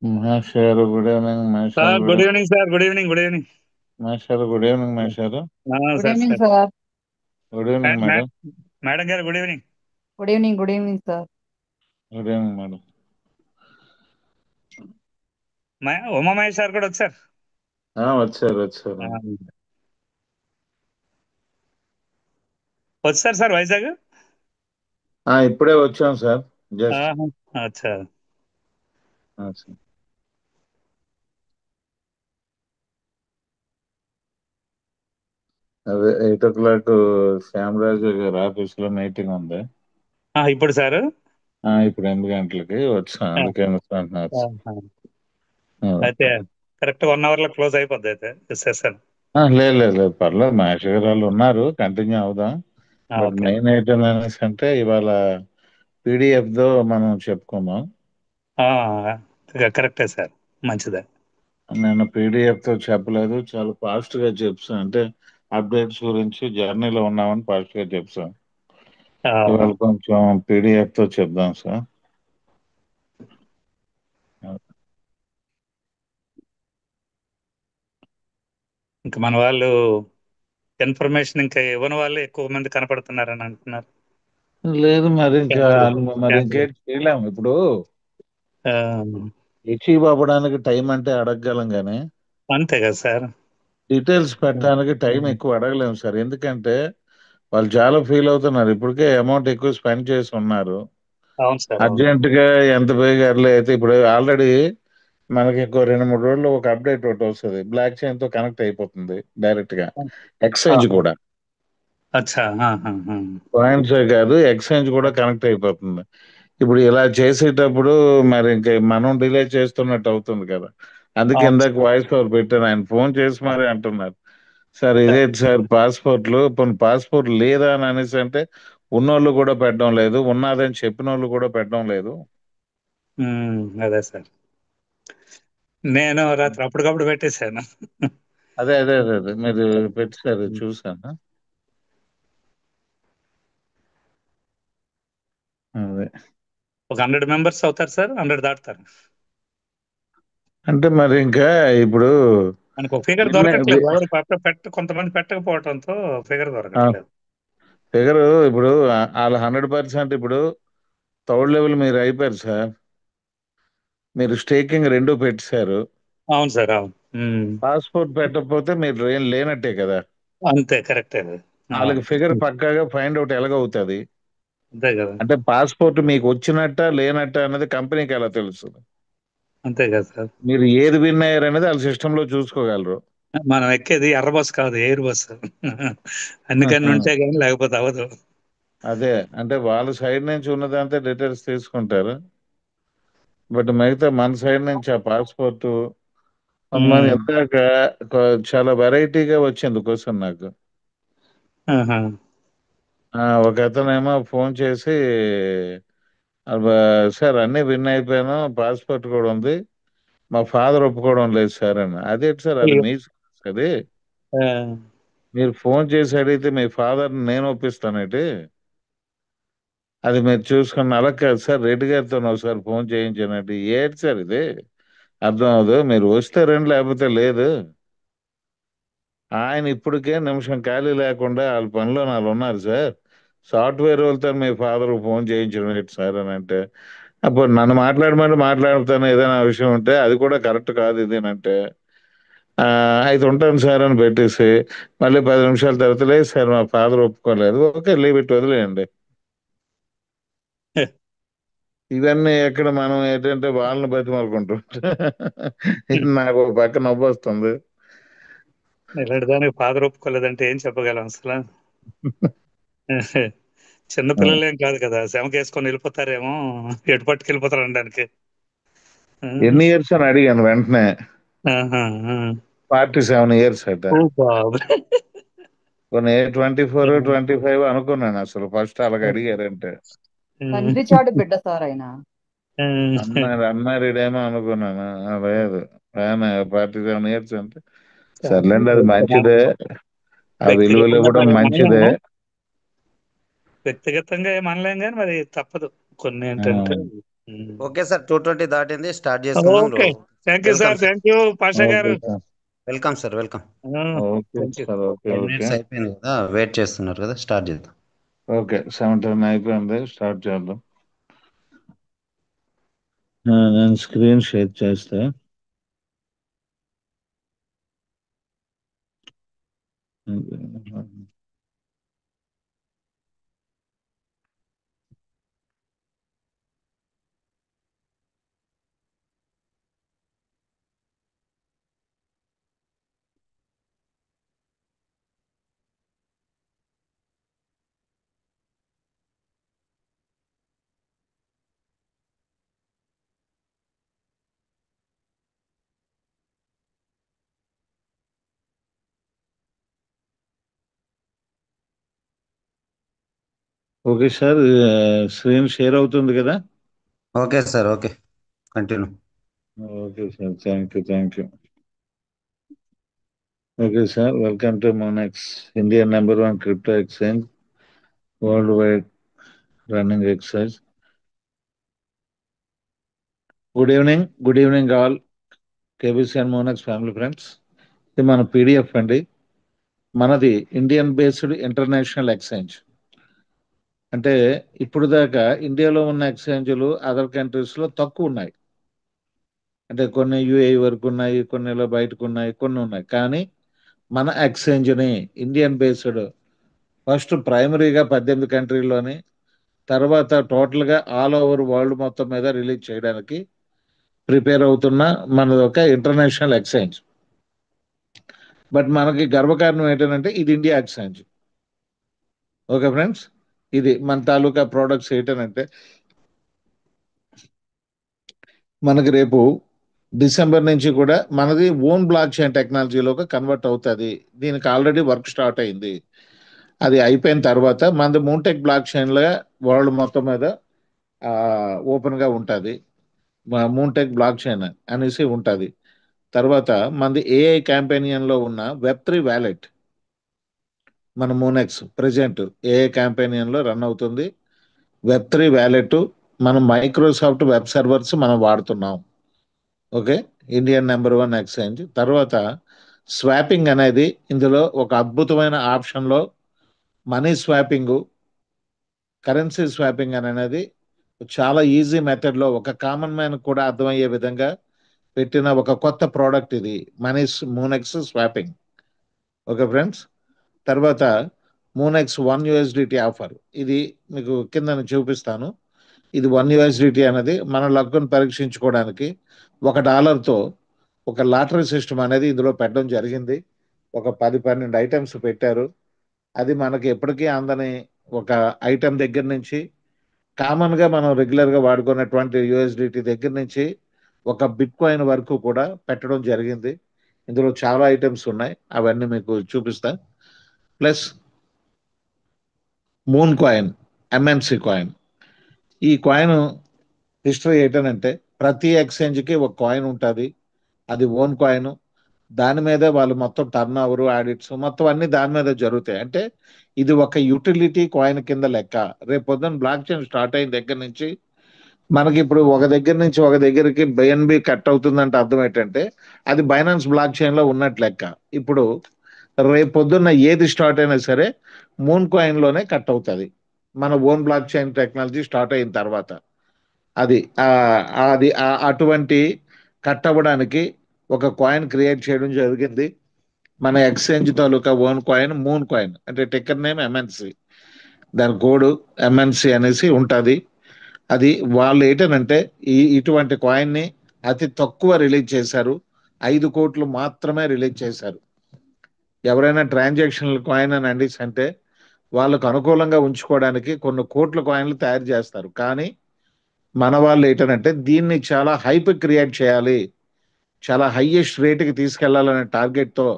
Mahesh garu good evening. Mahesh garu sir good good evening sir, good evening, good evening. Mahesh garu good evening. Mahesh garu good sir evening sir sir. Good evening madam. Madam garu good evening. Good evening, good evening sir. Good evening madam. Umamahesh sir కూడా వచ్చారు. వచ్చారు వచ్చారు. వచ్చారు sir Vizag. ఇప్పుడే వచ్చాం sir. Just ఆహా, అచ్చా. Sir. అదే 8 o'clock శ్యామరాజు గారి ఆఫీస్ లో మీటింగ్ ఉంది. ఇప్పుడు సార్. ఇప్పుడు 8 గంటలకి వచ్చాం. అందుకే అంటున్నారు. అయితే కరెక్ట్ 1 hour లో క్లోజ్ అయిపోద్ది అయితే సెషన్. లేదు లేదు లేదు, పర్లేదు. మహేష్ గారు వాళ్ళు ఉన్నారు, కంటిన్యూ అవుదాం. But okay. మెయిన్ ఐటమ్ అనేసి అంటే ఇవాళ పీడిఎఫ్ తో మనం చెప్పుకుందాం. కరెక్టే సార్, మంచిదే. నేను పీడిఎఫ్ తో చెప్పలేదు, చాలా ఫాస్ట్ గా చెప్తాను. అంటే అప్డేట్స్ గురించి జర్నీలో ఉన్నామని ఫాస్ట్ గా చెప్తాను. ఇవాళ కొంచెం పీడిఎఫ్ తో చెప్దాం సార్. ఇంకా మన వాళ్ళు ఇన్ఫర్మేషన్ ఇంకా ఇవ్వని వాళ్ళు ఎక్కువ మంది కనపడుతున్నారని అంటున్నారు. లేదు, మరి ఇంకా Family. మరి Family. ఇంకేం చేయలేము ఇప్పుడు. ఆ, అచీవ్ అవ్వడానికి టైం అంటే అడగగలం కానీ అంతే కదా సార్. డీటెయిల్స్ పెట్టడానికి టైం ఎక్కువ అడగలేము సార్. ఎందుకంటే వాళ్ళు చాలా ఫీల్ అవుతున్నారు. ఇప్పటికే అమౌంట్ ఎక్కువ స్పెండ్ చేసి ఉన్నారు. అవును సార్, అవును. అర్జెంట్ గా ఎంత బేగా అయితే ఇప్పుడు ఆల్రెడీ మనకి ఇంకో 2-3 రోజుల్లో ఒక అప్డేట్ ఒకటి వస్తుంది. బ్లాక్ చైన్ తో కనెక్ట్ అయిపోతుంది డైరెక్ట్ గా. ఎక్స్చేంజ్ ఆహా. కూడా అచ్చా. ఆహా. పాయింట్సే కాదు, ఎక్స్చేంజ్ కూడా కనెక్ట్ అయిపోతుంది. ఇప్పుడు ఇలా చేసేటప్పుడు మరి ఇంకా మనం డిలే చేస్తున్నట్టు అవుతుంది కదా. అందుకే అవును ఇందాక సార్. వాయిస్ ఓవర్ పెట్టాను. ఆయన ఫోన్ చేసి మరి అంటున్నారు, సార్ ఇదేంటి సార్ పాస్పోర్ట్లు, పోనీ పాస్పోర్ట్ లేదా అని అనేసి అంటే ఉన్నోళ్ళు కూడా పెట్టడం లేదు, ఉన్నదని చెప్పిన వాళ్ళు కూడా పెట్టడం లేదు. అదే సార్, నేను రాత్రి అప్పటికప్పుడు పెట్టేశాను. అదే అదే అదే అదే మీరు పెట్టారు చూసాను. అదే ఒక 100 members అవుతారు సార్, 100 దాటుతారు. అంటే మరి ఇంకా ఇప్పుడు మనకు ఒక ఫిగర్ దొరకట్లేదు. ఎవరు కొంతమంది పెట్టకపోవడంతో ఫిగర్ దొరకట్లేదు. ఫిగర్ ఇప్పుడు వాళ్ళ 100%. ఇప్పుడు థర్డ్ లెవెల్ మీరు అయిపోయారు సార్. మీరు స్టేకింగ్ రెండు పెట్టారు. అవును సార్, అవును. పాస్పోర్ట్ పెట్టకపోతే మీరు ఏం లేనట్టే కదా. అంతే, కరెక్టే అది. వాళ్ళకి ఫిగర్ పక్కాగా ఫైండ్ అవుట్ ఎలాగవుతుంది. అంతే కదా. అంటే పాస్పోర్ట్ మీకు వచ్చినట్ట లేనట్ట అనేది కంపెనీకి ఎలా తెలుస్తుంది. అంతే కదా సార్. మీరు ఏది విన్ అయ్యారు అనేది వాళ్ళ సిస్టమ్ లో చూసుకోగలరు. మనం ఎక్కేది ఎర్ర బస్ కాదు, ఎయిర్ బస్. అందుకని ఉంటే కానీ లేకపోతే అవ్వదు. అదే అంటే వాళ్ళ సైడ్ నుంచి ఉన్నదంతా డీటెయిల్స్ తీసుకుంటారు. బట్ మిగతా మన సైడ్ నుంచి ఆ పాస్పోర్ట్ కొంతమంది ఉమ్. ఇందాక చాలా వెరైటీగా వచ్చింది క్వశ్చన్ నాకు. ఆహా. ఒక అతనేమో ఫోన్ చేసి, సార్ అన్నీ విన్ అయిపోయాను, పాస్పోర్ట్ కూడా ఉంది, మా ఫాదర్ ఒప్పుకోవడం లేదు సార్ అని. అదేంటి సార్, అది అయ్యో. మీ అది ఆ, మీరు ఫోన్ చేసి అడిగితే మీ ఫాదర్ నేను ఒప్పిస్తానేటి, అది మీరు చూసుకున్న. అలా కాదు సార్, రెడ్డి గారితో ఒకసారి ఫోన్ చేయించానంటే ఏంటి సార్ ఇది అర్థం అవదు. మీరు వస్తే రండి, లేకపోతే లేదు. ఆయన ఇప్పటికే నిమిషం ఖాళీ లేకుండా వాళ్ళ పనిలో వాళ్ళు ఉన్నారు సార్. సాఫ్ట్వేర్ వాళ్ళతో మీ ఫాదర్ ఫోన్ చేయించడం ఏంటి సార్ అని అంటే, అప్పుడు నన్ను మాట్లాడమంటే మాట్లాడుతాను, ఏదైనా విషయం ఉంటే అది కూడా కరెక్ట్ కాదు ఇది అని అంటే, "ఆ, అయితే ఉంటాను సార్" అని పెట్టేసి మళ్ళీ 10 నిమిషాల తర్వాత, లేదు సార్ మా ఫాదర్ ఒప్పుకోలేదు. ఓకే, లీవ్ ఇట్, వదిలేయండి. ఇవన్నీ ఎక్కడ మనం ఏంటంటే వాళ్ళని బతిమాలుకుంటుంటే నాకు ఒక పక్క నవ్వు వస్తుంది. ఇలాంటి దానికి ఫాదర్ ఒప్పుకోలేదంటే ఏం చెప్పగలం అసలు. చిన్నపిల్లలు ఏం కాదు కదా, శమకేసుకొని వెళ్ళిపోతారేమో. ఎటు పట్టుకెళ్ళిపోతారు అనడానికి. ఎన్ని ఇయర్స్ అని అడిగాను వెంటనే. ఆహా. 47 years అట. ఓ బాబు. కొన్ని 24-25 అనుకున్నాను అసలు ఫస్ట్ అలాగ అడిగారంటే. తండ్రి చాటు బిడ్డ సార్ ఆయన. అన్మ్యారీడ్ ఏమో అనుకున్నాను. లేదు, ఆయన 47 years అంటే సర్లేండి, అది మంచిదే. ఆ విలువలు వ్యక్తిగతంగా ఇవ్వడం మరి మంచిదే. మనలేము. వ్యక్తిగతంగా ఏం అనలేం కానీ మరి తప్పదు కొన్ని ఆ, ఏంటంటే. ఓకే సార్, 2:20 దాటింది, స్టార్ట్ చేసుకుందాం. Okay, thank you sir, thank you Pasha garu. Okay sir. Welcome sir, welcome. Okay thank you. Sir. Okay 10 okay minutes అయిపోయింది కదా, వెయిట్ చేస్తున్నారు కదా, స్టార్ట్ చేద్దాం. ఓకే 7:10 అయిపోయింది, స్టార్ట్ చేద్దాం. నేను స్క్రీన్ షేర్ చేస్తే ఓకే సార్, స్క్రీన్ షేర్ అవుతుంది కదా? Okay sir, okay, continue. Okay sir, thank you. Okay sir, welcome to Monex, India #1 crypto exchange, world wide running excise. Good evening all KBC and Monex family friends. ఇది మన PDF అండి. మనది Indian based international exchange. అంటే ఇప్పుడు దాకా ఇండియాలో ఉన్న ఎక్స్చేంజ్లు అదర్ కంట్రీస్లో తక్కువ ఉన్నాయి. అంటే కొన్ని యూఏఈ వరకు ఉన్నాయి, కొన్ని బయటకు ఉన్నాయి, కొన్ని ఉన్నాయి. కానీ మన ఎక్స్చేంజ్ని ఇండియన్ బేస్డ్ ఫస్ట్ ప్రైమరీగా 18 కంట్రీల్లోని, తర్వాత టోటల్గా ఆల్ ఓవర్ వరల్డ్ మొత్తం మీద రిలీజ్ చేయడానికి ప్రిపేర్ అవుతున్న మనది ఒక ఇంటర్నేషనల్ ఎక్స్చేంజ్. బట్ మనకి గర్వకారణం ఏంటంటే ఇది ఇండియా ఎక్స్చేంజ్. ఓకే ఫ్రెండ్స్, ఇది మన తాలూకా ప్రోడక్ట్స్ ఏంటంటే మనకి రేపు డిసెంబర్ నుంచి కూడా మనది ఓన్ బ్లాక్ చైన్ టెక్నాలజీలోకి కన్వర్ట్ అవుతుంది. దీనికి ఆల్రెడీ వర్క్ స్టార్ట్ అయింది. అది అయిపోయిన తర్వాత మనది మూన్టెక్ బ్లాక్ చైన్లో వరల్డ్ మొత్తం మీద ఓపెన్గా ఉంటుంది. మూన్టెక్ బ్లాక్ చైన్ అనేసి ఉంటుంది. తర్వాత మనది ఏఐ క్యాంపెయినియన్లో ఉన్న వెబ్3 వ్యాలెట్, మన మోనెక్స్ ప్రెజెంట్ ఏఐ క్యాంపెయినియన్లో రన్ అవుతుంది. వెబ్3 వ్యాలెట్ మనం మైక్రోసాఫ్ట్ వెబ్ సర్వర్స్ మనం వాడుతున్నాం. Okay, Indian #1 exchange. తర్వాత స్వాపింగ్ అనేది ఇందులో ఒక అద్భుతమైన ఆప్షన్లో మనీ స్వాపింగ్, కరెన్సీ స్వాపింగ్ అనేది చాలా ఈజీ మెథడ్లో ఒక కామన్ మ్యాన్ కూడా అర్థమయ్యే విధంగా పెట్టిన ఒక కొత్త ప్రోడక్ట్ ఇది మోనెక్స్ స్వాపింగ్. ఓకే ఫ్రెండ్స్, తర్వాత మోనెక్స్ $1 ఆఫర్, ఇది మీకు కింద చూపిస్తాను. ఇది $1 అనేది మన లక్కును పరీక్షించుకోవడానికి $1తో ఒక లాటరీ సిస్టమ్ అనేది ఇందులో పెట్టడం జరిగింది. ఒక 10-12 ఐటమ్స్ పెట్టారు. అది మనకి ఎప్పటికీ అందని ఒక ఐటమ్ దగ్గర నుంచి కామన్గా మనం రెగ్యులర్గా వాడుకున్నటువంటి USDT దగ్గర నుంచి ఒక బిట్ కాయిన్ వరకు కూడా పెట్టడం జరిగింది. ఇందులో చాలా ఐటమ్స్ ఉన్నాయి, అవన్నీ మీకు చూపిస్తా. Plus moon coin, MNC coin. ఈ కాయిన్ హిస్టరీ ఏంటంటే ప్రతి ఎక్స్చేంజ్కి ఒక కాయిన్ ఉంటుంది, అది ఓన్ కాయిన్. దాని మీద వాళ్ళు మొత్తం టర్న్ ఓవర్, ఆడిట్స్ మొత్తం అన్ని దాని మీద జరుగుతాయి. అంటే ఇది ఒక యూటిలిటీ కాయిన్ కింద లెక్క. రేపు పొద్దున్న బ్లాక్ చైన్ స్టార్ట్ అయిన దగ్గర నుంచి మనకి ఇప్పుడు ఒక దగ్గర నుంచి ఒక దగ్గరికి BNB కట్ అవుతుందంటే అర్థం ఏంటంటే అది బైనాన్స్ బ్లాక్ చైన్లో ఉన్నట్టు లెక్క. ఇప్పుడు రేపు పొద్దున్న ఏది స్టార్ట్ అయినా సరే మూన్ కాయిన్లోనే కట్ అవుతుంది మన own block chain technology start అయిన తర్వాత. అది అటువంటి కట్ అవ్వడానికి ఒక కాయిన్ క్రియేట్ చేయడం జరిగింది. మన ఎక్స్చేంజ్ తాలూకా ఓన్ కాయిన్ మూన్ కాయిన్, అంటే టిక్కర్ నేమ్ MNC, దాని కోడ్ MNC అనేసి ఉంటుంది. అది వాళ్ళు ఏంటంటే ఇటువంటి కాయిన్ని అతి తక్కువ రిలీజ్ చేశారు, 5 కోట్లు మాత్రమే రిలీజ్ చేశారు. ఎవరైనా ట్రాన్సాక్షనల్ కాయిన్ అని అంటే వాళ్ళకు అనుకూలంగా ఉంచుకోవడానికి కొన్ని కోట్ల కాయిన్లు తయారు చేస్తారు. కానీ మన వాళ్ళు ఏంటంటే దీన్ని చాలా హైప్ క్రియేట్ చేయాలి, చాలా హైయెస్ట్ రేటుకి తీసుకెళ్లాలనే టార్గెట్తో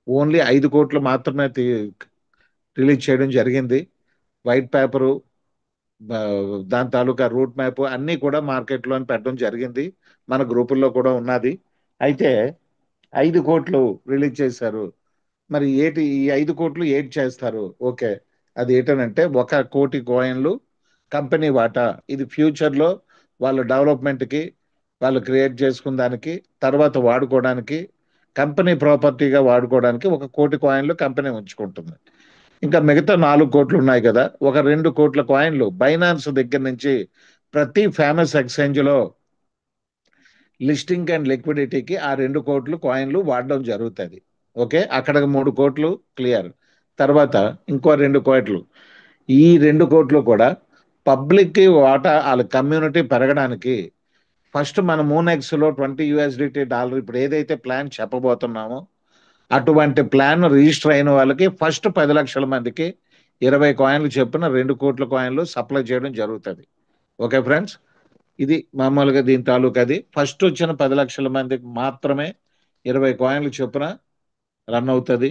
ఓన్లీ 5 కోట్లు మాత్రమే రిలీజ్ చేయడం జరిగింది. వైట్ పేపరు, దాని తాలూకా రూట్ మ్యాప్ అన్నీ కూడా మార్కెట్లో పెట్టడం జరిగింది. మన గ్రూపుల్లో కూడా ఉన్నది. అయితే 5 కోట్లు రిలీజ్ చేశారు. మరి ఈ 5 కోట్లు ఏటి చేస్తారు? ఓకే, అది ఏంటంటే 1 కోటి కాయిన్లు కంపెనీ వాటా. ఇది ఫ్యూచర్లో వాళ్ళ డెవలప్మెంట్కి, వాళ్ళు క్రియేట్ చేసుకున్న దానికి, తర్వాత వాడుకోవడానికి, కంపెనీ ప్రాపర్టీగా వాడుకోవడానికి 1,00,00,000 కాయిన్లు కంపెనీ ఉంచుకుంటుంది. ఇంకా మిగతా 4 కోట్లు ఉన్నాయి కదా, ఒక 2 కోట్ల కాయిన్లు బైనాన్స్ దగ్గర నుంచి ప్రతి ఫేమస్ ఎక్స్చేంజ్లో లిస్టింగ్ అండ్ లిక్విడిటీకి ఆ 2 కోట్లు కాయిన్లు వాడడం జరుగుతుంది. ఓకే, అక్కడ 3 కోట్లు క్లియర్. తర్వాత ఇంకో 2 కోట్లు, ఈ 2 కోట్లు కూడా పబ్లిక్కి వాటా వాళ్ళ కమ్యూనిటీ పెరగడానికి ఫస్ట్ మన మూనెక్స్లో $20 ఇప్పుడు ఏదైతే ప్లాన్ చెప్పబోతున్నామో అటువంటి ప్లాన్ రిజిస్టర్ అయిన వాళ్ళకి ఫస్ట్ 10 లక్షల మందికి 20 కాయిన్లు చొప్పున 2 కోట్ల కాయిన్లు సప్లై చేయడం జరుగుతుంది. ఓకే ఫ్రెండ్స్, ఇది మామూలుగా దీని తాలూకు. అది ఫస్ట్ వచ్చిన 10 లక్షల మందికి మాత్రమే 20 కాయిన్లు చొప్పున రన్ అవుతుంది.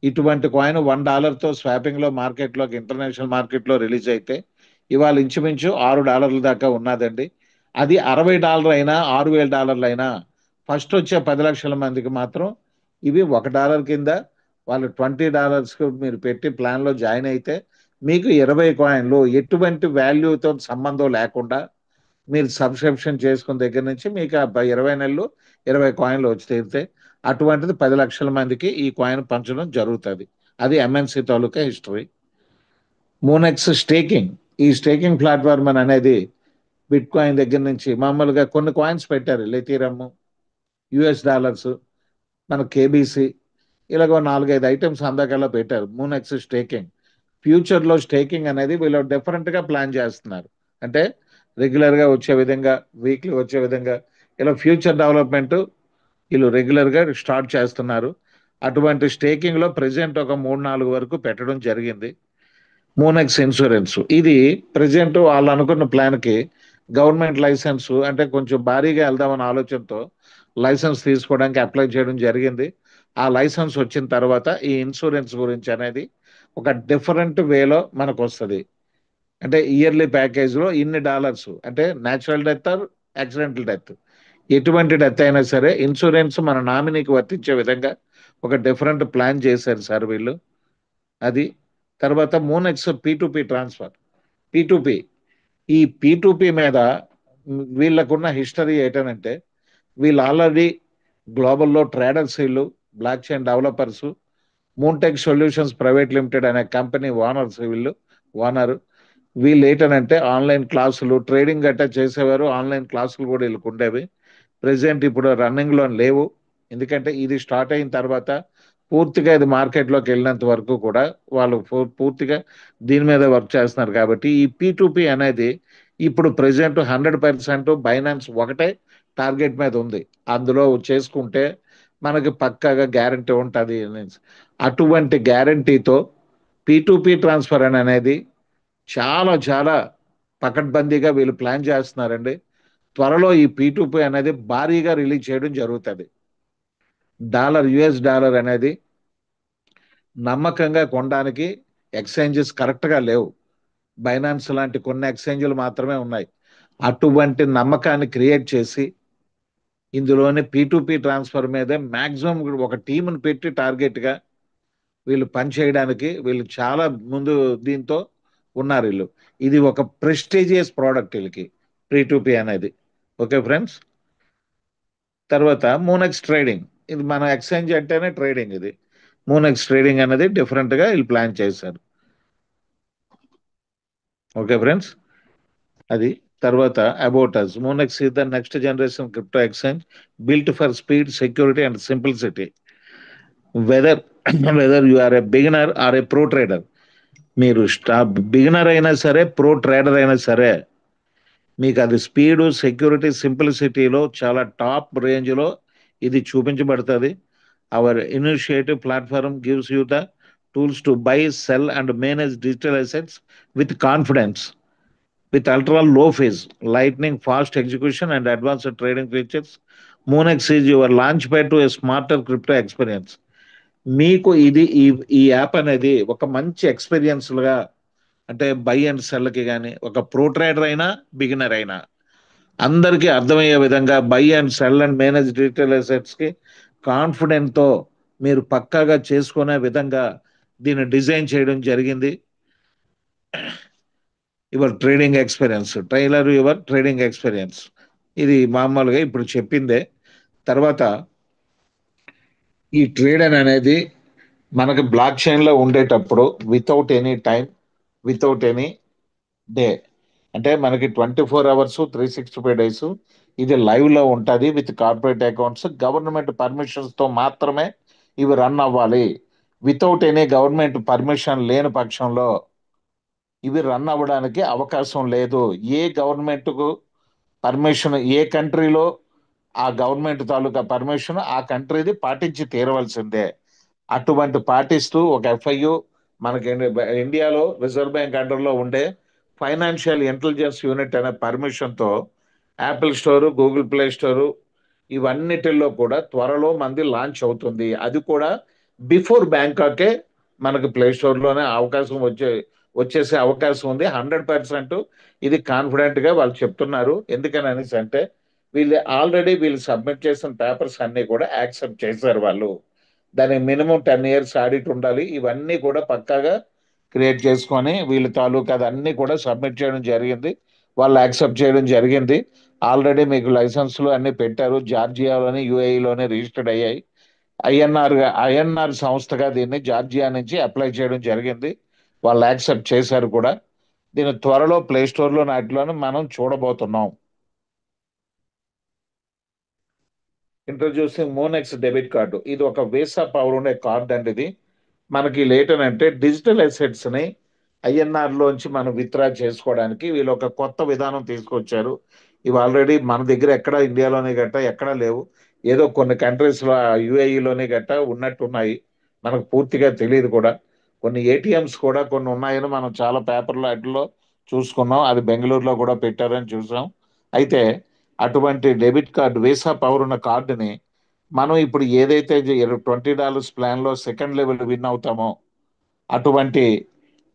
ఇటువంటి కాయిన్ $1తో స్వాపింగ్లో మార్కెట్లోకి, ఇంటర్నేషనల్ మార్కెట్లో రిలీజ్ అయితే ఇవాళ ఇంచుమించు $6 దాకా ఉన్నదండి. అది $60 అయినా $6,000 అయినా ఫస్ట్ వచ్చే 10 లక్షల మందికి మాత్రం ఇవి $1 కింద వాళ్ళు $20 మీరు పెట్టి ప్లాన్లో జాయిన్ అయితే మీకు 20 కాయిన్లు ఎటువంటి వాల్యూతో సంబంధం లేకుండా మీరు సబ్స్క్రిప్షన్ చేసుకున్న దగ్గర నుంచి మీకు 20 నెలలు 20 కాయిన్లు వచ్చి తీరితే అటువంటిది 10 లక్షల మందికి ఈ కాయిన్ పంచడం జరుగుతుంది. అది ఎంఎన్సి తాలూకా హిస్టరీ. మూనెక్స్ స్టేకింగ్, ఈ స్టేకింగ్ ప్లాట్ఫామ్ అనేది బిట్ కాయిన్ దగ్గర నుంచి మామూలుగా కొన్ని కాయిన్స్ పెట్టారు, లెథీరమ్, US$, మన కేబీసీ, ఇలాగ 4-5 ఐటమ్స్ అందకల్లా పెట్టారు. మూనెక్స్ స్టేకింగ్, ఫ్యూచర్లో స్టేకింగ్ అనేది వీళ్ళు డిఫరెంట్గా ప్లాన్ చేస్తున్నారు. అంటే రెగ్యులర్గా వచ్చే విధంగా, వీక్లీ వచ్చే విధంగా, ఇలా ఫ్యూచర్ డెవలప్మెంట్ వీళ్ళు రెగ్యులర్గా స్టార్ట్ చేస్తున్నారు. అటువంటి స్టేకింగ్లో ప్రెజెంట్ ఒక 3-4 వరకు పెట్టడం జరిగింది. మూనెక్స్ ఇన్సూరెన్స్, ఇది ప్రెజెంట్ వాళ్ళు అనుకున్న ప్లాన్కి గవర్నమెంట్ లైసెన్స్, అంటే కొంచెం భారీగా వెళ్దామన్న ఆలోచనతో లైసెన్స్ తీసుకోవడానికి అప్లై చేయడం జరిగింది. ఆ లైసెన్స్ వచ్చిన తర్వాత ఈ ఇన్సూరెన్స్ గురించి అనేది ఒక డిఫరెంట్ వేలో మనకు వస్తుంది. అంటే ఇయర్లీ ప్యాకేజ్లో ఇన్ని డాలర్స్, అంటే natural death or accidental death, ఎటువంటి డెత్ అయినా సరే ఇన్సూరెన్స్ మన నామినీకి వర్తించే విధంగా ఒక డిఫరెంట్ ప్లాన్ చేశారు సార్ వీళ్ళు. అది తర్వాత మూనెక్స్ P2P ట్రాన్స్ఫర్, P2P, ఈ P2P మీద వీళ్ళకున్న హిస్టరీ ఏంటంటే వీళ్ళు ఆల్రెడీ గ్లోబల్లో ట్రేడర్స్, వీళ్ళు block chain developers, Moontech solutions private limited అనే కంపెనీ ఓనర్స్, వీళ్ళు ఏంటంటే ఆన్లైన్ క్లాసులు, ట్రేడింగ్ గట్టా చేసేవారు, ఆన్లైన్ క్లాసులు కూడా వీళ్ళకి ఉండేవి. ప్రెసెంట్ ఇప్పుడు రన్నింగ్లో లేవు, ఎందుకంటే ఇది స్టార్ట్ అయిన తర్వాత పూర్తిగా ఇది మార్కెట్లోకి వెళ్ళినంత వరకు కూడా వాళ్ళు పూర్తిగా దీని మీద వర్క్ చేస్తున్నారు. కాబట్టి ఈ P2P అనేది ఇప్పుడు ప్రెసెంట్ 100% బైనాన్స్ ఒకటే టార్గెట్ మీద ఉంది. అందులో చేసుకుంటే మనకి పక్కాగా గ్యారంటీ ఉంటుంది. అటువంటి గ్యారంటీతో P2P ట్రాన్స్ఫర్ అనేది చాలా చాలా పకడ్బందీగా వీళ్ళు ప్లాన్ చేస్తున్నారండి. త్వరలో ఈ P2P అనేది భారీగా రిలీజ్ చేయడం జరుగుతుంది. $US అనేది నమ్మకంగా కొనడానికి ఎక్స్చేంజెస్ కరెక్ట్గా లేవు. బైనాన్స్ లాంటి కొన్ని ఎక్స్చేంజ్లు మాత్రమే ఉన్నాయి. అటువంటి నమ్మకాన్ని క్రియేట్ చేసి ఇందులోని P2P ట్రాన్స్ఫర్ మీదే మ్యాక్సిమం ఒక టీంని పెట్టి టార్గెట్గా వీళ్ళు పనిచేయడానికి వీళ్ళు చాలా ముందు దీంతో ఉన్నారు వీళ్ళు. ఇది ఒక ప్రెస్టీజియస్ ప్రోడక్ట్ వీళ్ళకి P2P అనేది. ఓకే ఫ్రెండ్స్, తర్వాత మూనెక్స్ ట్రేడింగ్, ఇది మన ఎక్స్చేంజ్ అంటేనే ట్రేడింగ్. ఇది మూనెక్స్ ట్రేడింగ్ అనేది డిఫరెంట్గా వీళ్ళు ప్లాన్ చేశారు. ఓకే ఫ్రెండ్స్, అది తర్వాత about us. Moonex is the next generation crypto exchange built for speed, security and simplicity. Whether you are a beginner or a pro trader, మీరు beginner అయినా సరే, ప్రో ట్రేడర్ అయినా సరే, మీకు అది స్పీడు, సెక్యూరిటీ, సింప్లిసిటీలో చాలా టాప్ రేంజ్లో ఇది చూపించబడుతుంది. Our initiative platform gives you the tools to buy, sell and manage digital assets with confidence, with ultra low fees, lightning fast execution and advanced trading features. Moonex is your launchpad to a smarter crypto experience. మీకు ఇది ఈ app అనేది ఒక మంచి ఎక్స్పీరియన్స్గా, అంటే by and సెల్కి కానీ ఒక pro trader అయినా బిగినర్ అయినా అందరికీ అర్థమయ్యే విధంగా buy and sell and manage digital అసెట్స్కి కాన్ఫిడెంట్తో మీరు పక్కాగా చేసుకునే విధంగా దీన్ని డిజైన్ చేయడం జరిగింది. Your trading experience, trailer your trading experience. ఇది మామూలుగా ఇప్పుడు చెప్పిందే. తర్వాత ఈ ట్రేడర్ అనేది మనకి బ్లాక్ చైన్ లో ఉండేటప్పుడు without any time, without any day, అంటే మనకి 24 hours 365 days ఇది లైవ్ లో ఉంటుంది with corporate accounts. Government permissions తో మాత్రమే ఇవి రన్ అవ్వాలి. వితౌట్ ఎనీ గవర్నమెంట్ పర్మిషన్ లేని పక్షంలో ఇవి రన్ అవ్వడానికి అవకాశం లేదు. ఏ గవర్నమెంట్ కు పర్మిషన్, ఏ కంట్రీలో ఆ గవర్నమెంట్ తాలూకా పర్మిషన్ ఆ కంట్రీది పాటించి తీరవలసిందే. అటువంటి పాటిస్తూ ఒక ఎఫ్ఐయు మనకి ఇండియాలో రిజర్వ్ బ్యాంక్ అండర్లో ఉండే ఫైనాన్షియల్ ఇంటెలిజెన్స్ యూనిట్ అనే పర్మిషన్తో Apple store, Google play store ఇవన్నిటిల్లో కూడా త్వరలో మంది లాంచ్ అవుతుంది. అది కూడా బిఫోర్ బ్యాంకాకే మనకి ప్లే స్టోర్లోనే అవకాశం వచ్చేసే అవకాశం ఉంది. 100% ఇది కాన్ఫిడెంట్గా వాళ్ళు చెప్తున్నారు. ఎందుకని అనేసి అంటే వీళ్ళు సబ్మిట్ చేసిన పేపర్స్ అన్నీ కూడా యాక్సెప్ట్ చేశారు వాళ్ళు. దానికి మినిమం 10 years ఆడిట్ ఉండాలి. ఇవన్నీ కూడా పక్కాగా క్రియేట్ చేసుకొని వీళ్ళ తాలూకా అదన్నీ కూడా సబ్మిట్ చేయడం జరిగింది. వాళ్ళు యాక్సెప్ట్ చేయడం జరిగింది. ఆల్రెడీ మీకు లైసెన్స్లు అన్ని పెట్టారు. జార్జియాలోని యూఏఈలోనే రిజిస్టర్డ్ అయ్యాయి. ఐఎన్ఆర్ సంస్థగా దీన్ని జార్జియా నుంచి అప్లై చేయడం జరిగింది. వాళ్ళు యాక్సెప్ట్ చేశారు కూడా. దీన్ని త్వరలో ప్లే స్టోర్లో నాటిలోనే మనం చూడబోతున్నాం. Introducing Monex debit card. ఇది ఒక వీసా పవర్ ఉండే కార్డు అండి. ఇది మనకి లేటనంటే డిజిటల్ అసెట్స్ ని ఐఎన్ఆర్ లోంచి మనం విత్డ్రా చేసుకోవడానికి వీళ్ళు ఒక కొత్త విధానం తీసుకొచ్చారు. ఇవి ఆల్రెడీ మన దగ్గర ఎక్కడ ఇండియాలోనే గట్ట ఎక్కడా లేవు. ఏదో కొన్ని కంట్రీస్ లో యుఏఈలోనే గట్ట ఉన్నట్టున్నాయి. మనకు పూర్తిగా తెలియదు కూడా. కొన్ని ఏటీఎంస్ కూడా కొన్ని ఉన్నాయని మనం చాలా పేపర్లో వాటిలో చూసుకున్నాం. అది బెంగళూరులో కూడా పెట్టారని చూసాం. అయితే అటువంటి డెబిట్ కార్డు, వీసా పవర్ ఉన్న కార్డుని మనం ఇప్పుడు ఏదైతే $20 ప్లాన్లో సెకండ్ లెవెల్ విన్ అవుతామో అటువంటి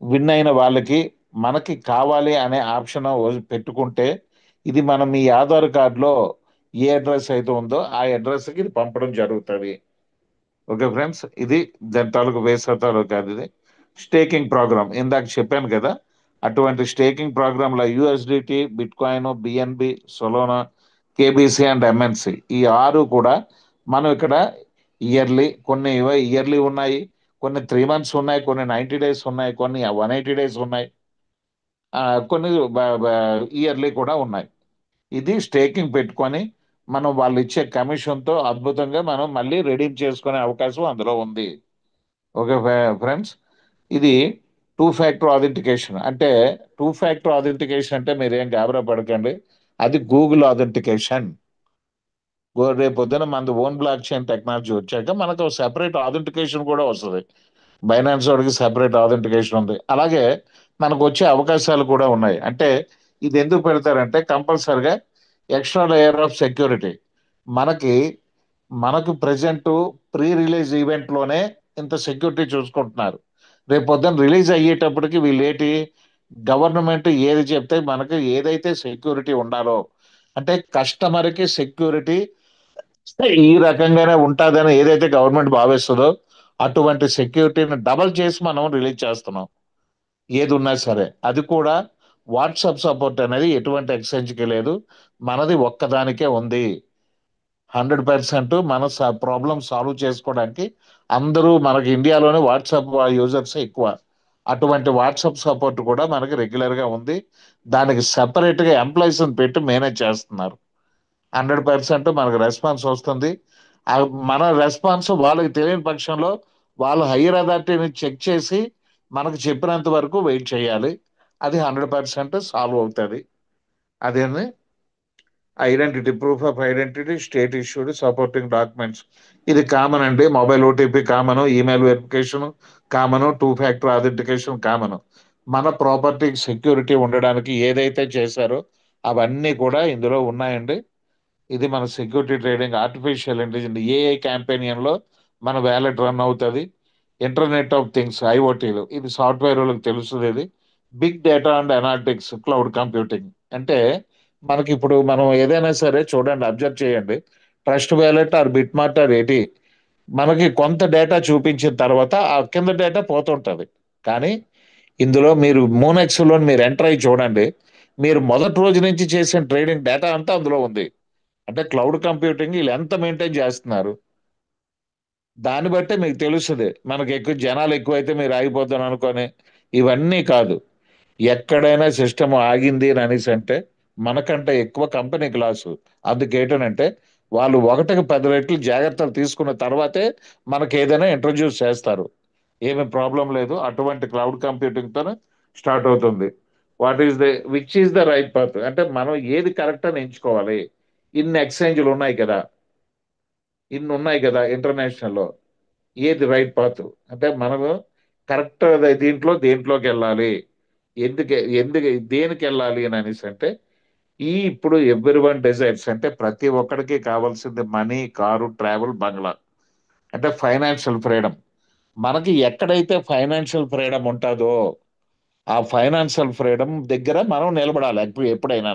విన్ అయిన వాళ్ళకి మనకి కావాలి అనే ఆప్షన్ పెట్టుకుంటే ఇది మనం మీ ఆధార్ కార్డులో ఏ అడ్రస్ అయితే ఉందో ఆ అడ్రస్కి ఇది పంపడం జరుగుతుంది. ఓకే ఫ్రెండ్స్, ఇది దాని తాలూకు వీసా తాలూకా ఇది స్టేకింగ్ ప్రోగ్రామ్. ఇందాక చెప్పాను కదా, అటువంటి స్టేకింగ్ ప్రోగ్రాంలో USDT, bitcoin, BNB, Solana, KBC and MNC ఈ 6 కూడా మనం ఇక్కడ కొన్ని ఇయర్లీ ఉన్నాయి, కొన్ని 3 months ఉన్నాయి, కొన్ని 90 days ఉన్నాయి, కొన్ని 180 days ఉన్నాయి, కొన్ని ఇయర్లీ కూడా ఉన్నాయి. ఇది స్టేకింగ్ పెట్టుకొని మనం వాళ్ళు ఇచ్చే కమిషన్తో అద్భుతంగా మనం మళ్ళీ రెడీమ్ చేసుకునే అవకాశం అందులో ఉంది. ఓకే ఫ్రెండ్స్, ఇది 2-factor authentication. అంటే 2-factor authentication అంటే మీరేం గాబరా పడకండి. అది గూగుల్ ఆథెంటికేషన్. రేపు పొద్దున మనది ఓన్ బ్లాక్ చైన్ టెక్నాలజీ వచ్చాక మనకు సెపరేట్ ఆథెంటికేషన్ కూడా వస్తుంది. బైనాన్స్ వాడికి సెపరేట్ ఆథెంటికేషన్ ఉంది. అలాగే మనకు వచ్చే అవకాశాలు కూడా ఉన్నాయి. అంటే ఇది ఎందుకు పెడతారంటే కంపల్సరిగా ఎక్స్ట్రా లేయర్ ఆఫ్ సెక్యూరిటీ. మనకు ప్రజెంట్ ప్రీ రిలీజ్ ఈవెంట్లోనే ఇంత సెక్యూరిటీ చూసుకుంటున్నారు. రేపు పొద్దున్న రిలీజ్ అయ్యేటప్పటికి వీళ్ళేటి గవర్నమెంట్ ఏది చెప్తే మనకు ఏదైతే సెక్యూరిటీ ఉండాలో, అంటే కస్టమర్కి సెక్యూరిటీ ఈ రకంగానే ఉంటుందని ఏదైతే గవర్నమెంట్ భావిస్తుందో అటువంటి సెక్యూరిటీని డబల్ చేసి మనం రిలీజ్ చేస్తున్నాం. ఏది ఉన్నా సరే అది కూడా వాట్సాప్ సపోర్ట్ అనేది ఎటువంటి ఎక్స్చేంజ్కి లేదు. మనది ఒక్కదానికే ఉంది. 100% మన ప్రాబ్లం సాల్వ్ చేసుకోవడానికి అందరూ మనకి ఇండియాలోనే వాట్సాప్ యూజర్స్ ఎక్కువ. అటువంటి వాట్సాప్ సపోర్ట్ కూడా మనకి రెగ్యులర్గా ఉంది. దానికి సెపరేట్గా ఎంప్లాయీస్ని పెట్టి మేనేజ్ చేస్తున్నారు. 100% మనకు రెస్పాన్స్ వస్తుంది. మన రెస్పాన్స్ వాళ్ళకి తెలియని పక్షంలో వాళ్ళు హయ్యర్ అథారిటీని చెక్ చేసి మనకు చెప్పినంత వరకు వెయిట్ చేయాలి. అది 100% సాల్వ్ అవుతుంది. అదేంది identity, proof of identity, state issued supporting documents. ఇది కామన్ అండి. Mobile OTP common, email verification common, 2-factor authentication common. మన ప్రాపర్టీకి సెక్యూరిటీ ఉండడానికి ఏదైతే చేశారో అవన్నీ కూడా ఇందులో ఉన్నాయండి. ఇది మన security trading. Artificial intelligence AI క్యాంపెయిన్లో మన వ్యాలెట్ రన్ అవుతుంది. ఇంటర్నెట్ ఆఫ్ థింగ్స్ ఐఓటీలు, ఇది సాఫ్ట్వేర్ వాళ్ళకి తెలుస్తుంది. ఇది big data and analytics, cloud computing. అంటే మనకి ఇప్పుడు మనం ఏదైనా సరే చూడండి, అబ్జర్వ్ చేయండి. Trust wallet or Bitmart or ఏటి మనకి కొంత డేటా చూపించిన తర్వాత ఆ కింద డేటా పోతుంటుంది. కానీ ఇందులో మీరు మోనెక్స్లో మీరు ఎంటర్ అయ్యి చూడండి. మీరు మొదటి రోజు నుంచి చేసిన ట్రేడింగ్ డేటా అంతా అందులో ఉంది. అంటే క్లౌడ్ కంప్యూటింగ్ వీళ్ళు ఎంత మెయింటైన్ చేస్తున్నారు దాన్ని బట్టే మీకు తెలుస్తుంది. మనకి ఎక్కువ జనాలు ఎక్కువైతే మీరు ఆగిపోతాను అనుకొని ఇవన్నీ కాదు. ఎక్కడైనా సిస్టమ్ ఆగింది అని అనేసి అంటే మనకంటే ఎక్కువ కంపెనీకి లాసు. అందుకేంటనంటే వాళ్ళు 1కి 10 రెట్లు జాగ్రత్తలు తీసుకున్న తర్వాతే మనకి ఏదైనా ఇంట్రడ్యూస్ చేస్తారు. ఏమి ప్రాబ్లం లేదు. అటువంటి క్లౌడ్ కంప్యూటింగ్తో స్టార్ట్ అవుతుంది. Which is the right path అంటే మనం ఏది కరెక్ట్ అని ఎంచుకోవాలి. ఇన్ని ఎక్స్చేంజ్లు ఉన్నాయి కదా, ఇన్ని ఉన్నాయి కదా ఇంటర్నేషనల్లో, ఏది రైట్ పాత్ అంటే మనము కరెక్ట్ దేంట్లోకి వెళ్ళాలి, ఎందుకు దేనికి వెళ్ళాలి అని అనేసి అంటే ఇప్పుడు ఎవ్రీ వన్ డిజైర్స్ అంటే ప్రతి ఒక్కడికి కావాల్సింది మనీ, కారు, ట్రావెల్, బంగ్లా అంటే ఫైనాన్షియల్ ఫ్రీడమ్. మనకి ఎక్కడైతే ఫైనాన్షియల్ ఫ్రీడమ్ ఉంటుందో ఆ ఫైనాన్షియల్ ఫ్రీడమ్ దగ్గర మనం నిలబడాలి. ఎప్పుడైనా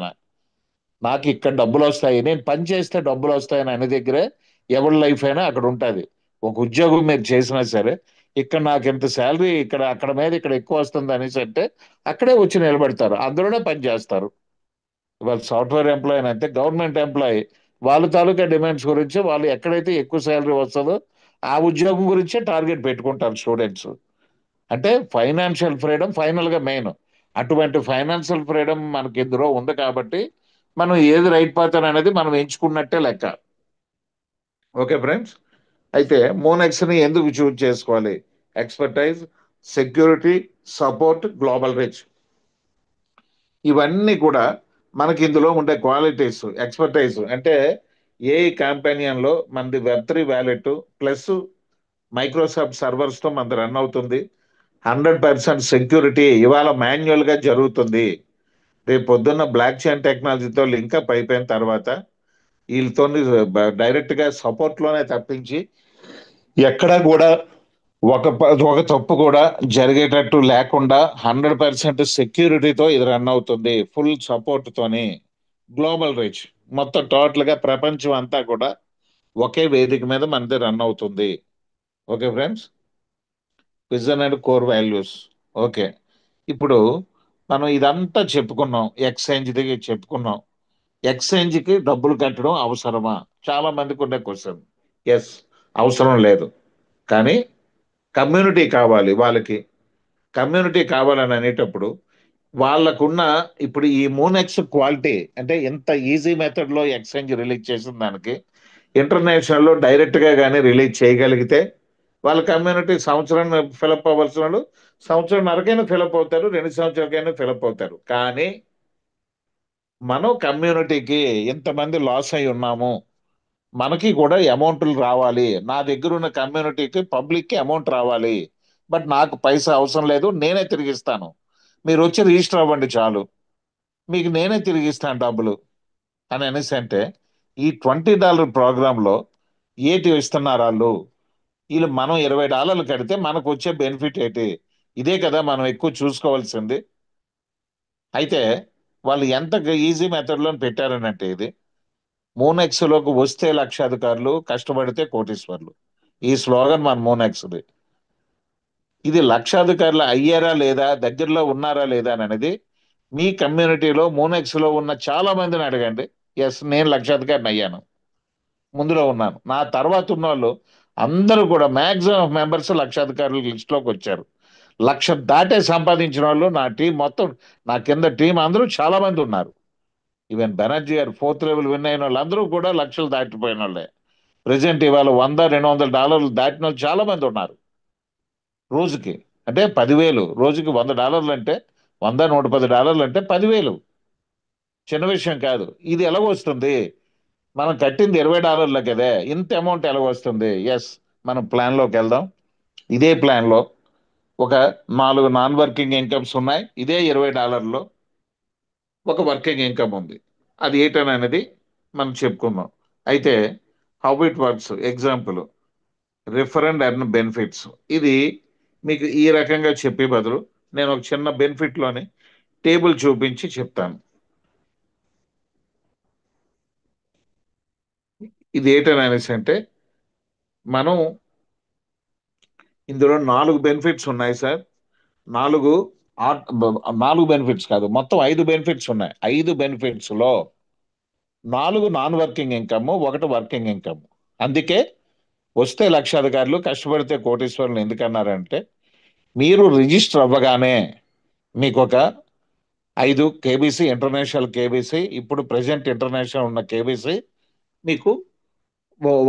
నాకు ఇక్కడ డబ్బులు వస్తాయి, నేను పని చేస్తే డబ్బులు వస్తాయని అనే దగ్గరే ఎవరి లైఫ్ అయినా అక్కడ ఉంటుంది. ఒక ఉద్యోగం మీరు చేసినా సరే ఇక్కడ నాకు ఇంత శాలరీ అక్కడ మీద ఇక్కడ ఎక్కువ వస్తుంది అనేసి అంటే అక్కడే వచ్చి నిలబెడతారు, అందులోనే పని చేస్తారు. ఇవాళ సాఫ్ట్వేర్ ఎంప్లాయీ అంటే గవర్నమెంట్ ఎంప్లాయీ వాళ్ళ తాలూకా డిమాండ్స్ గురించి వాళ్ళు ఎక్కడైతే ఎక్కువ శాలరీ వస్తుందో ఆ ఉద్యోగం గురించే టార్గెట్ పెట్టుకుంటారు స్టూడెంట్స్. అంటే ఫైనాన్షియల్ ఫ్రీడమ్ ఫైనల్గా మెయిన్. అటువంటి ఫైనాన్షియల్ ఫ్రీడమ్ మనకి ఇందులో ఉంది కాబట్టి మనం ఏది రైట్ పాత్ అనేది మనం ఎంచుకున్నట్టే లెక్క. ఓకే ఫ్రెండ్స్, అయితే మోనెక్స్ని ఎందుకు చూజ్ చేసుకోవాలి? Expertise, security, support, global reach, ఇవన్నీ కూడా మనకి ఇందులో ఉండే క్వాలిటీస్. ఎక్స్పర్టైజ్ అంటే ఏ క్యాంపెనియన్లో మనది వెబ్3 వ్యాలెట్ ప్లస్ మైక్రోసాఫ్ట్ సర్వర్స్తో మనది రన్ అవుతుంది. 100% సెక్యూరిటీ ఇవాళ మాన్యువల్గా జరుగుతుంది. రేపు పొద్దున్న బ్లాక్ చైన్ టెక్నాలజీతో లింకప్ అయిపోయిన తర్వాత వీళ్ళతో డైరెక్ట్గా సపోర్ట్లోనే తప్పించి ఎక్కడా కూడా ఒక తప్పు కూడా జరిగేటట్టు లేకుండా 100% సెక్యూరిటీతో ఇది రన్ అవుతుంది, ఫుల్ సపోర్ట్తోని. గ్లోబల్ రీచ్ మొత్తం టోటల్గా ప్రపంచం అంతా కూడా ఒకే వేదిక మీద మనది రన్ అవుతుంది. Okay friends, vision and core values. Okay, ఇప్పుడు మనం ఇదంతా చెప్పుకున్నాం, ఎక్స్చేంజ్ దగ్గర చెప్పుకున్నాం. ఎక్స్చేంజ్కి డబ్బులు కట్టడం అవసరమా? చాలా మందికి ఉండే క్వశ్చన్. ఎస్, అవసరం లేదు. కానీ కమ్యూనిటీ కావాలి. వాళ్ళకి కమ్యూనిటీ కావాలని అనేటప్పుడు వాళ్ళకున్న ఇప్పుడు ఈ మోనెక్స్ క్వాలిటీ అంటే ఎంత ఈజీ మెథడ్లో ఎక్స్చేంజ్ రిలీజ్ చేసిన దానికి ఇంటర్నేషనల్లో డైరెక్ట్గా కానీ రిలీజ్ చేయగలిగితే వాళ్ళ కమ్యూనిటీ సంవత్సరం ఫిలప్ అవ్వాల్సిన వాళ్ళు సంవత్సరంన్నరకైనా ఫిలప్ అవుతారు, 2 సంవత్సరాలకైనా ఫిలప్ అవుతారు. కానీ మనం కమ్యూనిటీకి ఇంతమంది లాస్ అయి ఉన్నాము, మనకి కూడా అమౌంట్లు రావాలి, నా దగ్గర ఉన్న కమ్యూనిటీకి పబ్లిక్కి అమౌంట్ రావాలి, బట్ నాకు పైసా అవసరం లేదు, నేనే తిరిగిస్తాను, మీరు వచ్చి రిజిస్టర్ అవ్వండి చాలు, మీకు నేనే తిరిగిస్తాను డబ్బులు అని అనేసి అంటే ఈ $20 ప్రోగ్రాంలో ఏటి ఇస్తున్నారు వాళ్ళు? వీళ్ళు మనం $20 కడితే మనకు వచ్చే బెనిఫిట్ ఏంటి? ఇదే కదా మనం ఎక్కువ చూసుకోవాల్సింది. అయితే వాళ్ళు ఎంత ఈజీ మెథడ్లో పెట్టారనంటే ఇది మోనెక్స్లోకి వస్తే లక్షాధికారులు, కష్టపడితే కోటీశ్వర్లు. ఈ స్లోగన్ మన మోనెక్స్ది. ఇది లక్షాధికారులు అయ్యారా లేదా, దగ్గరలో ఉన్నారా లేదా అనేది మీ కమ్యూనిటీలో మోనెక్స్లో ఉన్న చాలా మందిని అడగండి. ఎస్, నేను లక్షాధికారిని అయ్యాను, ముందులో ఉన్నాను. నా తర్వాత ఉన్న వాళ్ళు అందరూ కూడా మ్యాక్సిమం ఆఫ్ మెంబర్స్ లక్షాధికారుల లిస్టులోకి వచ్చారు. 1,00,000 దాటే సంపాదించిన వాళ్ళు నా టీం మొత్తం, నా కింద టీం అందరూ చాలా మంది ఉన్నారు. ఈవెన్ బెనర్జీ గారు 4th లెవెల్ విన్ అయిన వాళ్ళు అందరూ కూడా లక్షలు దాటిపోయిన వాళ్ళే. ప్రజెంట్ ఇవాళ $100-200 దాటిన వాళ్ళు చాలా మంది ఉన్నారు రోజుకి. అంటే 10,000 రోజుకి $100 అంటే $100-110 అంటే 10,000 చిన్న విషయం కాదు. ఇది ఎలా వస్తుంది? మనం కట్టింది $20 కదే, ఇంత అమౌంట్ ఎలా వస్తుంది? ఎస్, మనం ప్లాన్లోకి వెళ్దాం. ఇదే ప్లాన్లో ఒక 4 నాన్ వర్కింగ్ ఇన్కమ్స్ ఉన్నాయి. ఇదే $20లో ఒక వర్కింగ్ ఇన్కమ్ ఉంది. అది ఏంటని అనేది మనం చెప్పుకుందాం. అయితే how it works, example refer and earn benefits. ఇది మీకు ఈ రకంగా చెప్పే బదులు నేను ఒక చిన్న బెనిఫిట్లోని టేబుల్ చూపించి చెప్తాను. ఇది ఏంటని అనేసి అంటే మనం ఇందులో 4 బెనిఫిట్స్ ఉన్నాయి సార్. 4 4 బెనిఫిట్స్ కాదు, మొత్తం 5 బెనిఫిట్స్ ఉన్నాయి. 5 బెనిఫిట్స్ లో 4 non working income, 1 working income. అందుకే వస్తే లక్షాధికారులు, కష్టపడితే కోటీశ్వరులు ఎందుకన్నారంటే, మీరు రిజిస్టర్ అవ్వగానే మీకు ఒక 5 కేబీసీ, ఇంటర్నేషనల్ కేబీసీ, ఇప్పుడు ప్రెసెంట్ ఇంటర్నేషనల్ ఉన్న కేబీసీ మీకు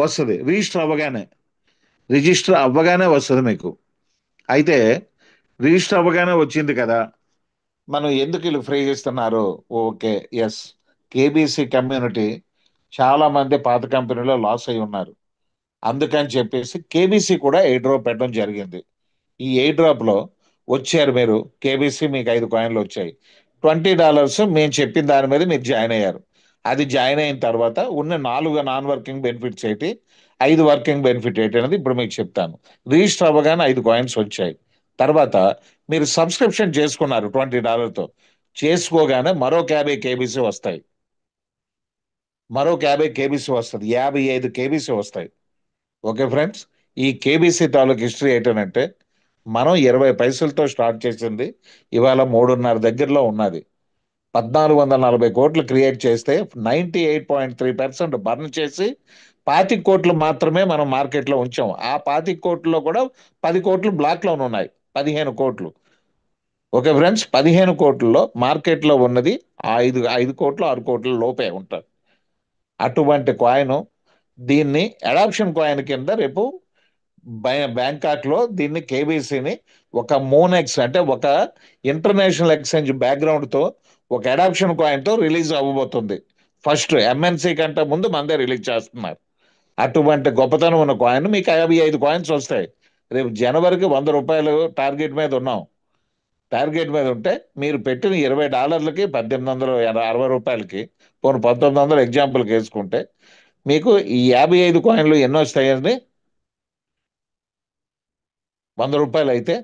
వస్తుంది. రిజిస్టర్ అవ్వగానే వస్తుంది మీకు. అయితే రిజిస్టర్ అవ్వగానే వచ్చింది కదా, మనం ఎందుకు వీళ్ళు ఫ్రీ ఇస్తున్నారు? ఓకే, ఎస్, కేబీసీ కమ్యూనిటీ చాలా మంది పాత కంపెనీలో లాస్ అయి ఉన్నారు. అందుకని చెప్పేసి కేబీసీ కూడా ఎయిర్ డ్రాప్ పెట్టడం జరిగింది. ఈ ఎయిర్ డ్రాప్ లో వచ్చారు మీరు, కేబీసీ మీకు 5 కాయిన్లు వచ్చాయి. $20 మేము చెప్పిన దాని మీద మీరు జాయిన్ అయ్యారు. అది జాయిన్ అయిన తర్వాత ఉన్న 4 నాన్ వర్కింగ్ బెనిఫిట్స్ ఏంటి, 5 వర్కింగ్ బెనిఫిట్ ఏంటి అనేది ఇప్పుడు మీకు చెప్తాను. రిజిస్టర్ అవ్వగానే 5 కాయిన్స్ వచ్చాయి. తర్వాత మీరు సబ్స్క్రిప్షన్ చేసుకున్నారు $20తో, చేసుకోగానే మరో 50 కేబీసీ వస్తాయి. మరో 50 కేబీసీ వస్తుంది, 55 కేబీసీ వస్తాయి. ఓకే ఫ్రెండ్స్, ఈ కేబీసీ తాలూకు హిస్టరీ ఏంటంటే, మనం 20 పైసలతో స్టార్ట్ చేసింది ఇవాళ 3.5 దగ్గరలో ఉన్నది. 1440 కోట్లు క్రియేట్ చేస్తే 98.3% బర్న్ చేసి 25 కోట్లు మాత్రమే మనం మార్కెట్లో ఉంచాం. ఆ 25 కోట్లలో కూడా 10 కోట్లు బ్లాక్ లో ఉన్నాయి, 15 కోట్లు. ఓకే ఫ్రెండ్స్, 15 కోట్లలో మార్కెట్లో ఉన్నది 5 కోట్లు 6 కోట్ల లోపే ఉంటారు. అటువంటి కాయిన్, దీన్ని అడాప్షన్ కాయిన్ కింద రేపు బ్యాంకాక్ లో దీన్ని కేబీసీని ఒక మోనెక్స్ అంటే ఒక ఇంటర్నేషనల్ ఎక్స్చేంజ్ బ్యాక్గ్రౌండ్ తో ఒక అడాప్షన్ కాయిన్ తో రిలీజ్ అవ్వబోతుంది. ఫస్ట్ ఎంఎన్సీ కంటే ముందు మందే రిలీజ్ చేస్తున్నారు. అటువంటి గొప్పతనం ఉన్న కాయిన్ మీకు 55 కాయిన్స్ వస్తాయి. రేపు జనవరికి $100 టార్గెట్ మీద ఉన్నాం. టార్గెట్ మీద ఉంటే మీరు పెట్టిన $20కి 1860 పోను 1900 ఎగ్జాంపుల్కి వేసుకుంటే మీకు ఈ 55 కాయిన్లు ఎన్నో వస్తాయండి? $100 అయితే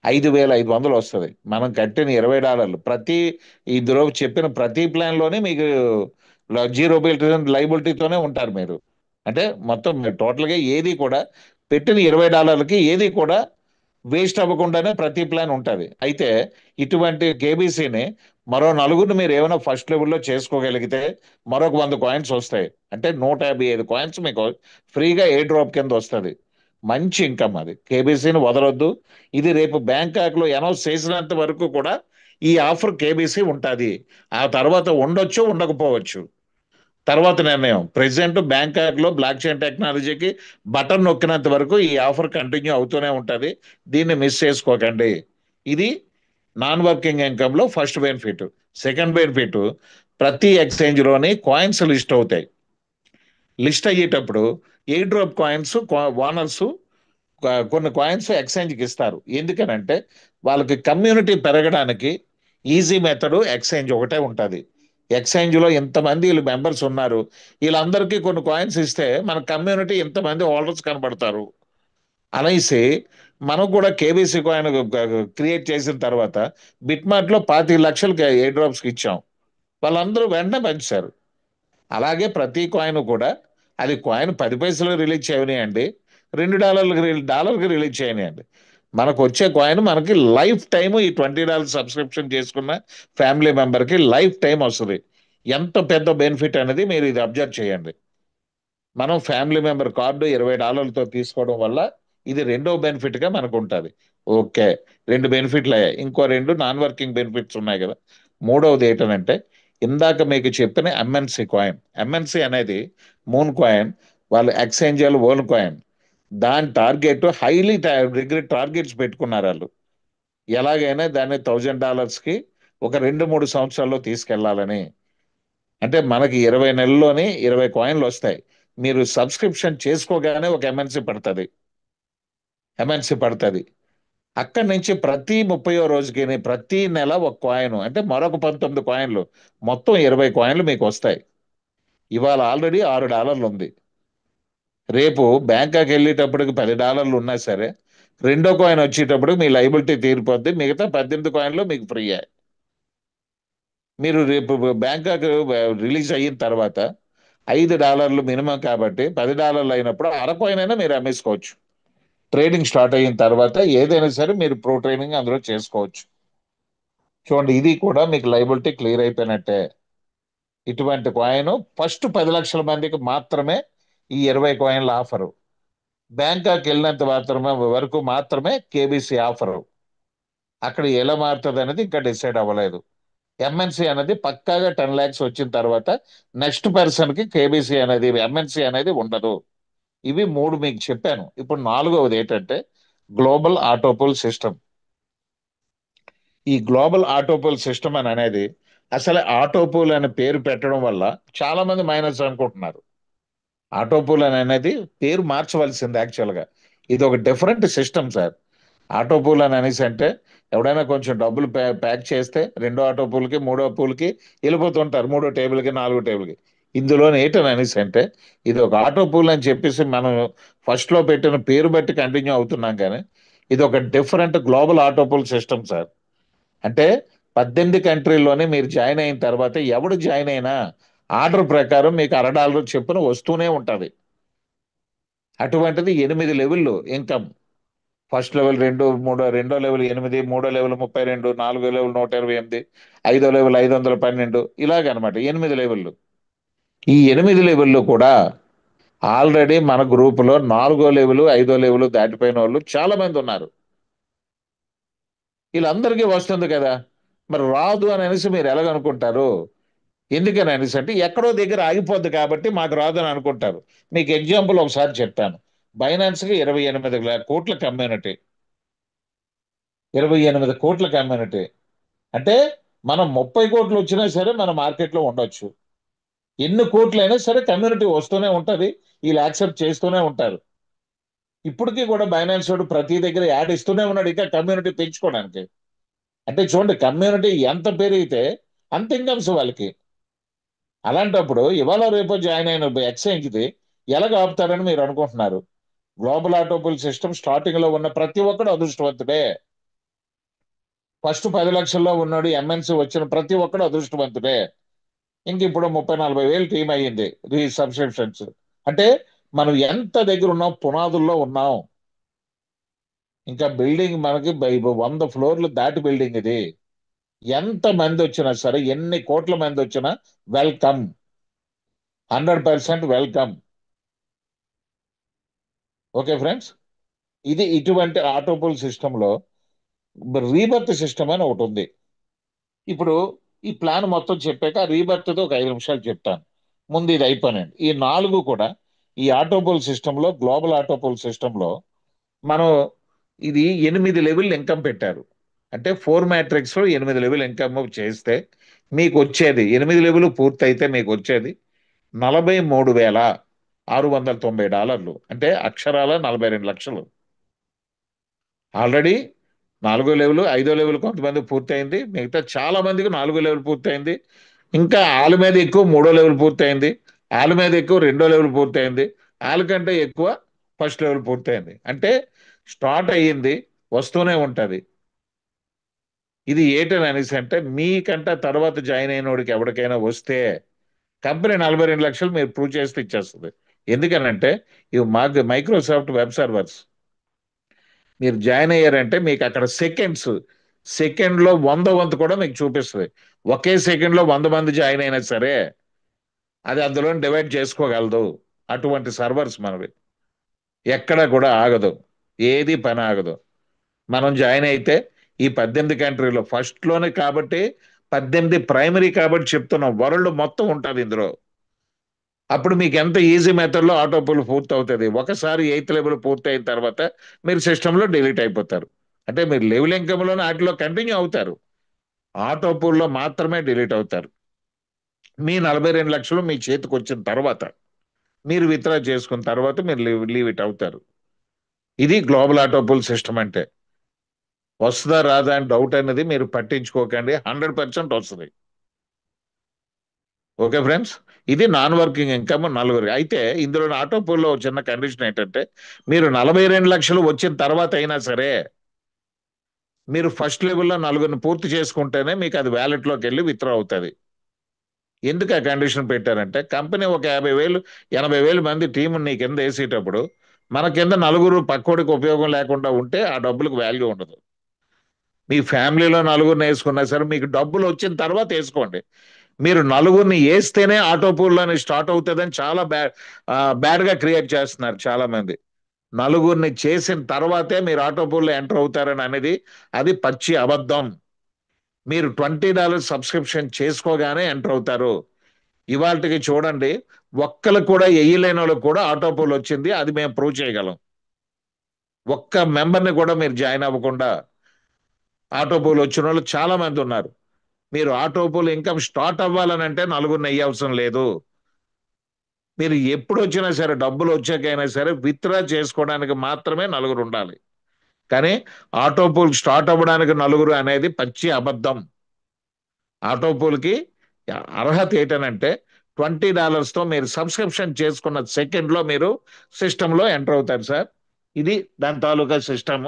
5500 వస్తుంది. మనం కట్టిన $20 ప్రతి ఇందులో చెప్పిన ప్రతి ప్లాన్ లోనే మీకు 0% లైబిలిటీతోనే ఉంటారు మీరు. అంటే మొత్తం టోటల్ గా ఏది కూడా పెట్టిన $20కి ఏది కూడా వేస్ట్ అవ్వకుండానే ప్రతి ప్లాన్ ఉంటుంది. అయితే ఇటువంటి కేబీసీని మరో 4 మీరు ఏమైనా ఫస్ట్ లెవెల్లో చేసుకోగలిగితే మరొక 100 కాయిన్స్ వస్తాయి. అంటే 155 కాయిన్స్ మీకు ఫ్రీగా ఎయిర్ డ్రాప్ కింద వస్తుంది. మంచి ఇన్కమ్ అది. కేబీసీని వదలొద్దు. ఇది రేపు బ్యాంకాక్ లో అనౌన్స్ చేసినంత వరకు కూడా ఈ ఆఫర్ కేబీసీ ఉంటుంది. ఆ తర్వాత ఉండొచ్చు, ఉండకపోవచ్చు, తర్వాత నిర్ణయం. ప్రెసిడెంట్ బ్యాంకాక్ లో బ్లాక్ చైన్ టెక్నాలజీకి బటన్ నొక్కినంత వరకు ఈ ఆఫర్ కంటిన్యూ అవుతూనే ఉంటుంది. దీన్ని మిస్ చేసుకోకండి. ఇది నాన్ వర్కింగ్ ఇన్కమ్ లో ఫస్ట్ బెనిఫిట్. సెకండ్ బెనిఫిట్, ప్రతి ఎక్స్చేంజ్ లోని కాయిన్స్ లిస్ట్ అవుతాయి. లిస్ట్ అయ్యేటప్పుడు ఎయిర్ డ్రాప్ కాయిన్స్ ఓనర్స్ కొన్ని కాయిన్స్ ఎక్స్చేంజ్కి ఇస్తారు. ఎందుకనంటే వాళ్ళకి కమ్యూనిటీ పెరగడానికి ఈజీ మెథడ్ ఎక్స్చేంజ్ ఒకటే ఉంటుంది. ఎక్స్చేంజ్లో ఇంతమంది వీళ్ళు మెంబర్స్ ఉన్నారు, వీళ్ళందరికీ కొన్ని కాయిన్స్ ఇస్తే మన కమ్యూనిటీ ఇంతమంది హోల్డర్స్ కనబడతారు అనేసి మనం కూడా కేబీసీ కాయిన్ క్రియేట్ చేసిన తర్వాత బిట్మార్ట్లో 25 లక్షలకి ఎయిర్ డ్రాప్స్కి ఇచ్చాం. వాళ్ళందరూ వెంటనే పంచారు. అలాగే ప్రతి కాయిన్ కూడా, అది కాయిన్ 10 పైసలు రిలీజ్ చేయనియండి, $2 రిలీజ్ చేయనియండి, మనకు వచ్చే కాయిన్ మనకి లైఫ్ టైం ఈ $20 సబ్స్క్రిప్షన్ చేసుకున్న ఫ్యామిలీ మెంబర్కి లైఫ్ టైం వస్తుంది. ఎంత పెద్ద బెనిఫిట్ అనేది మీరు ఇది అబ్జర్వ్ చేయండి. మనం ఫ్యామిలీ మెంబర్ కార్డు $20తో తీసుకోవడం వల్ల ఇది రెండో బెనిఫిట్ గా మనకు ఉంటుంది. ఓకే, 2 బెనిఫిట్లు అయ్యాయి. ఇంకో 2 నాన్ వర్కింగ్ బెనిఫిట్స్ ఉన్నాయి కదా. మూడవది ఏంటంటే, ఇందాక మీకు చెప్పిన ఎంఎన్సి కాయిన్. ఎంఎన్సి అనేది మూన్ కాయిన్, వాళ్ళు ఎక్స్చేంజ్ ఓన్ కాయిన్. దాని టార్గెట్ హైలీ రిగ్రెట్ టార్గెట్స్ పెట్టుకున్నారు వాళ్ళు. ఎలాగైనా దాన్ని $1000కి ఒక 2-3 సంవత్సరాల్లో తీసుకెళ్లాలని. అంటే మనకి 20 నెలల్లోనే 20 కాయిన్లు వస్తాయి. మీరు సబ్స్క్రిప్షన్ చేసుకోగానే ఒక ఎంఎన్సి పడుతుంది. అక్కడి నుంచి ప్రతి 30వ రోజుకి ప్రతి నెల ఒక కాయిన్, అంటే మరొక 19 కాయిన్లు, మొత్తం 20 కాయిన్లు మీకు వస్తాయి. ఇవాళ ఆల్రెడీ $6 ఉంది. రేపు బ్యాంకాక్ వెళ్ళేటప్పటికి $10 ఉన్నా సరే రెండో కాయిన్ వచ్చేటప్పుడు మీ లైబిలిటీ తీరిపోద్ది. మిగతా 18 కాయిన్లు మీకు ఫ్రీ. మీరు రేపు బ్యాంకాక్ రిలీజ్ అయిన తర్వాత $5 మినిమం కాబట్టి $10 అయినప్పుడు అర కాయిన్ అయినా మీరు అమ్మేసుకోవచ్చు. ట్రేడింగ్ స్టార్ట్ అయిన తర్వాత ఏదైనా సరే మీరు ప్రో ట్రేడింగ్ అందులో చేసుకోవచ్చు. చూడండి, ఇది కూడా మీకు లైబిలిటీ క్లియర్ అయిపోయినట్టే. ఇటువంటి కాయిన్ ఫస్ట్ 10 లక్షల మందికి మాత్రమే ఈ 20 కాయిన్ల ఆఫరు. బ్యాంకాక్ వెళ్ళినంత వరకు మాత్రమే కేబీసీ ఆఫరు. అక్కడ ఎలా మారుతుంది అనేది ఇంకా డిసైడ్ అవ్వలేదు. ఎంఎన్సి అనేది పక్కాగా 10 lakhs వచ్చిన తర్వాత నెక్స్ట్ పర్సన్ కి కేబీసీ అనేది ఎంఎన్సి అనేది ఉండదు. ఇవి మూడు మీకు చెప్పాను. ఇప్పుడు నాలుగవది ఏంటంటే గ్లోబల్ ఆటోపూల్ సిస్టమ్. ఈ గ్లోబల్ ఆటోపూల్ సిస్టమ్ అని అనేది అసలు ఆటోపూల్ అనే పేరు పెట్టడం వల్ల చాలా మంది మైనస్ అనుకుంటున్నారు. ఆటోపూల్ అని అనేది పేరు మార్చవలసింది యాక్చువల్గా. ఇది ఒక డిఫరెంట్ సిస్టమ్ సార్. ఆటోపూల్ అని అనేసి అంటే ఎవడైనా కొంచెం డబ్బులు ప్యాక్ చేస్తే రెండో ఆటోపూల్కి మూడో పూల్కి వెళ్ళిపోతుంటారు, మూడో టేబుల్కి నాలుగో టేబుల్కి. ఇందులో ఏంటని అనేసి అంటే ఇది ఒక ఆటోపూల్ అని చెప్పేసి మనం ఫస్ట్లో పెట్టిన పేరు బట్టి కంటిన్యూ అవుతున్నాం, కానీ ఇది ఒక డిఫరెంట్ గ్లోబల్ ఆటోపూల్ సిస్టమ్ సార్. అంటే 18 కంట్రీల్లోనే మీరు జాయిన్ అయిన తర్వాత ఎవడు జాయిన్ అయినా ఆర్డర్ ప్రకారం మీకు $1 చొప్పున వస్తూనే ఉంటుంది. అటువంటిది 8 లెవెల్లో ఇన్కమ్. ఫస్ట్ లెవెల్ 2, 3, రెండో లెవెల్ 8, మూడో లెవెల్ 32, నాలుగో లెవెల్ 128, ఐదో లెవెల్ 512, ఇలాగనమాట 8 లెవెల్లు. ఈ 8 లెవెల్లో కూడా ఆల్రెడీ మన గ్రూపులో 4వ లెవెల్ 5వ లెవెల్ దాటిపోయిన వాళ్ళు చాలా మంది ఉన్నారు. వీళ్ళందరికీ వస్తుంది కదా, మరి రాదు అని అనేసి మీరు ఎలాగనుకుంటారు? ఎందుకని అనేసి అంటే ఎక్కడో దగ్గర ఆగిపోద్ది కాబట్టి మాకు రాదు అని అనుకుంటారు. మీకు ఎగ్జాంపుల్ ఒకసారి చెప్తాను. బైనాన్స్కి 28 కోట్ల కమ్యూనిటీ, 28 కోట్ల కమ్యూనిటీ అంటే మనం 30 కోట్లు వచ్చినా సరే మన మార్కెట్లో ఉండొచ్చు. ఎన్ని కోట్లైనా సరే కమ్యూనిటీ వస్తూనే ఉంటుంది, వీళ్ళు యాక్సెప్ట్ చేస్తూనే ఉంటారు. ఇప్పటికీ కూడా బైనాన్స్ వాడు ప్రతి దగ్గర యాడ్ ఇస్తూనే ఉన్నాడు ఇంకా కమ్యూనిటీ పెంచుకోవడానికి. అంటే చూడండి, కమ్యూనిటీ ఎంత పెరిగితే అంత ఇన్కమ్స్ వాళ్ళకి. అలాంటప్పుడు ఇవాళ రేపు జాయిన్ అయిన ఎక్స్చేంజ్ది ఎలాగ ఆపుతారని మీరు అనుకుంటున్నారు? గ్లోబల్ ఆటోపూల్ సిస్టమ్ స్టార్టింగ్ లో ఉన్న ప్రతి ఒక్కడు అదృష్టవంతుడే. ఫస్ట్ 10 లక్షల్లో ఉన్నాడు ఎంఎన్సీ వచ్చిన ప్రతి ఒక్కడు అదృష్టవంతుడే. ఇంక ఇప్పుడు 30-40 వేలు టీం అయ్యింది సబ్స్క్రిప్షన్స్. అంటే మనం ఎంత దగ్గర ఉన్నాం, పునాదుల్లో ఉన్నాం. ఇంకా బిల్డింగ్ మనకి 100 ఫ్లోర్లు దాటి బిల్డింగ్ ఇది. ఎంత మంది వచ్చినా సరే, ఎన్ని కోట్ల మంది వచ్చినా వెల్కమ్, 100% వెల్కమ్. ఓకే ఫ్రెండ్స్, ఇది ఇటువంటి ఆటోపూల్ సిస్టంలో రీబర్త్ సిస్టమ్ అని ఒకటి ఉంది. ఇప్పుడు ఈ ప్లాన్ మొత్తం చెప్పాక రీబర్త్తో ఒక 5 నిమిషాలు చెప్తాను. ముందు ఇది అయిపోయినండి. ఈ 4 కూడా ఈ ఆటోపూల్ సిస్టంలో, గ్లోబల్ ఆటోపూల్ సిస్టంలో మనం ఇది 8 లెవెల్ ఇన్కమ్ పెట్టారు. అంటే 4 మ్యాట్రిక్స్లో 8 లెవెల్ ఇన్కమ్ చేస్తే మీకు వచ్చేది 8 లెవెల్ పూర్తయితే మీకు వచ్చేది $43,690. అంటే అక్షరాల 42 లక్షలు. ఆల్రెడీ 4వ లెవెల్ 5వ లెవెల్ కొంతమంది పూర్తయింది, మిగతా చాలా మందికి 4వ లెవెల్ పూర్తయింది. ఇంకా వాళ్ళ మీద ఎక్కువ 3వ లెవెల్ పూర్తయింది, వాళ్ళ మీద ఎక్కువ 2వ లెవెల్ పూర్తయింది, వాళ్ళకంటే ఎక్కువ ఫస్ట్ లెవెల్ పూర్తయింది. అంటే స్టార్ట్ అయ్యింది, వస్తూనే ఉంటుంది. ఇది ఏంటని అనేసి అంటే మీకంటే తర్వాత జాయిన్ అయిన వాడికి ఎవరికైనా వస్తే కంపెనీ 42 లక్షలు మీరు ప్రూవ్ చేస్తే ఇచ్చేస్తుంది. ఎందుకనంటే ఇవి మాకు మైక్రోసాఫ్ట్ వెబ్ సర్వర్స్. మీరు జాయిన్ అయ్యారంటే మీకు అక్కడ సెకండ్లో 100 వంతు కూడా మీకు చూపిస్తుంది. ఒకే సెకండ్లో 100 మంది జాయిన్ అయినా సరే అది అందులో డివైడ్ చేసుకోగలదు. అటువంటి సర్వర్స్ మనవి. ఎక్కడ కూడా ఆగదు, ఏది పని ఆగదు. మనం జాయిన్ అయితే ఈ 18 కంట్రీలో ఫస్ట్లోనే కాబట్టి 18 ప్రైమరీ కాబట్టి చెప్తున్నాం, వరల్డ్ మొత్తం ఉంటుంది ఇందులో. అప్పుడు మీకు ఎంత ఈజీ మెథడ్లో ఆటోపూల్ పూర్తి అవుతుంది. ఒకసారి 8th లెవెల్ పూర్తి అయిన తర్వాత మీరు సిస్టంలో డిలీట్ అయిపోతారు. అంటే మీరు లెవెల్ ఇన్కమ్లోనే వాటిలో కంటిన్యూ అవుతారు, ఆటోపూల్లో మాత్రమే డిలీట్ అవుతారు. మీ 42 లక్షలు మీ చేతికి వచ్చిన తర్వాత మీరు విత్డ్రా చేసుకున్న తర్వాత మీరు లీవ్ ఇట్ అవుతారు. ఇది గ్లోబల్ ఆటోపూల్ సిస్టమ్ అంటే. వస్తుందా రాదా అని డౌట్ అనేది మీరు పట్టించుకోకండి, 100% వస్తుంది. ఓకే ఫ్రెండ్స్, ఇది నాన్ వర్కింగ్ ఇన్కమ్ 4. అయితే ఇందులో ఆటోపూల్లో చిన్న కండిషన్ ఏంటంటే మీరు 42 లక్షలు వచ్చిన తర్వాత అయినా సరే మీరు ఫస్ట్ లెవెల్లో 4ని పూర్తి చేసుకుంటేనే మీకు అది వ్యాలెట్లోకి వెళ్ళి విత్డ్రా అవుతుంది. ఎందుకు ఆ కండిషన్ పెట్టారంటే కంపెనీ ఒక 50,000 80,000 మంది టీం నీ కింద వేసేటప్పుడు మన కింద 4 పక్కోడికి ఉపయోగం లేకుండా ఉంటే ఆ డబ్బులకు వాల్యూ ఉండదు. మీ ఫ్యామిలీలో నలుగురిని వేసుకున్నా సరే మీకు డబ్బులు వచ్చిన తర్వాత వేసుకోండి. మీరు నలుగురిని వేస్తేనే ఆటో పూల్లోని స్టార్ట్ అవుతుందని చాలా బ్యాడ్గా క్రియేట్ చేస్తున్నారు చాలా మంది. నలుగురిని చేసిన తర్వాతే మీరు ఆటో పూల్లో ఎంటర్ అవుతారని అనేది అది పచ్చి అబద్ధం. మీరు $20 సబ్స్క్రిప్షన్ చేసుకోగానే ఎంటర్ అవుతారు. ఇవాళకి చూడండి, ఒక్కరు కూడా వేయలేని వాళ్ళకి కూడా ఆటో పూల్ వచ్చింది. అది మేము ప్రూవ్ చేయగలం. ఒక్క మెంబర్ని కూడా మీరు జాయిన్ అవ్వకుండా ఆటో పూల్ వచ్చిన వాళ్ళు చాలా మంది ఉన్నారు. మీరు ఆటో పూల్ ఇన్కమ్ స్టార్ట్ అవ్వాలని అంటే నలుగురిని అయ్యే అవసరం లేదు. మీరు ఎప్పుడు వచ్చినా సరే డబ్బులు వచ్చాకైనా సరే విత్డ్రా చేసుకోవడానికి మాత్రమే నలుగురు ఉండాలి. కానీ ఆటో పూల్ స్టార్ట్ అవ్వడానికి నలుగురు అనేది పచ్చి అబద్ధం. ఆటో పూల్కి అర్హత ఏంటనంటే $20తో మీరు సబ్స్క్రిప్షన్ చేసుకున్న సెకండ్లో మీరు సిస్టంలో ఎంటర్ అవుతారు సార్. ఇది దాని తాలూకా సిస్టమ్.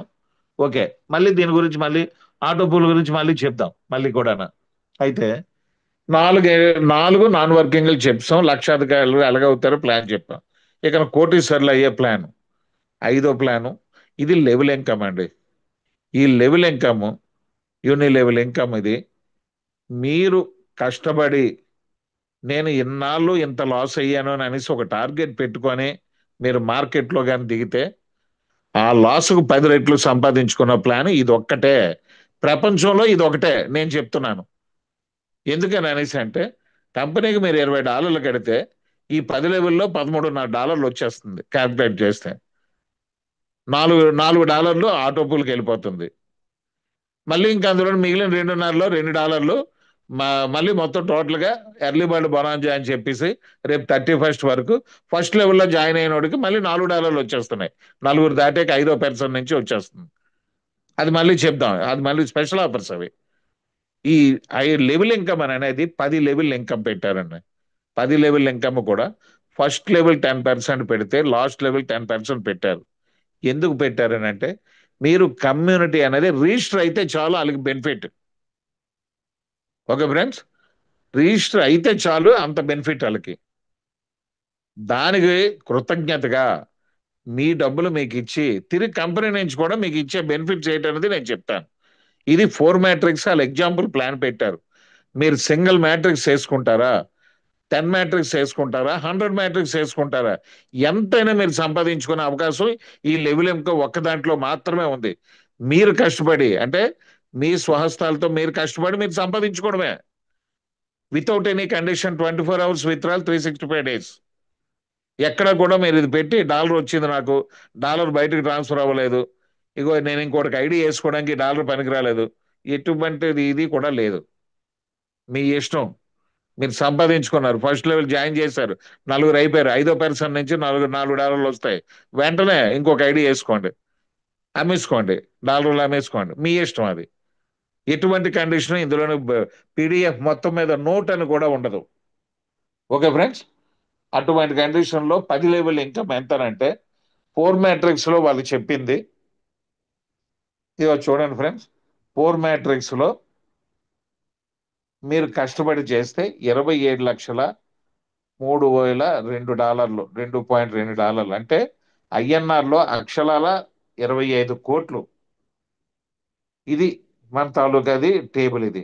ఓకే, మళ్ళీ దీని గురించి మళ్ళీ ఆటో పూల్ గురించి మళ్ళీ చెప్దాం మళ్ళీ కూడా. అయితే నాలుగు నాలుగు నాన్ వర్కింగ్లు చెప్పాం, లక్షాధికారులు ఎలాగవుతారో ప్లాన్ చెప్పాం. ఇక కోటీశ్వర్లు అయ్యే ప్లాన్, 5వ ప్లాను, ఇది లెవెల్ ఇన్కమ్ అండి. ఈ లెవెల్ ఇన్కమ్ యూనిలెవెల్ ఇన్కమ్ ఇది. మీరు కష్టపడి నేను ఇన్నాళ్ళు ఇంత లాస్ అయ్యాను అని అనేసి ఒక టార్గెట్ పెట్టుకొని మీరు మార్కెట్లో కానీ దిగితే ఆ లాస్కు 10 రెట్లు సంపాదించుకున్న ప్లాన్ ఇది ఒక్కటే ప్రపంచంలో. ఇది ఒకటే నేను చెప్తున్నాను. ఎందుకని అనేసి అంటే కంపెనీకి మీరు $20 కడితే ఈ 10 లెవెల్లో $13.5 వచ్చేస్తుంది. క్యాల్కులేట్ చేస్తే $4 ఆటో పూల్కి వెళ్ళిపోతుంది. మళ్ళీ ఇంకా అందులో మిగిలిన $2.5లో $2 మళ్ళీ మొత్తం టోటల్గా ఎర్లీ బర్డ్ బొనాంజా అని చెప్పేసి రేపు 31st వరకు ఫస్ట్ లెవెల్లో జాయిన్ అయిన వాడికి మళ్ళీ $4 వచ్చేస్తున్నాయి. నలుగురు దాటాక 5వ పర్సన్ నుంచి వచ్చేస్తుంది. అది మళ్ళీ చెప్దాం, అది మళ్ళీ స్పెషల్ ఆఫర్స్ అవి. ఈ లెవెల్ ఇన్కమ్ అనేది 10 లెవెల్ ఇన్కమ్ పెట్టారండి. 10 లెవెల్ ఇన్కమ్ కూడా ఫస్ట్ లెవెల్ 10% పెడితే లాస్ట్ లెవెల్ 10% పెట్టారు. ఎందుకు పెట్టారని అంటే మీరు కమ్యూనిటీ అనేది రిజిస్టర్ అయితే చాలు వాళ్ళకి బెనిఫిట్. ఓకే ఫ్రెండ్స్, రిజిస్టర్ అయితే చాలు, అంత బెనిఫిట్ వాళ్ళకి. దానికి కృతజ్ఞతగా మీ డబ్బులు మీకు ఇచ్చి తిరిగి కంపెనీ నుంచి కూడా మీకు ఇచ్చే బెనిఫిట్స్ ఏంటనేది నేను చెప్తాను. ఇది 4 మ్యాట్రిక్స్ వాళ్ళ ఎగ్జాంపుల్ ప్లాన్ పెట్టారు. మీరు సింగిల్ మ్యాట్రిక్స్ వేసుకుంటారా, 10 మ్యాట్రిక్స్ వేసుకుంటారా, 100 మ్యాట్రిక్స్ వేసుకుంటారా, ఎంతైనా మీరు సంపాదించుకునే అవకాశం ఈ లెవెల్ ఇంకా ఒక్క దాంట్లో మాత్రమే ఉంది. మీరు కష్టపడి అంటే మీ స్వహస్తాలతో మీరు కష్టపడి మీరు సంపాదించుకోవడమే. Without any condition 24 hours withdrawal, 365 days. ఎక్కడ కూడా మీరు ఇది పెట్టి డాలర్ వచ్చింది నాకు, డాలర్ బయటకు ట్రాన్స్ఫర్ అవ్వలేదు, ఇగో నేను ఇంకోటికి ఐడి వేసుకోవడానికి డాలర్ పనికి రాలేదు, ఎటువంటిది ఇది కూడా లేదు. మీ ఇష్టం. మీరు సంపాదించుకున్నారు, ఫస్ట్ లెవెల్ జాయిన్ చేశారు, నలుగురు అయిపోయారు, 5వ పర్సన్ నుంచి $4 వస్తాయి. వెంటనే ఇంకొక ఐడి వేసుకోండి, అమ్మేసుకోండి, డాలర్లు అమ్మేసుకోండి, మీ ఇష్టం. అది ఎటువంటి కండిషన్ ఇందులోనే PDF మొత్తం మీద నోట్ అని కూడా ఉండదు. ఓకే ఫ్రెండ్స్, అటువంటి కండిషన్లో 10 లెవెల్ ఇన్కమ్ ఎంతనంటే 4 మ్యాట్రిక్స్లో వాళ్ళు చెప్పింది ఇదిగో చూడండి ఫ్రెండ్స్. 4 మ్యాట్రిక్స్లో మీరు కష్టపడి చేస్తే $27,03,02, $2.2 అంటే INRలో అక్షరాల 25 కోట్లు. ఇది మన తాలూకాది టేబుల్. ఇది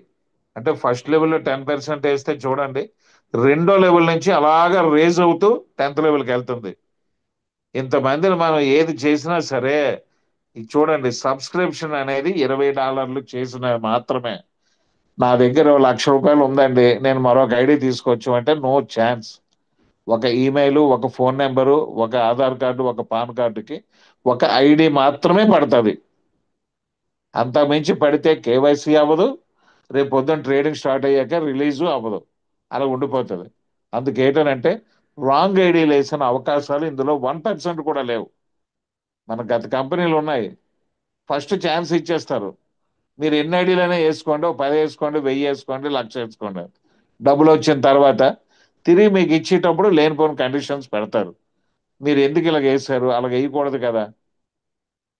అంటే ఫస్ట్ లెవెల్లో 10% వేస్తే చూడండి, 2వ లెవెల్ నుంచి అలాగా రేజ్ అవుతూ 10th లెవెల్కి వెళ్తుంది. ఇంతమందిని మనం ఏది చేసినా సరే ఇది చూడండి, సబ్స్క్రిప్షన్ అనేది $20 చేసిన మాత్రమే. నా దగ్గర ₹1,00,000 ఉందండి, నేను మరొక ఐడి తీసుకోవచ్చు అంటే నో ఛాన్స్. ఒక ఈమెయిల్, ఒక ఫోన్ నెంబరు, ఒక ఆధార్ కార్డు, ఒక పాన్ కార్డుకి ఒక ఐడి మాత్రమే పడుతుంది. అంత మించి పడితే కేవైసీ అవ్వదు, రేపు పొద్దున్న ట్రేడింగ్ స్టార్ట్ అయ్యాక రిలీజు అవ్వదు, అలా ఉండిపోతుంది. అందుకేటనంటే రాంగ్ ఐడీలు వేసిన అవకాశాలు ఇందులో 1% కూడా లేవు. మన గత కంపెనీలు ఉన్నాయి, ఫస్ట్ ఛాన్స్ ఇచ్చేస్తారు. మీరు ఎన్ని ఐడీలైనా వేసుకోండి, 10 వేసుకోండి, 1000 వేసుకోండి, 1,00,000 వేసుకోండి, డబ్బులు వచ్చిన తర్వాత తిరిగి మీకు ఇచ్చేటప్పుడు లేనిపోని కండిషన్స్ పెడతారు. మీరు ఎందుకు ఇలాగ వేసారు, అలాగ వేయకూడదు కదా,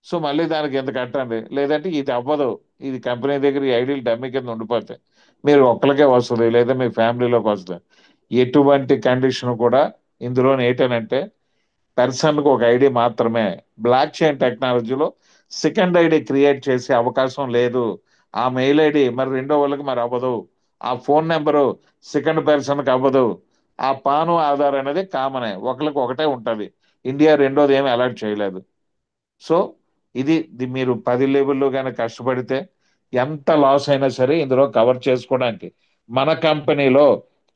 సో మళ్ళీ దానికి ఎంత కట్టండి, లేదంటే ఇది అవ్వదు, ఇది కంపెనీ దగ్గర ఈ ఐడీలు డమ్మి కింద ఉండిపోతాయి, మీరు ఒక్కరికే వస్తుంది లేదా మీ ఫ్యామిలీలోకి వస్తుంది. ఎటువంటి కండిషన్ కూడా ఇందులో ఏంటనంటే పర్సన్కి ఒక ఐడి మాత్రమే. బ్లాక్ చైన్ టెక్నాలజీలో సెకండ్ ఐడి క్రియేట్ చేసే అవకాశం లేదు. ఆ మెయిల్ ఐడి మరి రెండో వాళ్ళకి మరి అవ్వదు, ఆ ఫోన్ నెంబరు సెకండ్ పర్సన్కి అవ్వదు, ఆ పాను ఆధార్ అనేది కామనే, ఒకరికి ఒకటే ఉంటుంది. ఇండియా రెండోది ఏమి అలర్ట్ చేయలేదు. సో ఇది మీరు 10 లెవెల్లో కానీ కష్టపడితే ఎంత లాస్ అయినా సరే ఇందులో కవర్ చేసుకోవడానికి మన కంపెనీలో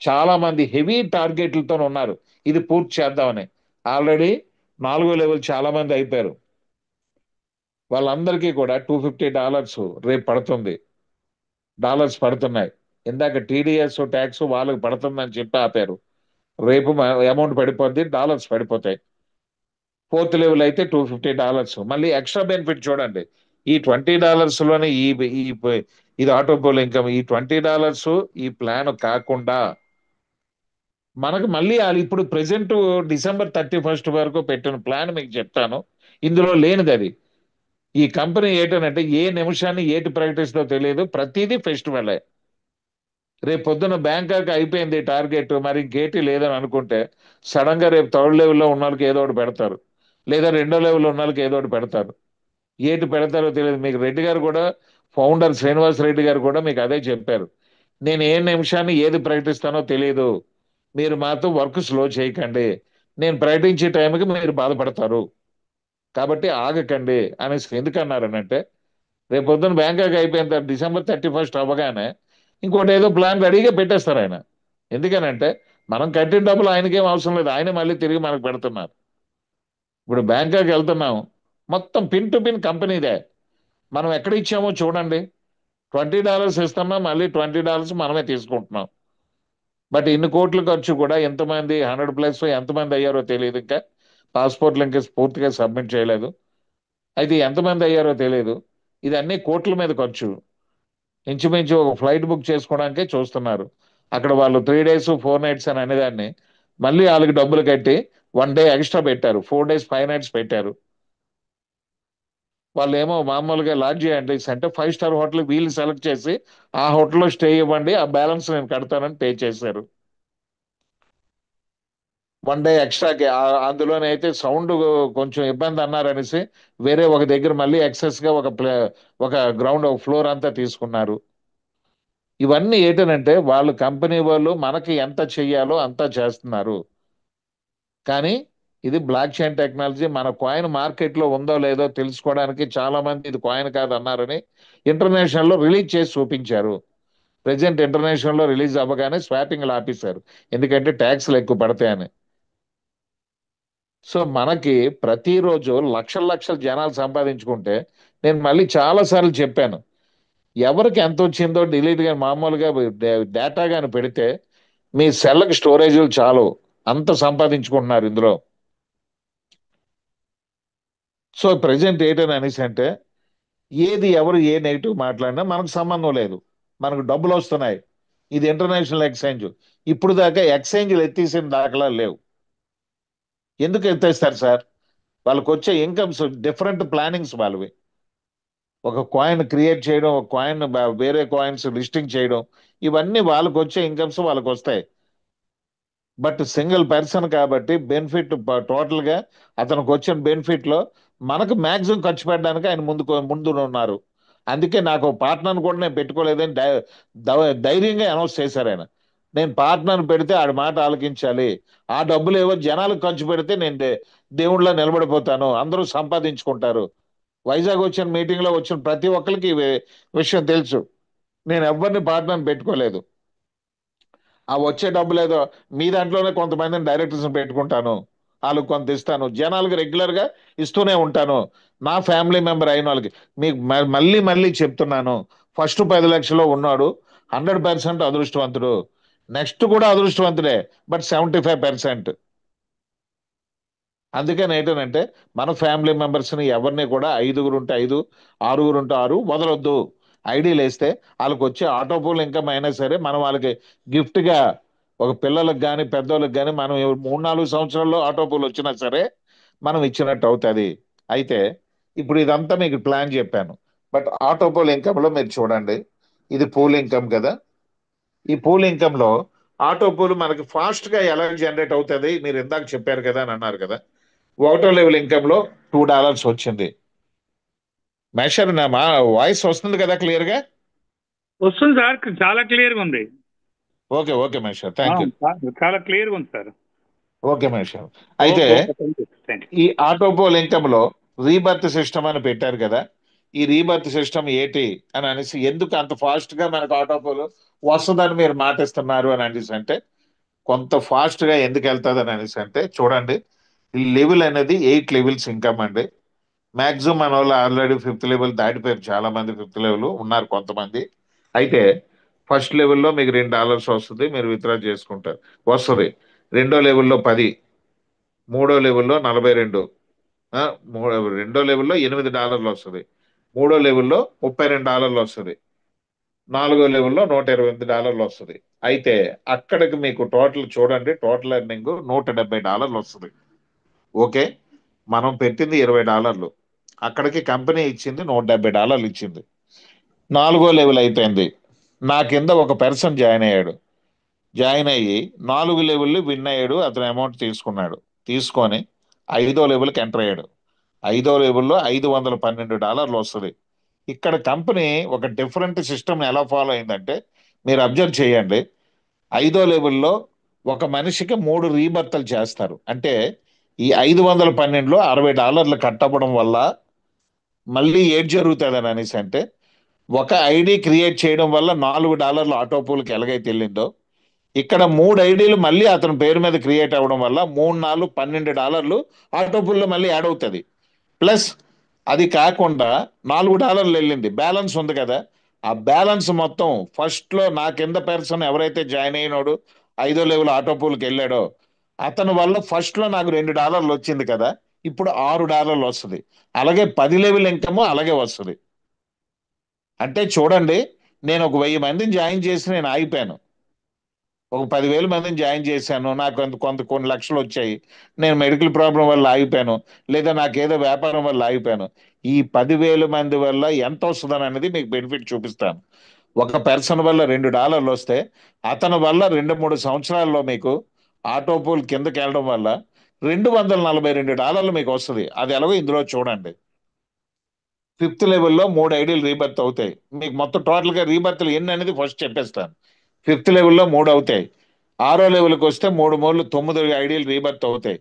చాలా మంది హెవీ టార్గెట్లతో ఉన్నారు ఇది పూర్తి చేద్దామని. ఆల్రెడీ 4 లెవెల్ చాలా మంది అయిపోయారు. వాళ్ళందరికీ కూడా $250 రేపు పడుతుంది, డాలర్స్ పడుతున్నాయి. ఇందాక టీడీఎస్ ట్యాక్స్ వాళ్ళకి పడుతుందని చెప్పి ఆపారు. రేపు అమౌంట్ పడిపోద్ది, డాలర్స్ పడిపోతాయి. 4th లెవెల్ అయితే $250. మళ్ళీ ఎక్స్ట్రా బెనిఫిట్ చూడండి, ఈ $20 లోనే ఈ ఇది ఆటోపోల్ ఇన్కమ్, ఈ $20 ఈ ప్లాన్ కాకుండా మనకు మళ్ళీ ఇప్పుడు ప్రెసెంట్ December 31 వరకు పెట్టిన ప్లాన్ మీకు చెప్తాను. ఇందులో లేనిది అది. ఈ కంపెనీ ఏంటనంటే ఏ నిమిషాన్ని ఏటి ప్రకటిస్తుందో తెలియదు, ప్రతిదీ ఫెస్టివలే. రేపు పొద్దున్న బ్యాంకాక్ అయిపోయింది టార్గెట్, మరి ఇంకేటి లేదని అనుకుంటే సడన్ గా రేపు 3rd లెవెల్లో ఉన్న వాళ్ళకి ఏదో ఒకటి పెడతారు, లేదా 2వ లెవెల్లో ఉన్న వాళ్ళకి ఏదో ఒకటి పెడతారు. ఏటి పెడతారో తెలియదు. మీకు రెడ్డి గారు కూడా, ఫౌండర్ శ్రీనివాస్ రెడ్డి గారు కూడా మీకు అదే చెప్పారు, నేను ఏ నిమిషాన్ని ఏది ప్రకటిస్తానో తెలియదు, మీరు మాతో వర్క్ స్లో చేయకండి, నేను ప్రకటించే టైంకి మీరు బాధపడతారు, కాబట్టి ఆగకండి అనేసి. ఎందుకన్నారనంటే రేపు పొద్దున్న బ్యాంకాక్ అయిపోయిన తర్వాత December 31 అవ్వగానే ఇంకోటి ఏదో ప్లాన్ రెడీగా పెట్టేస్తారు ఆయన. ఎందుకనంటే మనం కట్టిన డబ్బులు ఆయనకేం అవసరం లేదు, ఆయన మళ్ళీ తిరిగి మనకు పెడుతున్నారు. ఇప్పుడు బ్యాంకాక్ వెళ్తున్నాం, మొత్తం పిన్ టు పిన్ కంపెనీదే. మనం ఎక్కడ ఇచ్చామో చూడండి, $20 ఇస్తున్నాం, మళ్ళీ $20 మనమే తీసుకుంటున్నాం. బట్ ఇన్ని కోట్ల ఖర్చు కూడా ఎంతమంది 100+ ఎంతమంది అయ్యారో తెలియదు. ఇంకా పాస్పోర్ట్లు ఇంకా పూర్తిగా సబ్మిట్ చేయలేదు, అయితే ఎంతమంది అయ్యారో తెలియదు. ఇది అన్ని కోట్ల మీద ఖర్చు. ఇంచుమించు ఒక ఫ్లైట్ బుక్ చేసుకోవడానికే చూస్తున్నారు. అక్కడ వాళ్ళు 3 days 4 nights అని అనేదాన్ని మళ్ళీ వాళ్ళకి డబ్బులు కట్టి 1 day ఎక్స్ట్రా పెట్టారు, 4 days 5 nights పెట్టారు. వాళ్ళు ఏమో మామూలుగా లాడ్జ్ చేయండి అంటే 5 స్టార్ హోటల్ వీళ్ళు సెలెక్ట్ చేసి ఆ హోటల్లో స్టే ఇవ్వండి, ఆ బ్యాలెన్స్ నేను కడతానని పే చేశారు. 1 day ఎక్స్ట్రాకి అందులోనే అయితే సౌండ్ కొంచెం ఇబ్బంది అన్నారనేసి వేరే ఒక దగ్గర మళ్ళీ ఎక్సెస్ గా ఒక గ్రౌండ్ ఒక ఫ్లోర్ అంతా తీసుకున్నారు. ఇవన్నీ ఏంటనంటే వాళ్ళు కంపెనీ వాళ్ళు మనకి ఎంత చెయ్యాలో అంతా చేస్తున్నారు. కానీ ఇది బ్లాక్ చైన్ టెక్నాలజీ, మన కాయిన్ మార్కెట్ లో ఉందో లేదో తెలుసుకోవడానికి చాలా మంది ఇది కాయిన్ కాదు అన్నారని ఇంటర్నేషనల్ లో రిలీజ్ చేసి చూపించారు. ప్రెసెంట్ ఇంటర్నేషనల్ లో రిలీజ్ అవ్వగానే స్వాపింగ్లు ఆపేశారు, ఎందుకంటే ట్యాక్స్లు ఎక్కువ పడతాయని. సో మనకి ప్రతిరోజు లక్షల లక్షల జనాలు సంపాదించుకుంటే, నేను మళ్ళీ చాలా సార్లు చెప్పాను, ఎవరికి ఎంత వచ్చిందో డిలీట్ గా మామూలుగా డేటా గాని పెడితే మీ సెల్కి స్టోరేజీలు చాలు, అంత సంపాదించుకుంటున్నారు ఇందులో. సో ప్రెసెంట్ ఏంటని అనేసి అంటే ఏది ఎవరు ఏ నెగిటివ్ మాట్లాడినా మనకు సంబంధం లేదు, మనకు డబ్బులు వస్తున్నాయి. ఇది ఇంటర్నేషనల్ ఎక్స్చేంజ్, ఇప్పుడు దాకా ఎక్స్చేంజ్లు ఎత్తేసిన దాఖలా లేవు. ఎందుకు ఎత్తేస్తారు సార్? వాళ్ళకి వచ్చే ఇన్కమ్స్ డిఫరెంట్ ప్లానింగ్స్ వాళ్ళవి. ఒక కాయిన్ క్రియేట్ చేయడం, ఒక కాయిన్ వేరే కాయిన్స్ లిస్టింగ్ చేయడం, ఇవన్నీ వాళ్ళకి వచ్చే ఇన్కమ్స్ వాళ్ళకి వస్తాయి. బట్ సింగిల్ పర్సన్ కాబట్టి బెనిఫిట్ టోటల్ గా అతనికి వచ్చిన బెనిఫిట్ లో మనకు మాక్సిమం ఖర్చు పెట్టడానికి ఆయన ముందు ఉన్నారు. అందుకే నాకు పార్ట్నర్ కూడా నేను పెట్టుకోలేదని ధైర్యంగా అనౌన్స్ చేశారు ఆయన. నేను పార్ట్నర్ పెడితే ఆడి మాట ఆలకించాలి, ఆ డబ్బులు ఏవో జనాలకు ఖర్చు పెడితే నేను దేవుళ్ళ నిలబడిపోతాను, అందరూ సంపాదించుకుంటారు. వైజాగ్ వచ్చిన మీటింగ్ లో వచ్చిన ప్రతి ఒక్కరికి ఈ విషయం తెలుసు. నేను ఎవరిని పార్ట్నర్ పెట్టుకోలేదు. ఆ వచ్చే డబ్బులు ఏదో మీ దాంట్లోనే కొంతమందిని డైరెక్టర్స్ పెట్టుకుంటాను, వాళ్ళకి కొంత ఇస్తాను, జనాలకు రెగ్యులర్ గా ఇస్తూనే ఉంటాను, నా ఫ్యామిలీ మెంబర్ అయిన వాళ్ళకి. మీకు మళ్ళీ మళ్ళీ చెప్తున్నాను, ఫస్ట్ 10 లక్షలు ఉన్నాడు 100% అదృష్టవంతుడు, నెక్స్ట్ కూడా అదృష్టవంతుడే, బట్ 75%. అందుకని ఏంటంటే మన ఫ్యామిలీ మెంబర్స్ ని ఎవరిని కూడా 5గురు ఉంటే 5, 6గురు ఉంటే 6 వదలొద్దు. ఐడీలు వేస్తే వాళ్ళకి వచ్చే ఆటోపోల్ ఇన్కమ్ అయినా సరే మనం వాళ్ళకి గిఫ్ట్ గా, ఒక పిల్లలకు కానీ పెద్దోళ్ళకి కానీ మనం 3-4 సంవత్సరాల్లో ఆటోపోల్ వచ్చినా సరే మనం ఇచ్చినట్టు అవుతుంది. అయితే ఇప్పుడు ఇదంతా మీకు ప్లాన్ చెప్పాను, బట్ ఆటోపోల్ ఇన్కమ్ లో మీరు చూడండి, ఇది పూల్ ఇన్కమ్ కదా. ఈ పూల్ ఇన్కమ్ లో ఆటోపోల్ మనకి ఫాస్ట్ గా ఎలా జనరేట్ అవుతుంది, మీరు ఇందాక చెప్పారు కదా అని అన్నారు కదా. 1వ లెవెల్ ఇన్కమ్ లో $2 వచ్చింది. మెషర్ నా మా వాయిస్ వస్తుంది కదా క్లియర్ గా? వస్తుంది సార్, చాలా క్లియర్గా ఉంది. ఓకే ఓకే మహేష్ గారు, థ్యాంక్ యూ. చాలా క్లియర్గా ఉంది సార్. ఓకే మహేష్ గారు, అయితే ఓకే, థ్యాంక్ యూ. ఈ ఆటోపోల్ ఇన్కమ్ లో రీబర్త్ సిస్టమ్ అని పెట్టారు కదా, ఈ రీబర్త్ సిస్టమ్ ఏంటి అని అనేసి, ఎందుకు అంత ఫాస్ట్ గా మనకు ఆటోపోల్ వస్తుందని మీరు మాటిస్తున్నారు అని అనేసి అంటే, కొంత ఫాస్ట్ గా ఎందుకు వెళ్తుంది అని అనేసి అంటే, చూడండి, ఈ లెవెల్ అనేది 8 లెవెల్స్ ఇన్కమ్ అండి. మాక్సిమం మన వాళ్ళు ఆల్రెడీ 5th లెవెల్ దాటిపోయారు, చాలా మంది 5th లెవెల్ ఉన్నారు కొంతమంది. అయితే ఫస్ట్ లెవెల్లో మీకు $2 వస్తుంది, మీరు విత్డ్రా చేసుకుంటారు, వస్తుంది. రెండో లెవెల్లో 10, మూడో లెవెల్లో 42, ఆ, రెండో లెవెల్లో $8 వస్తుంది, మూడో లెవెల్లో $32 వస్తుంది, నాలుగో లెవెల్లో $128 వస్తుంది. అయితే అక్కడికి మీకు టోటల్ చూడండి, టోటల్ ఎర్నింగ్ $170 వస్తుంది. ఓకే, మనం పెట్టింది $20, అక్కడికి కంపెనీ ఇచ్చింది $170 ఇచ్చింది. నాలుగో లెవెల్ అయిపోయింది, నా కింద ఒక పర్సన్ జాయిన్ అయ్యాడు, జాయిన్ అయ్యి 4 లెవెల్ విన్ అయ్యాడు, అతను అమౌంట్ తీసుకున్నాడు, తీసుకొని ఐదో లెవెల్కి ఎంటర్ అయ్యాడు. ఐదో లెవెల్లో $512 వస్తుంది. ఇక్కడ కంపెనీ ఒక డిఫరెంట్ సిస్టమ్ ఎలా ఫాలో అయిందంటే, మీరు అబ్జర్వ్ చేయండి, ఐదో లెవెల్లో ఒక మనిషికి 3 రీబర్తలు చేస్తారు. అంటే ఈ 512లో $60 కట్ అవ్వడం వల్ల మళ్ళీ ఏడ్ జరుగుతుంది అని అనేసి అంటే, ఒక ఐడి క్రియేట్ చేయడం వల్ల $4 ఆటోపూల్కి ఎలాగైతే వెళ్ళిందో, ఇక్కడ 3 ఐడీలు మళ్ళీ అతని పేరు మీద క్రియేట్ అవ్వడం వల్ల 3 4 $12 ఆటోపూల్లో మళ్ళీ యాడ్ అవుతుంది. ప్లస్ అది కాకుండా $4 వెళ్ళింది, బ్యాలెన్స్ ఉంది కదా, ఆ బ్యాలెన్స్ మొత్తం ఫస్ట్ లో నా కింద పర్సన్ ఎవరైతే జాయిన్ అయినాడో, ఐదో లెవెల్ ఆటోపూల్కి వెళ్ళాడో, అతని వల్ల ఫస్ట్ లో నాకు $2 వచ్చింది కదా, ఇప్పుడు $6 వస్తుంది. అలాగే 10 లెవెల్ ఇన్కమ్ అలాగే వస్తుంది. అంటే చూడండి, నేను ఒక 1000 మందిని జాయిన్ చేసి నేను ఆగిపోయాను, ఒక 10,000 మందిని జాయిన్ చేశాను, నాకు కొన్ని లక్షలు వచ్చాయి, నేను మెడికల్ ప్రాబ్లం వల్ల ఆగిపోయాను, లేదా నాకేదో వ్యాపారం వల్ల ఆగిపోయాను. ఈ 10,000 మంది వల్ల ఎంత వస్తుందని అనేది మీకు బెనిఫిట్ చూపిస్తాను. ఒక పర్సన్ వల్ల $2 వస్తే, అతని వల్ల 2-3 సంవత్సరాల్లో మీకు ఆటోపూల్ కిందకి వెళ్ళడం వల్ల $242 మీకు వస్తుంది. అది ఎలాగో ఇందులో చూడండి. 5th లెవెల్లో 3 ఐడీలు రీబర్త్ అవుతాయి, మీకు మొత్తం టోటల్ గా రీబర్త్లు ఎన్ని అనేది ఫస్ట్ చెప్పేస్తాను. 5th లెవెల్లో 3 అవుతాయి, ఆరో లెవెల్కి వస్తే 3 మూడు 9 ఐడీలు రీబర్త్ అవుతాయి,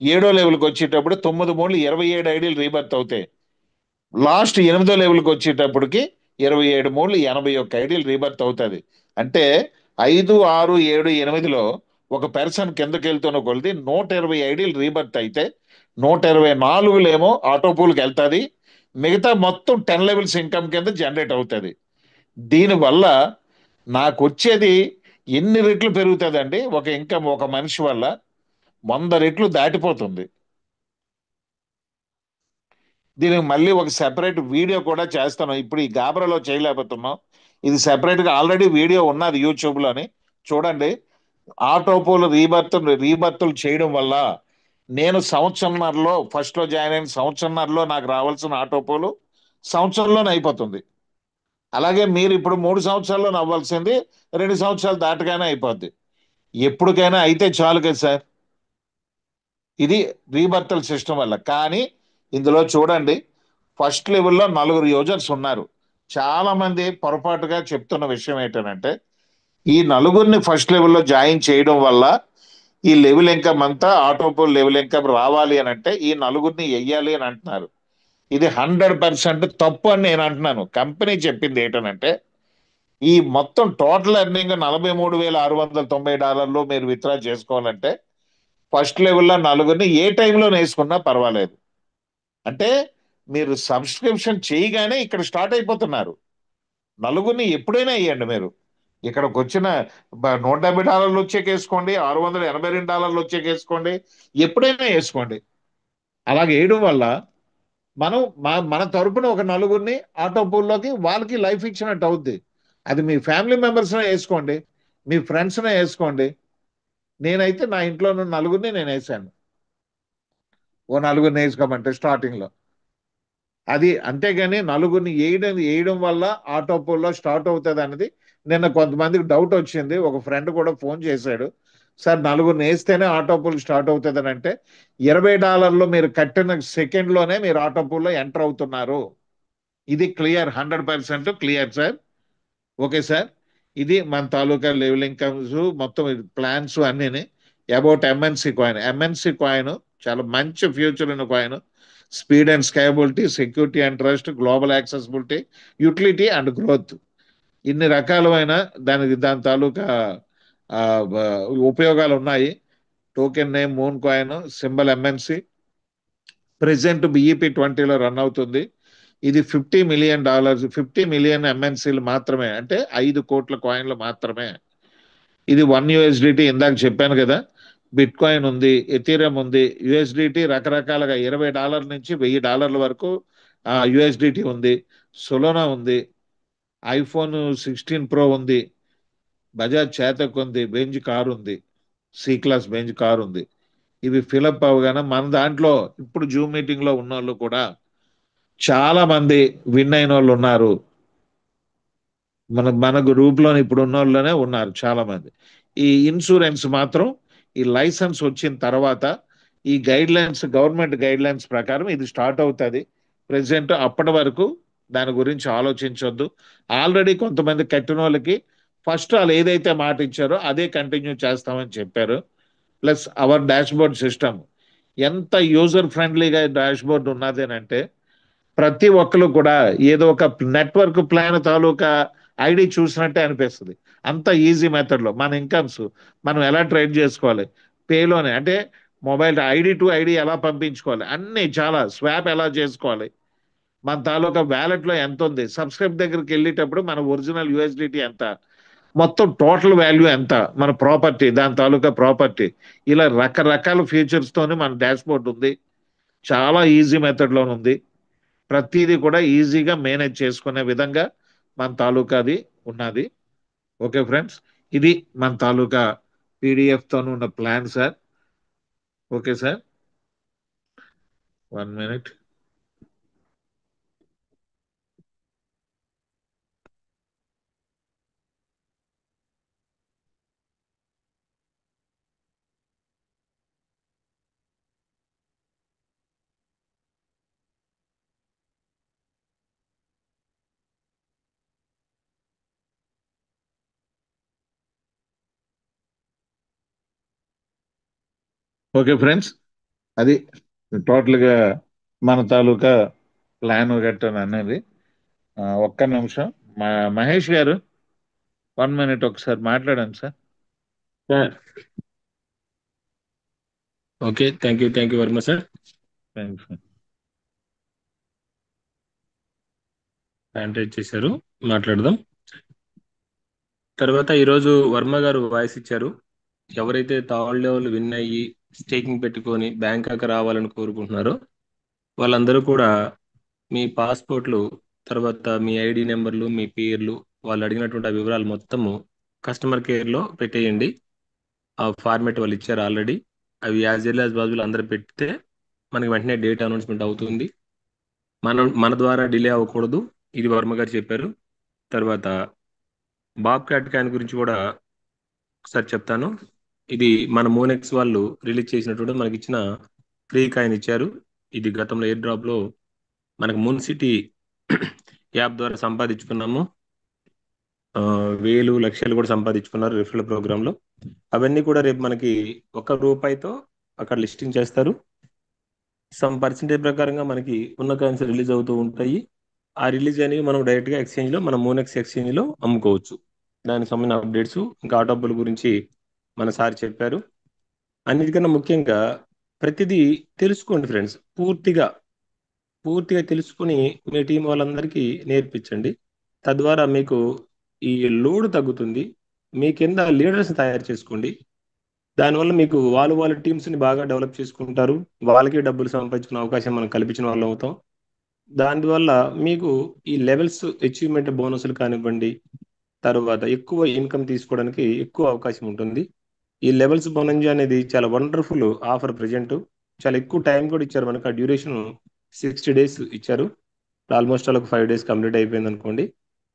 ఏడో లెవెల్కి వచ్చేటప్పుడు 9 మూడు 27 ఐడీలు రీబర్త్ అవుతాయి, లాస్ట్ 8దో లెవెల్కి వచ్చేటప్పటికి 27 మూడు 81 ఐడీలు రీబర్త్ అవుతుంది. అంటే 5 6 7 8లో ఒక పర్సన్ కిందకి వెళ్తున్న కొలది 120 ఐడీలు రీబర్త్ అయితే 124లేమో ఆటోపూల్కి వెళ్తుంది, మిగతా మొత్తం 10 లెవెల్స్ ఇన్కమ్ కింద జనరేట్ అవుతుంది. దీనివల్ల నాకు వచ్చేది ఎన్ని రెట్లు పెరుగుతుందండి, ఒక ఇన్కమ్ ఒక మనిషి వల్ల 100 రెట్లు దాటిపోతుంది. దీనికి మళ్ళీ ఒక సెపరేట్ వీడియో కూడా చేస్తాను, ఇప్పుడు ఈ గాబరాలో చేయలేకపోతున్నాం, ఇది సెపరేట్గా ఆల్రెడీ వీడియో ఉన్నది యూట్యూబ్లోని, చూడండి. ఆటోపోల్ రీబర్తులు చేయడం వల్ల నేను సంవత్సరంన్నరలో, ఫస్ట్లో జాయిన్ అయిన సంవత్సరంన్నరలో నాకు రావాల్సిన ఆటోపోలు సంవత్సరంలోనే అయిపోతుంది. అలాగే మీరు ఇప్పుడు 3 సంవత్సరాల్లో అవ్వాల్సింది 2 సంవత్సరాలు దాటగానే అయిపోద్ది. ఎప్పటికైనా అయితే చాలు కదా సార్, ఇది రీబర్తల్ సిస్టమ్ వల్ల. కానీ ఇందులో చూడండి, ఫస్ట్ లెవెల్లో 4 యూజర్స్ ఉన్నారు. చాలా మంది పొరపాటుగా చెప్తున్న విషయం ఏంటంటే, ఈ నలుగురిని ఫస్ట్ లెవెల్లో జాయిన్ చేయడం వల్ల ఈ లెవెల్ ఇన్కమ్ అంతా ఆటోపోల్ లెవెల్ ఇన్కమ్ రావాలి అని అంటే ఈ నలుగురిని వెయ్యాలి అని అంటున్నారు. ఇది 100% తప్పు అని నేను అంటున్నాను. కంపెనీ చెప్పింది ఏంటనంటే, ఈ మొత్తం టోటల్ ఎర్నింగ్ $43,690 మీరు విత్డ్రా చేసుకోవాలంటే ఫస్ట్ లెవెల్లో నలుగురిని ఏ టైంలో వేసుకున్నా పర్వాలేదు. అంటే మీరు సబ్స్క్రిప్షన్ చేయగానే ఇక్కడ స్టార్ట్ అయిపోతున్నారు, నలుగురిని ఎప్పుడైనా వేయండి. మీరు ఇక్కడికి వచ్చిన $170 వచ్చేకేసుకోండి, $682 వచ్చేకేసుకోండి, ఎప్పుడైనా వేసుకోండి. అలాగే వేయడం వల్ల మనం మన తరపున ఒక నలుగురిని ఆటోపూల్లోకి వాళ్ళకి లైఫ్ ఇచ్చినట్టు అవుద్ది. అది మీ ఫ్యామిలీ మెంబర్స్నే వేసుకోండి, మీ ఫ్రెండ్స్నే వేసుకోండి. నేనైతే నా ఇంట్లో ఉన్న నలుగురిని నేను వేసాను, ఓ నలుగురిని వేసుకోమంటే స్టార్టింగ్లో. అది అంతేగాని నలుగురిని వేయడం వల్ల ఆటోపూల్లో స్టార్ట్ అవుతుంది అనేది నిన్న కొంతమందికి డౌట్ వచ్చింది. ఒక ఫ్రెండ్ కూడా ఫోన్ చేశాడు, సార్ నలుగురిని వేస్తేనే ఆటోపూల్ స్టార్ట్ అవుతుంది అని అంటే, $20 మీరు కట్టిన సెకండ్లోనే మీరు ఆటోపూల్లో ఎంటర్ అవుతున్నారు. ఇది clear, 100% clear sir. Okay sir. ఇది మన తాలూకా లెవెల్ ఇన్కమ్స్ మొత్తం ప్లాన్స్ అన్నీ about MNC coin. MNC coin చాలా మంచి ఫ్యూచర్ ఉన్న coin. Speed and scalability, security and trust, global accessibility, utility and growth, ఇన్ని రకాలమైన దాని తాలూకా ఆ, ఉపయోగాలు ఉన్నాయి. Token name moon coin, symbol MNC, present BEP 20లో రన్ అవుతుంది. ఇది $50 మిలియన్, 50 మిలియన్ ఎంఎన్సీలు మాత్రమే, అంటే 5 కోట్ల కాయిన్లు మాత్రమే. ఇది $1 ఇందాక చెప్పాను కదా. బిట్ కాయిన్ ఉంది, ఎథీరియం ఉంది, యుఎస్డిటి రకరకాలుగా $20 నుంచి $1000 వరకు యుఎస్డిటి ఉంది, సొలోనా ఉంది, ఐఫోన్ 16 ప్రో ఉంది, బజాజ్ చేతక్ ఉంది, బెంజ్ కార్ ఉంది, సి క్లాస్ బెంజ్ కార్ ఉంది. ఇవి ఫిలప్ అవగానే మన దాంట్లో ఇప్పుడు జూమ్ మీటింగ్ లో ఉన్న వాళ్ళు కూడా చాలా మంది విన్ అయిన వాళ్ళు ఉన్నారు. మన గ్రూప్ లో ఇప్పుడు ఉన్న వాళ్ళనే ఉన్నారు చాలా మంది. ఈ ఇన్సూరెన్స్ మాత్రం ఈ లైసెన్స్ వచ్చిన తర్వాత ఈ guide lines, government guide lines ప్రకారం ఇది స్టార్ట్ అవుతుంది. ప్రెసిడెంట్ అప్పటి వరకు దాని గురించి ఆలోచించొద్దు. ఆల్రెడీ కొంతమంది కట్టిన వాళ్ళకి ఫస్ట్ వాళ్ళు ఏదైతే మాట ఇచ్చారో అదే కంటిన్యూ చేస్తామని చెప్పారు. Plus our dashboard system ఎంత యూజర్ ఫ్రెండ్లీగా డాష్ బోర్డ్ ఉన్నదేనంటే ప్రతి ఒక్కరు కూడా ఏదో ఒక నెట్వర్క్ ప్లాన్ తాలూకా ఐడి చూసినట్టే అనిపిస్తుంది. అంత ఈజీ మెథడ్లో మన ఇన్కమ్స్ మనం ఎలా ట్రేడ్ చేసుకోవాలి, పేలోనే అంటే మొబైల్ ఐడి టు ఐడి ఎలా పంపించుకోవాలి, అన్నీ చాలా స్వాప్ ఎలా చేసుకోవాలి, మన తాలూకా వ్యాలెట్లో ఎంత ఉంది, సబ్స్క్రైబ్ దగ్గరికి వెళ్ళేటప్పుడు మన ఒరిజినల్ యూఎస్డిటీ ఎంత, మొత్తం టోటల్ వాల్యూ ఎంత, మన ప్రాపర్టీ దాని తాలూకా ప్రాపర్టీ, ఇలా రకరకాల ఫీచర్స్ తోని మన డాష్ బోర్డ్ ఉంది. చాలా ఈజీ మెథడ్లో ఉంది. ప్రతిదీ కూడా ఈజీగా మేనేజ్ చేసుకునే విధంగా మన తాలూకాది ఉన్నది. ఓకే ఫ్రెండ్స్, ఇది మన తాలూకా పీడిఎఫ్ తో ఉన్న plan sir. Okay sir, 1 minute. Okay friends, అది టోటల్గా మన తాలూకా ప్లాన్ గట్టని అనేది. ఒక్క నిమిషం, మహేష్ గారు 1 మినిట్ ఒకసారి మాట్లాడండి sir. Sir okay, thank you very much sir. Thanks. Hand raise చేశారు, మాట్లాడదాం. తర్వాత ఈరోజు వర్మ గారు వాయిస్ ఇచ్చారు. ఎవరైతే థర్డ్ లెవెల్ విన్ అయ్యి స్టేకింగ్ పెట్టుకొని బ్యాంకాక్ రావాలని కోరుకుంటున్నారో వాళ్ళందరూ కూడా మీ పాస్పోర్ట్లు, తర్వాత మీ ఐడి నెంబర్లు, మీ పేర్లు, వాళ్ళు అడిగినటువంటి ఆ వివరాలు మొత్తము కస్టమర్ కేర్లో పెట్టేయండి. ఆ ఫార్మేట్ వాళ్ళు ఇచ్చారు ఆల్రెడీ. అవి యాజ్ ఎల్ యాజ్ పాసిబుల్ అందరూ పెడితే మనకి వెంటనే డేట్ అనౌన్స్మెంట్ అవుతుంది. మన ద్వారా డిలే అవ్వకూడదు, ఇది వర్మ గారు చెప్పారు. తర్వాత బాబ్ క్యాట్ కాయిన్ గురించి కూడా ఒకసారి చెప్తాను. ఇది మన మోనెక్స్ వాళ్ళు రిలీజ్ చేసినటువంటి మనకి ఇచ్చిన ఫ్రీ కాయిన్ ఇచ్చారు. ఇది గతంలో ఎయిర్ డ్రాప్ లో మనకు మూన్ సిటీ యాప్ ద్వారా సంపాదించుకున్నాము. వేలు లక్షలు కూడా సంపాదించుకున్నారు రిఫరల్ ప్రోగ్రామ్ లో. అవన్నీ కూడా రేపు మనకి ₹1 అక్కడ లిస్టింగ్ చేస్తారు. సమ్ పర్సెంటేజ్ ప్రకారంగా మనకి ఉన్న కాయిన్స్ రిలీజ్ అవుతూ ఉంటాయి. ఆ రిలీజ్ అనేవి మనం డైరెక్ట్ గా ఎక్స్చేంజ్ లో, మన మోనెక్స్ ఎక్స్చేంజ్ లో అమ్ముకోవచ్చు. దానికి సంబంధించిన అప్డేట్స్ ఇంకా ఆ డబ్బుల గురించి మన సార్ చెప్పారు. అన్నిటికన్నా ముఖ్యంగా ప్రతిదీ తెలుసుకోండి ఫ్రెండ్స్, పూర్తిగా తెలుసుకుని మీ టీం వాళ్ళందరికీ నేర్పించండి. తద్వారా మీకు ఈ లోడ్ తగ్గుతుంది. మీ కింద లీడర్స్ తయారు చేసుకోండి. దానివల్ల మీకు వాళ్ళ టీమ్స్ని బాగా డెవలప్ చేసుకుంటారు. వాళ్ళకి డబ్బులు సంపాదించుకునే అవకాశం మనం కల్పించిన వాళ్ళం అవుతాం. దానివల్ల మీకు ఈ లెవెల్స్ అచీవ్మెంట్ బోనస్లు కానివ్వండి, తర్వాత ఎక్కువ ఇన్కమ్ తీసుకోవడానికి ఎక్కువ అవకాశం ఉంటుంది. ఈ లెవెల్స్ బోనస్ అనేది చాలా వండర్ఫుల్ ఆఫర్. ప్రజెంట్ చాలా ఎక్కువ టైం కూడా ఇచ్చారు మనకు. ఆ డ్యూరేషన్ 60 days ఇచ్చారు. ఆల్మోస్ట్ ఒక 5 days కంప్లీట్ అయిపోయింది అనుకోండి.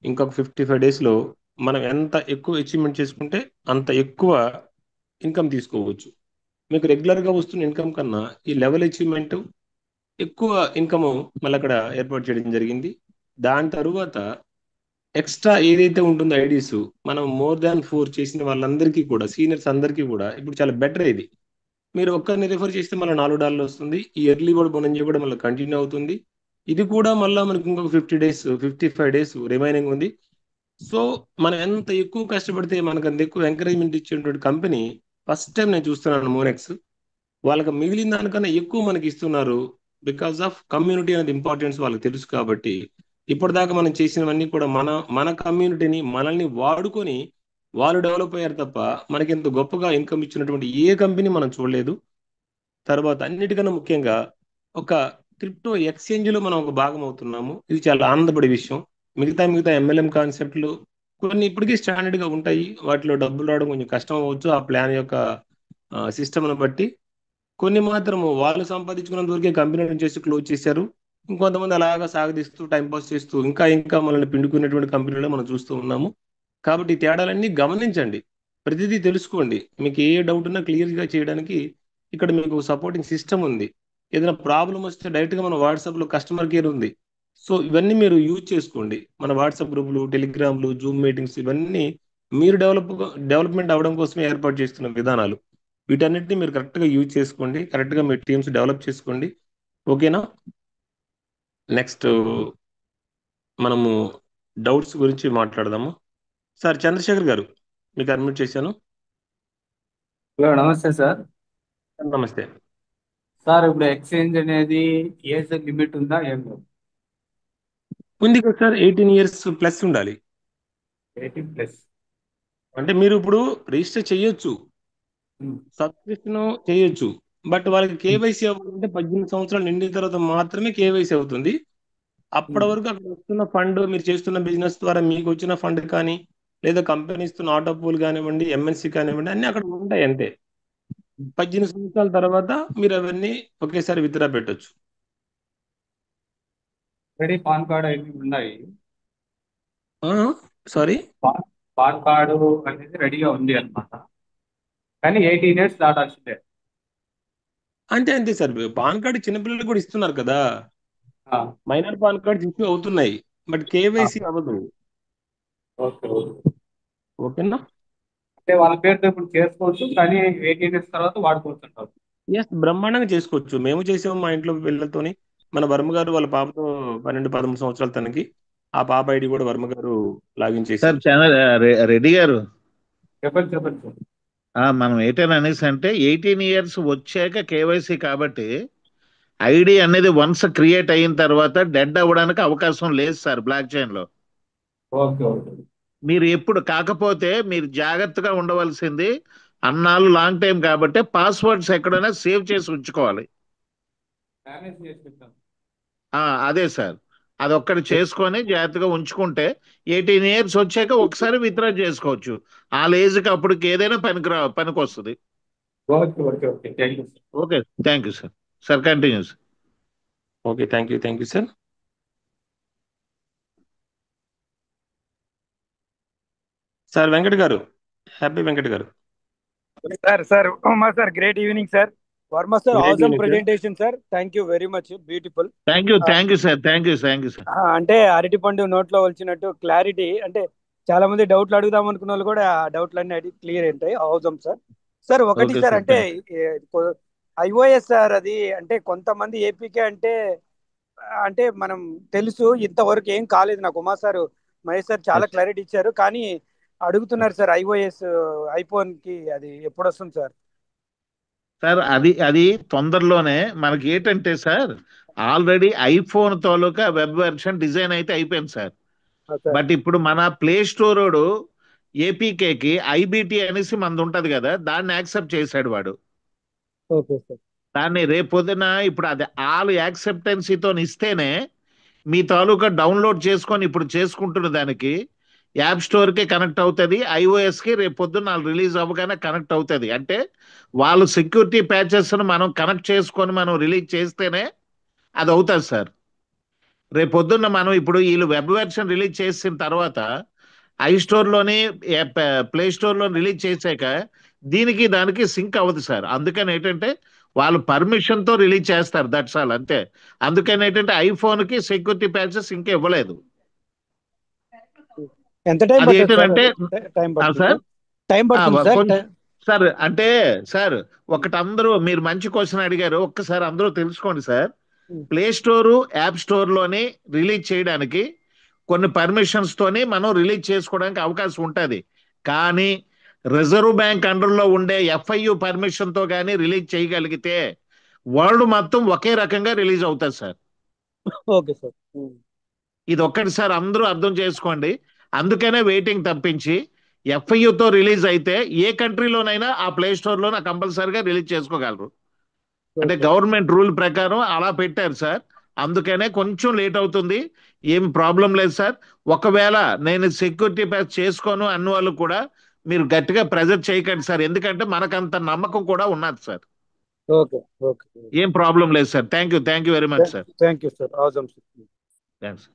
ఇంకొక 55 days లో మనం ఎంత ఎక్కువ అచీవ్మెంట్ చేసుకుంటే అంత ఎక్కువ ఇన్కమ్ తీసుకోవచ్చు. మీకు రెగ్యులర్గా వస్తున్న ఇన్కమ్ కన్నా ఈ లెవెల్ అచీవ్మెంట్ ఎక్కువ ఇన్కమ్ మళ్ళీ అక్కడ ఏర్పాటు చేయడం జరిగింది. దాని తరువాత ఎక్స్ట్రా ఏదైతే ఉంటుందో ఐడీస్ మనం మోర్ దాన్ 4 చేసిన వాళ్ళందరికీ కూడా సీనియర్స్ అందరికీ కూడా ఇప్పుడు చాలా బెటర్ ఇది. మీరు ఒక్కరిని రిఫర్ చేస్తే మళ్ళీ $4 వస్తుంది. ఈ ఎర్లీ బర్డ్ బోనస్ కూడా మళ్ళీ కంటిన్యూ అవుతుంది. ఇది కూడా మళ్ళీ మనకి ఇంకొక 50 డేస్ 55 డేస్ రిమైనింగ్ ఉంది. సో మనం ఎంత ఎక్కువ కష్టపడితే మనకు అంత ఎక్కువ ఎంకరేజ్మెంట్ ఇచ్చేటువంటి కంపెనీ ఫస్ట్ టైం నేను చూస్తున్నాను మోనెక్స్. వాళ్ళకి మిగిలిన దానికన్నా ఎక్కువ మనకి ఇస్తున్నారు. బికాస్ ఆఫ్ కమ్యూనిటీ అనేది ఇంపార్టెన్స్ వాళ్ళకి తెలుసు కాబట్టి ఇప్పటిదాకా మనం చేసినవన్నీ కూడా మన కమ్యూనిటీని మనల్ని వాడుకొని వాళ్ళు డెవలప్ అయ్యారు తప్ప మనకి ఇంత గొప్పగా ఇన్కమ్ ఇచ్చినటువంటి ఏ కంపెనీ మనం చూడలేదు. తర్వాత అన్నిటికన్నా ముఖ్యంగా ఒక క్రిప్టో ఎక్స్చేంజ్లో మనం ఒక భాగం అవుతున్నాము. ఇది చాలా ఆనందపడే విషయం. మిగతా MLM కాన్సెప్ట్లు కొన్ని ఇప్పటికీ స్టాండర్డ్గా ఉంటాయి. వాటిలో డబ్బులు రావడం కొంచెం కష్టం అవ్వచ్చు ఆ ప్లాన్ యొక్క సిస్టమ్ను బట్టి. కొన్ని మాత్రము వాళ్ళు సంపాదించుకున్నంత వరకే కంపెనీ చేసి క్లోజ్ చేశారు. ఇంకొంతమంది అలాగా సాగదీస్తూ టైంపాస్ చేస్తూ ఇంకా మనల్ని పిండుకునేటువంటి కంపెనీలో మనం చూస్తూ ఉన్నాము. కాబట్టి ఈ తేడాలన్నీ గమనించండి, ప్రతిదీ తెలుసుకోండి. మీకు ఏ డౌట్ ఉన్నా క్లియర్గా చేయడానికి ఇక్కడ మీకు సపోర్టింగ్ సిస్టమ్ ఉంది. ఏదైనా ప్రాబ్లం వస్తే డైరెక్ట్గా మన వాట్సాప్లో కస్టమర్ కేర్ ఉంది. సో ఇవన్నీ మీరు యూజ్ చేసుకోండి. మన వాట్సాప్ గ్రూపులు, టెలిగ్రామ్లు, జూమ్ మీటింగ్స్ ఇవన్నీ మీరు డెవలప్మెంట్ అవ్వడం కోసమే ఏర్పాటు చేస్తున్న విధానాలు. వీటన్నిటిని మీరు కరెక్ట్గా యూజ్ చేసుకోండి, కరెక్ట్గా మీ టీమ్స్ డెవలప్ చేసుకోండి. ఓకేనా? నెక్స్ట్ మనము డౌట్స్ గురించి మాట్లాడదాము. సార్ చంద్రశేఖర్ గారు మీకు అడ్మిట్ చేశాను. హలో నమస్తే సార్. నమస్తే సార్ ఇప్పుడు ఎక్స్చేంజ్ అనేది ఏజ్ లిమిట్ ఉందా ఏం లేదు? ఉంది కదా సార్, 18 years ప్లస్ ఉండాలి. 18+. అంటే మీరు ఇప్పుడు రిజిస్టర్ చేయొచ్చు, సబ్స్క్రిప్షన్ చేయొచ్చు. బట్ వాళ్ళకి కేవైసీ అవ్వాలంటే 18 సంవత్సరాలు నిండిన తర్వాత మాత్రమే కేవైసీ అవుతుంది. అప్పటి వరకు అక్కడ వస్తున్న ఫండ్, మీరు చేస్తున్న బిజినెస్ ద్వారా మీకు వచ్చిన ఫండ్ కానీ లేదా కంపెనీ ఇస్తున్న ఆటో పూల్ కానివ్వండి, ఎంఎన్సీ కానివ్వండి, అన్ని అక్కడ ఉంటాయి అంతే. 18 సంవత్సరాల తర్వాత మీరు అవన్నీ ఒకేసారి విత్డ్రా పెట్టొచ్చు. పాన్ కార్డ్ అవి ఉన్నాయి. సారీ, పాన్ కార్డు అనేది రెడీగా ఉంది అనమాట, కానీ 18 years దాటాల్సిందే. అంతే సార్. పాన్ కార్డు చిన్నపిల్లలకు కూడా ఇస్తున్నారు కదా, మైనర్ పాన్ కార్డ్స్ ఇష్యూ అవుతున్నాయి, బట్ కేవైసీ అవ్వదు. ఓకేనా? అంటే వాళ్ళ పేరుతో ఇప్పుడు చేసుకోవచ్చు, కానీ 18 years తర్వాత వాడుకోవచ్చు అంటారు. ఎస్, బ్రహ్మాండంగా చేసుకోవచ్చు. మేము చేసాము మా ఇంట్లో పిల్లలతోని. మన వర్మ గారు వాళ్ళ పాపతో 12-13 సంవత్సరాల తనకి ఆ పాప ఐడి కూడా వర్మ గారు లాగిన్ చేశారు. రెడ్డి గారు చెప్పండి సార్. మనం ఏంటనేసి అంటే 18 years వచ్చాక కేవైసీ కాబట్టి ఐడి అనేది వన్స్ క్రియేట్ అయిన తర్వాత డెడ్ అవ్వడానికి అవకాశం లేదు సార్ బ్లాక్ చైన్ లో. ఓకే. మీరు ఎప్పుడు కాకపోతే మీరు జాగ్రత్తగా ఉండవలసింది, అన్నాళ్ళు లాంగ్ టైం కాబట్టి పాస్వర్డ్స్ ఎక్కడైనా సేవ్ చేసి ఉంచుకోవాలి. అదే సార్, అదొక్కటి చేసుకొని జాగ్రత్తగా ఉంచుకుంటే 18 years వచ్చాక ఒకసారి విత్డ్రా చేసుకోవచ్చు. ఆ ఏజ్కి అప్పటికి ఏదైనా పనికి వస్తుంది. Okay, thank you sir. Sir continue sir. Okay, thank you sir. Sir Venkat గారు, హ్యాపీ వెంకట్ గారు. Sir great evening sir. Varma sir, awesome presentation sir. Thank you very much, beautiful. Thank you sir. అంటే అరటిపండు నోట్లో వచ్చినట్టు క్లారిటీ. అంటే చాలా మంది డౌట్లు అడుగుదాం అనుకున్న వాళ్ళు కూడా ఆ డౌట్లన్నీ అడిగి క్లియర్ ఉంటాయి. Awesome sir. సార్ ఒకటి సార్, అంటే ఐఓఎస్ సార్, అది అంటే కొంతమంది ఏపీకే అంటే మనం తెలుసు, ఇంతవరకు ఏం కాలేదు. నాకు ఉమా సార్, మహేష్ సార్ చాలా క్లారిటీ ఇచ్చారు, కానీ అడుగుతున్నారు సార్ ఐఓఎస్ ఐఫోన్ కి అది ఎప్పుడు వస్తుంది సార్? సార్ అది తొందరలోనే. మనకి ఏంటంటే సార్, ఆల్రెడీ ఐఫోన్ తాలూకా వెబ్ వెర్షన్ డిజైన్ అయితే అయిపోయింది సార్. బట్ ఇప్పుడు మన ప్లే స్టోర్ ఏపీకేకి ఐబిటి అనేసి మనది ఉంటది కదా, దాన్ని యాక్సెప్ట్ చేశాడు వాడు. దాన్ని రేపొద్దున ఇప్పుడు అది ఆల్ యాక్సెప్టెన్సీతో ఇస్తేనే మీ తాలూకా డౌన్లోడ్ చేసుకొని ఇప్పుడు చేసుకుంటున్న దానికి యాప్ స్టోర్కి కనెక్ట్ అవుతుంది, ఐఓఎస్కి రేపు పొద్దున్న రిలీజ్ అవ్వగానే కనెక్ట్ అవుతుంది. అంటే వాళ్ళు సెక్యూరిటీ ప్యాచెస్ను మనం కనెక్ట్ చేసుకొని మనం రిలీజ్ చేస్తేనే అది అవుతుంది సార్. రేపు పొద్దున్న మనం ఇప్పుడు వీళ్ళు వెబ్ వెర్షన్ రిలీజ్ చేసిన తర్వాత ఐస్టోర్లోని ప్లే స్టోర్లో రిలీజ్ చేశాక దీనికి దానికి సింక్ అవ్వదు సార్. అందుకని ఏంటంటే వాళ్ళు పర్మిషన్తో రిలీజ్ చేస్తారు, దట్స్ ఆల్, అంతే. అందుకని ఏంటంటే ఐఫోన్కి సెక్యూరిటీ ప్యాచెస్ ఇంకా ఇవ్వలేదు. ఎంత టైం అది పడుతుంది సార్? ఏంటంటే టైం పడుతుంది సార్ సార్? టైం పడుతుంది సార్? కొంచెం సార్ అంటే సార్ ఒకటి అందరూ మీరు మంచి క్వశ్చన్ అడిగారు, ఒక్కసారి అందరూ తెలుసుకోండి సార్. ప్లే స్టోరు యాప్ స్టోర్లోని రిలీజ్ చేయడానికి కొన్ని పర్మిషన్స్ తోని మనం రిలీజ్ చేసుకోవడానికి అవకాశం ఉంటుంది. కానీ రిజర్వ్ బ్యాంక్ అండర్లో ఉండే ఎఫ్ఐయు పర్మిషన్ తో కానీ రిలీజ్ చేయగలిగితే వరల్డ్ మొత్తం ఒకే రకంగా రిలీజ్ అవుతుంది సార్. Okay sir. ఇది ఒక్కటి సార్ అందరూ అర్థం చేసుకోండి. అందుకనే వెయిటింగ్ తప్పించి ఎఫ్ఐయుతో రిలీజ్ అయితే ఏ కంట్రీలోనైనా ఆ ప్లే స్టోర్లో కంపల్సరీగా రిలీజ్ చేసుకోగలరు. అంటే గవర్నమెంట్ రూల్ ప్రకారం అలా పెట్టారు సార్. అందుకనే కొంచెం లేట్ అవుతుంది, ఏం ప్రాబ్లం లేదు సార్. ఒకవేళ నేను సెక్యూరిటీ ప్యాచ్ చేసుకోను అన్న వాళ్ళు కూడా మీరు గట్టిగా ప్రెజర్ చేయకండి సార్, ఎందుకంటే మనకంత నమ్మకం కూడా ఉన్నది సార్. ఓకే ఓకే, ఏం ప్రాబ్లం లేదు sir. Thank you very much sir. Thank you sir. Awesome sir. Thanks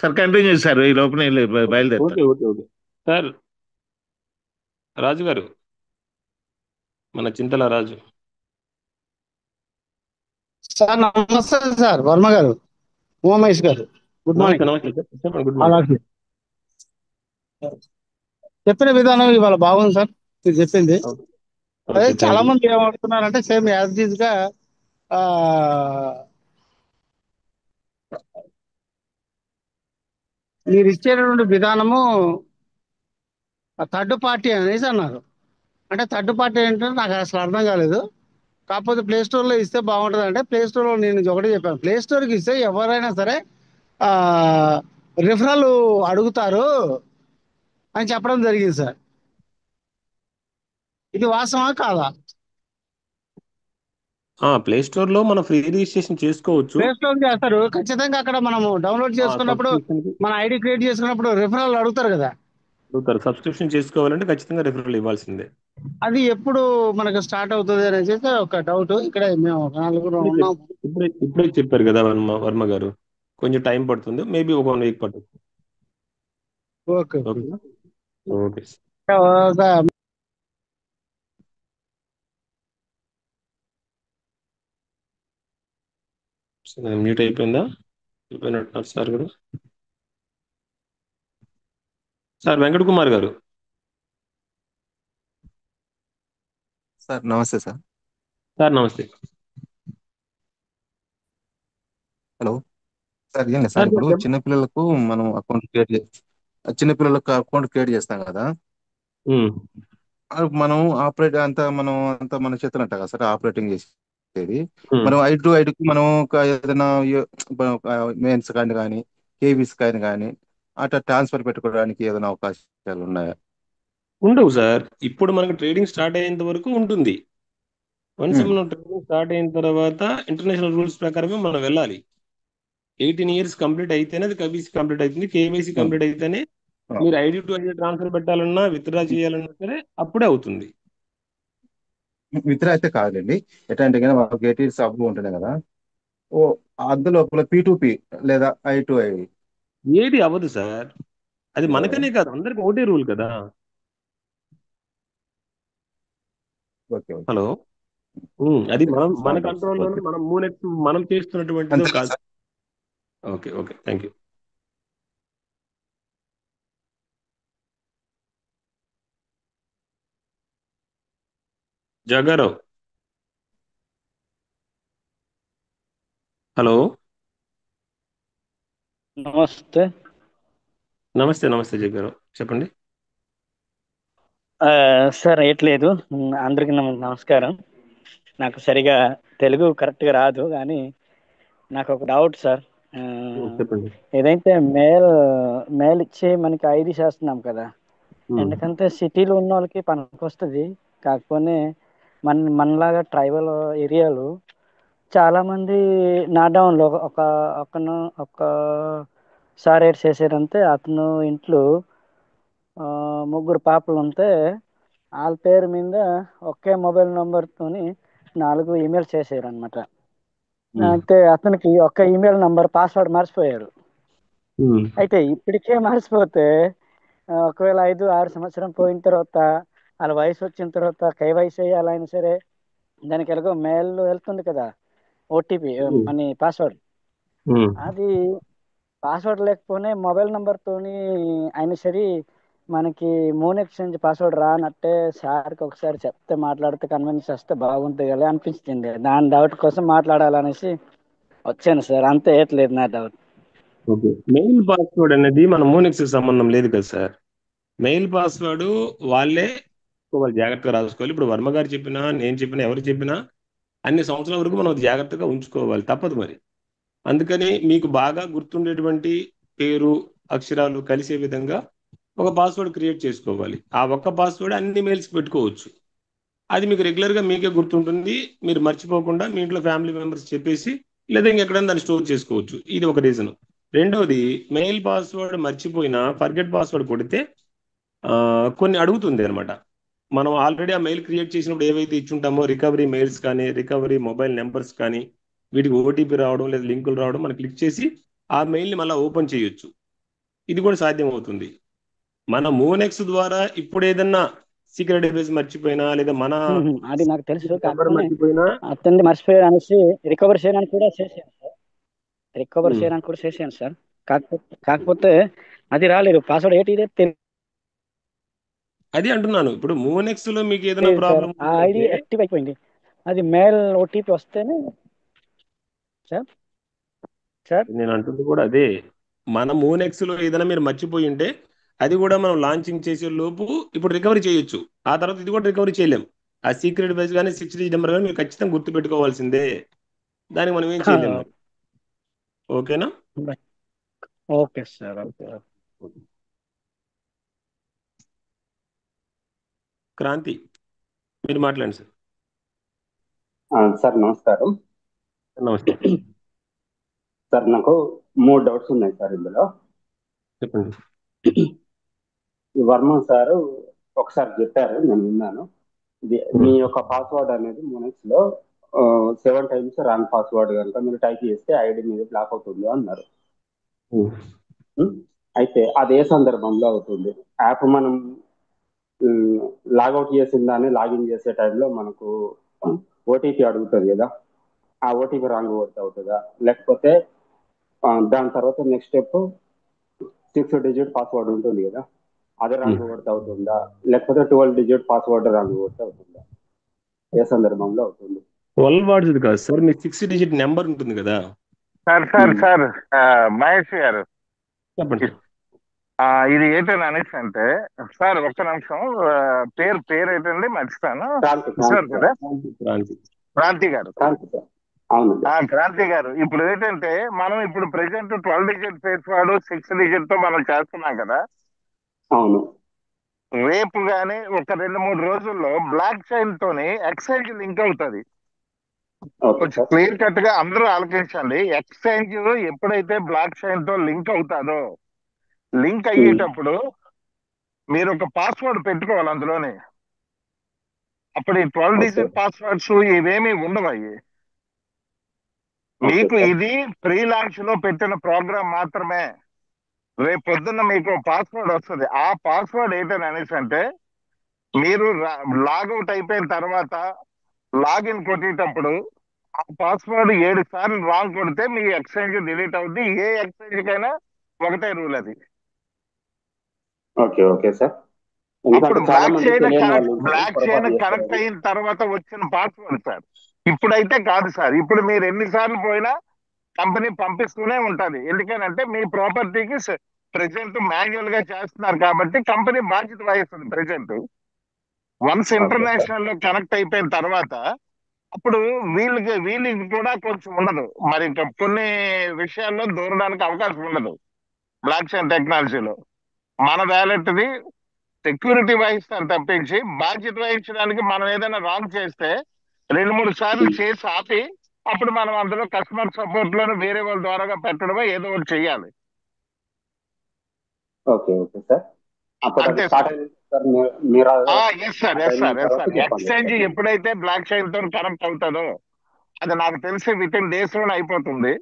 sir. Continue sir, ఈ లోపల బయలుదేరుతాను. Okay okay okay sir. Raju garu, మన చింతల రాజు. సార్ నమస్తే sir, Varma garu, Umamahesh garu, good morning. నమస్తే సార్. చెప్పండి. Good morning. అలాగే చెప్పిన విధానం ఇవాళ బాగుంది సార్ మీరు చెప్పింది. అదే చాలా మంది ఏమవుతున్నారంటే సేమ్ యాజ్ ఈజ్ గా మీరు ఇచ్చేటటువంటి విధానము థర్డ్ పార్టీ అనేసి అన్నారు. అంటే థర్డ్ పార్టీ ఏంటంటే నాకు అసలు అర్థం కాలేదు. కాకపోతే ప్లే స్టోర్లో ఇస్తే బాగుంటుంది అంటే ప్లే స్టోర్లో నేను ఒకటే చెప్పాను, ప్లే స్టోర్కి ఇస్తే ఎవరైనా సరే రిఫరల్ అడుగుతారు అని చెప్పడం జరిగింది సార్. ఇది వాస్తవా కాదా? ప్లే స్టోర్ లో మనం ఫ్రీ రిజిస్ట్రేషన్ చేసుకోవచ్చు. ప్లే స్టోర్ చేస్తారు ఖచ్చితంగా. అక్కడ మనము డౌన్లోడ్ చేసుకున్నప్పుడు మన ఐడి క్రియేట్ చేసుకున్నప్పుడు రిఫరల్ అడుగుతారు కదా. సబ్స్క్రిప్షన్ చేసుకోవాలంటే ఖచ్చితంగా రిఫరల్ ఇవ్వాల్సిందే. అది ఎప్పుడు మనకు స్టార్ట్ అవుతుంది అనేసి ఒక డౌట్. ఇక్కడ మేము నలుగురు ఉన్నాం. ఇప్పుడే చెప్పారు కదా వర్మ గారు, కొంచెం టైం పడుతుంది, మేబీ ఒక 1 వీక్ పడుతుంది. Okay okay. మ్యూట్ అయిపోయిందా? అయిపోయినట్టు సార్ గారు. సార్ వెంకట కుమార్ గారు. సార్ నమస్తే సార్. సార్ నమస్తే. హలో సార్, ఏం లేదు సార్, ఇప్పుడు చిన్నపిల్లలకు మనం చిన్నపిల్లలకు అకౌంట్ క్రియేట్ చేస్తాం కదా, మనం ఆపరేట్ అంతా మన చేతులు అంట కదా సార్ ఆపరేటింగ్ చేసేది. మనం ఐడి టు ఐడికి మనం ఏదైనా మెయిన్స్ కానీ కేవీస్ కానీ అట్లా ట్రాన్స్ఫర్ పెట్టుకోవడానికి ఏదైనా అవకాశాలు ఉన్నాయా? ఉండవు సార్. ఇప్పుడు మనకు ట్రేడింగ్ స్టార్ట్ అయ్యేంత వరకు ఉంటుంది. వన్స్ మనం ట్రేడింగ్ స్టార్ట్ అయిన తర్వాత ఇంటర్నేషనల్ రూల్స్ ప్రకారమే మనం వెళ్ళాలి. 18 years కంప్లీట్ అయితేనే అది కేవైసీ కంప్లీట్ అవుతుంది. కేవైసీ కంప్లీట్ అయితేనే మీరు ఐడి టు ఐడి ట్రాన్స్ఫర్ పెట్టాలన్నా విత్డ్రా చేయాలన్నా సరే అప్పుడే అవుతుంది. విత్డ్రా అయితే కాదండి, ఎట్లాంటి వాళ్ళకి 18 years అప్రూవ్ ఉంటున్నాయి కదా, అందులో P2P లేదా I2I ఏది అవ్వదు సార్. అది మనకనే కాదు, అందరికి ఒకటే రూల్ కదా. హలో, అది మన కంట్రోల్లోనే మనం చేస్తున్నటువంటిదో కాదు. Okay okay, thank you. Jagarao. Hello, నమస్తే. నమస్తే జగారావు, చెప్పండి. సార్ ఎట్లేదు, అందరికి నమస్కారం. నాకు సరిగా తెలుగు కరెక్ట్గా రాదు, కానీ నాకు ఒక డౌట్ సార్. చెప్పండి. ఏదైతే మెయిల్ ఇచ్చి మనకి ఐడి చేస్తున్నాం కదా, ఎందుకంటే సిటీలో ఉన్న వాళ్ళకి పనికి వస్తుంది. కాకపోతే మనలాగా ట్రైబల్ ఏరియాలు చాలా మంది నా డౌన్లో ఒకసారి ఏడ్ చేశారంటే అతను ఇంట్లో 3 పాపలు ఉంటే వాళ్ళ పేరు మీద ఒకే మొబైల్ నెంబర్తోని 4 ఈమెయిల్ చేశారు అనమాట. అయితే అతనికి ఒక్క ఈమెయిల్ నంబర్ పాస్వర్డ్ మర్చిపోయారు. అయితే ఇప్పటికే మర్చిపోతే ఒకవేళ 5-6 సంవత్సరం పోయిన తర్వాత వాళ్ళ వయసు వచ్చిన తర్వాత కేవైసీ చేయాలైనా సరే దానికి ఎలాగో మెయిల్ వెళ్తుంది కదా, ఓటీపీ మన పాస్వర్డ్. అది పాస్వర్డ్ లేకపోతే మొబైల్ నెంబర్తోని అయినా సరే మనకి మూన్ ఎక్స్చేంజ్ పాస్వర్డ్ రానట్టే సార్కి ఒకసారి చెప్తే మాట్లాడితే కన్విన్స్ చేస్తే బాగుంటుంది కదా అనిపించింది. దాని డౌట్ కోసం మాట్లాడాలనేసి వచ్చాను సార్, అంతే ఏట్లేదు నా డౌట్. ఓకే, మెయిల్ పాస్వర్డ్ అనేది మన మోనెక్స్ సంబంధం లేదు కదా సార్. మెయిల్ పాస్వర్డ్ వాళ్ళే వాళ్ళు జాగ్రత్తగా రాసుకోవాలి. ఇప్పుడు వర్మ గారు చెప్పినా, నేను చెప్పినా, ఎవరు చెప్పినా అన్ని సంవత్సరాల వరకు మనం జాగ్రత్తగా ఉంచుకోవాలి, తప్పదు మరి. అందుకని మీకు బాగా గుర్తుండేటువంటి పేరు అక్షరాలు కలిసే విధంగా ఒక పాస్వర్డ్ క్రియేట్ చేసుకోవాలి. ఆ ఒక్క పాస్వర్డ్ అన్ని మెయిల్స్ పెట్టుకోవచ్చు. అది మీకు రెగ్యులర్గా మీకే గుర్తుంటుంది. మీరు మర్చిపోకుండా మీ ఇంట్లో ఫ్యామిలీ మెంబర్స్ చెప్పేసి లేదా ఇంకెక్కడైనా దాన్ని స్టోర్ చేసుకోవచ్చు. ఇది ఒక రీజన్. రెండవది, మెయిల్ పాస్వర్డ్ మర్చిపోయినా ఫర్గెట్ పాస్వర్డ్ కొడితే కొన్ని అడుగుతుంది అనమాట. మనం ఆల్రెడీ ఆ మెయిల్ క్రియేట్ చేసినప్పుడు ఏవైతే ఇచ్చుంటామో రికవరీ మెయిల్స్ కానీ రికవరీ మొబైల్ నెంబర్స్ కానీ వీటికి ఓటీపీ రావడం లేదా లింకులు రావడం మనం క్లిక్ చేసి ఆ మెయిల్ని మళ్ళీ ఓపెన్ చేయొచ్చు. ఇది కూడా సాధ్యం అవుతుంది. మన మోనెక్స్ ద్వారా ఇప్పుడు ఏదన్నా సీక్రెట్ డివైస్ మర్చిపోయినా లేదా మన అది నాకు తెలుసు, నెంబర్ కాకపోతే మర్చిపోయినా అతన్ని మర్చిపోయాడు అనేసి రికవర్ చేయడానికి కూడా చేశాను సార్. రికవర్ చేయడానికి కూడా చేశాను సార్. కాకపోతే అది రాలేదు. పాస్వర్డ్ ఏంటి ఇదే అది అంటున్నాను. ఇప్పుడు మోనెక్స్ లో మీకు ఏదైనా తెలియదు సార్. ప్రాబ్లం ఆ ఐడి యాక్టివ్ అయిపోయింది. అది మెయిల్ ఓటీపీ వస్తేనే సార్. సార్ నేను అంటుంది కూడా అదే. మన మోనెక్స్ లో ఏదైనా మీరు మర్చిపోయి ఉంటే అది కూడా మనం లాంచింగ్ చేసే లోపు ఇప్పుడు రికవరీ చేయొచ్చు. ఆ తర్వాత ఇది కూడా రికవరీ చేయలేం. ఆ సీక్రెట్ డివైస్ కానీ 6 డిజిట్ నెంబర్ కానీ మీరు ఖచ్చితంగా గుర్తు పెట్టుకోవాల్సిందే. దానికి మనం ఏం చేయలేము మరి. ఓకేనా? Okay sir. ఓకే. క్రాంతి మీరు మాట్లాడండి సార్. సార్ నమస్కారం. నమస్తే సార్, నాకు 3 డౌట్స్ ఉన్నాయి సార్ ఇందులో. చెప్పండి. ఈ వర్మ సార్ ఒకసారి చెప్పారు, నేను విన్నాను. ఇది మీ యొక్క పాస్వర్డ్ అనేది మోనెక్స్ లో 7 టైమ్స్ రాంగ్ పాస్వర్డ్ కనుక మీరు టైప్ చేస్తే ఐడి మీద బ్లాక్ అవుతుంది అన్నారు. అయితే అది ఏ సందర్భంలో అవుతుంది? యాప్ మనం లాగౌట్ చేసిన దాన్ని లాగిన్ చేసే టైంలో మనకు ఓటీపీ అడుగుతుంది కదా, ఆ ఓటీపీ రాంగ్ కొడితే అవుతుందా? లేకపోతే దాని తర్వాత నెక్స్ట్ స్టెప్ 6 డిజిట్ పాస్వర్డ్ ఉంటుంది కదా, అది రాంగ్ కొడితే అవుతుందా? లేకపోతే 12 డిజిట్ పాస్వర్డ్ రాంగ్ కొడితే అవుతుందా? ఏ సందర్భంలో అవుతుంది? 12 వార్డ్స్ కాదు సార్, మీ 6 డిజిట్ నెంబర్ ఉంటుంది కదా. సార్ మహేష్ గారు, చెప్పండి. ఇది ఏంటని అనేసి అంటే సార్ ఒక్క నిమిషం, పేరు ఏంటండి మర్చిపోయాను. కదా క్రాంతి గారు. క్రాంతి గారు, ఇప్పుడు ఏంటంటే మనం ఇప్పుడు ప్రెసెంట్ 12 డిజిట్ పాస్వర్డ్ 6 డిజిట్ తో మనం చేస్తున్నాం కదా. అవును. రేపు గానీ ఒక 2-3 రోజుల్లో బ్లాక్ చైన్ తోని ఎక్స్చేంజ్ లింక్ అవుతుంది. కొంచెం క్లియర్ కట్ గా అందరూ ఆలోచించండి. ఎక్స్చేంజ్ ఎప్పుడైతే బ్లాక్ చైన్ తో లింక్ అవుతాదో, లింక్ అయ్యేటప్పుడు మీరు ఒక పాస్వర్డ్ పెట్టుకోవాలి అందులోనే. అప్పుడు ఈ 12 డిజిట్ పాస్వర్డ్స్ ఇవేమీ ఉండవు. అవి మీకు ఇది ప్రీ లాంచ్ లో పెట్టిన ప్రోగ్రామ్ మాత్రమే. రేపు పొద్దున్న మీకు పాస్వర్డ్ వస్తుంది. ఆ పాస్వర్డ్ ఏంటని అనేసి అంటే మీరు లాగౌట్ అయిపోయిన తర్వాత లాగిన్ కొట్టేటప్పుడు ఆ పాస్వర్డ్ 7 సార్లు రాంగ్ కొడితే మీ ఎక్స్చేంజ్ డిలీట్ అవుద్ది. ఏ ఎక్స్చేంజ్ కైనా ఒకటే రూల్ అది. Okay sir. అప్పుడు బ్లాక్ చైన్ కనెక్ట్ అయిన తర్వాత వచ్చిన పాస్వర్డ్ సార్. ఇప్పుడైతే కాదు సార్. ఇప్పుడు మీరు ఎన్నిసార్లు పోయినా కంపెనీ పంపిస్తూనే ఉంటది. ఎందుకనంటే మీ ప్రాపర్టీకి ప్రెసెంట్ మాన్యువల్ గా చేస్తున్నారు కాబట్టి కంపెనీ బాధ్యత వహిస్తుంది. ప్రెసెంట్ వన్స్ ఇంటర్నేషనల్ లో కనెక్ట్ అయిపోయిన తర్వాత అప్పుడు వీళ్ళకి కూడా కొంచెం ఉండదు. మరి ఇంకా కొన్ని విషయాల్లో దూరడానికి అవకాశం ఉండదు. బ్లాక్ చైన్ టెక్నాలజీలో మన వ్యాలెట్ది సెక్యూరిటీ వహిస్తారు తప్పించి బాధ్యత వహించడానికి మనం ఏదైనా రాంగ్ చేస్తే 2-3 సార్లు చేసి ఆపి అప్పుడు మనం అందులో కస్టమర్ సపోర్ట్ లోనే వేరే వాళ్ళ ద్వారా పెట్టడమో ఏదో ఒకటి చెయ్యాలి. Okay sir. అంతే సార్. Yes sir. ఎక్స్చేంజ్ ఎప్పుడైతే బ్లాక్ చైన్ తో కనెక్ట్ అవుతుందో అది నాకు తెలిసి విత్ ఇన్ డేస్ లోనే అయిపోతుంది.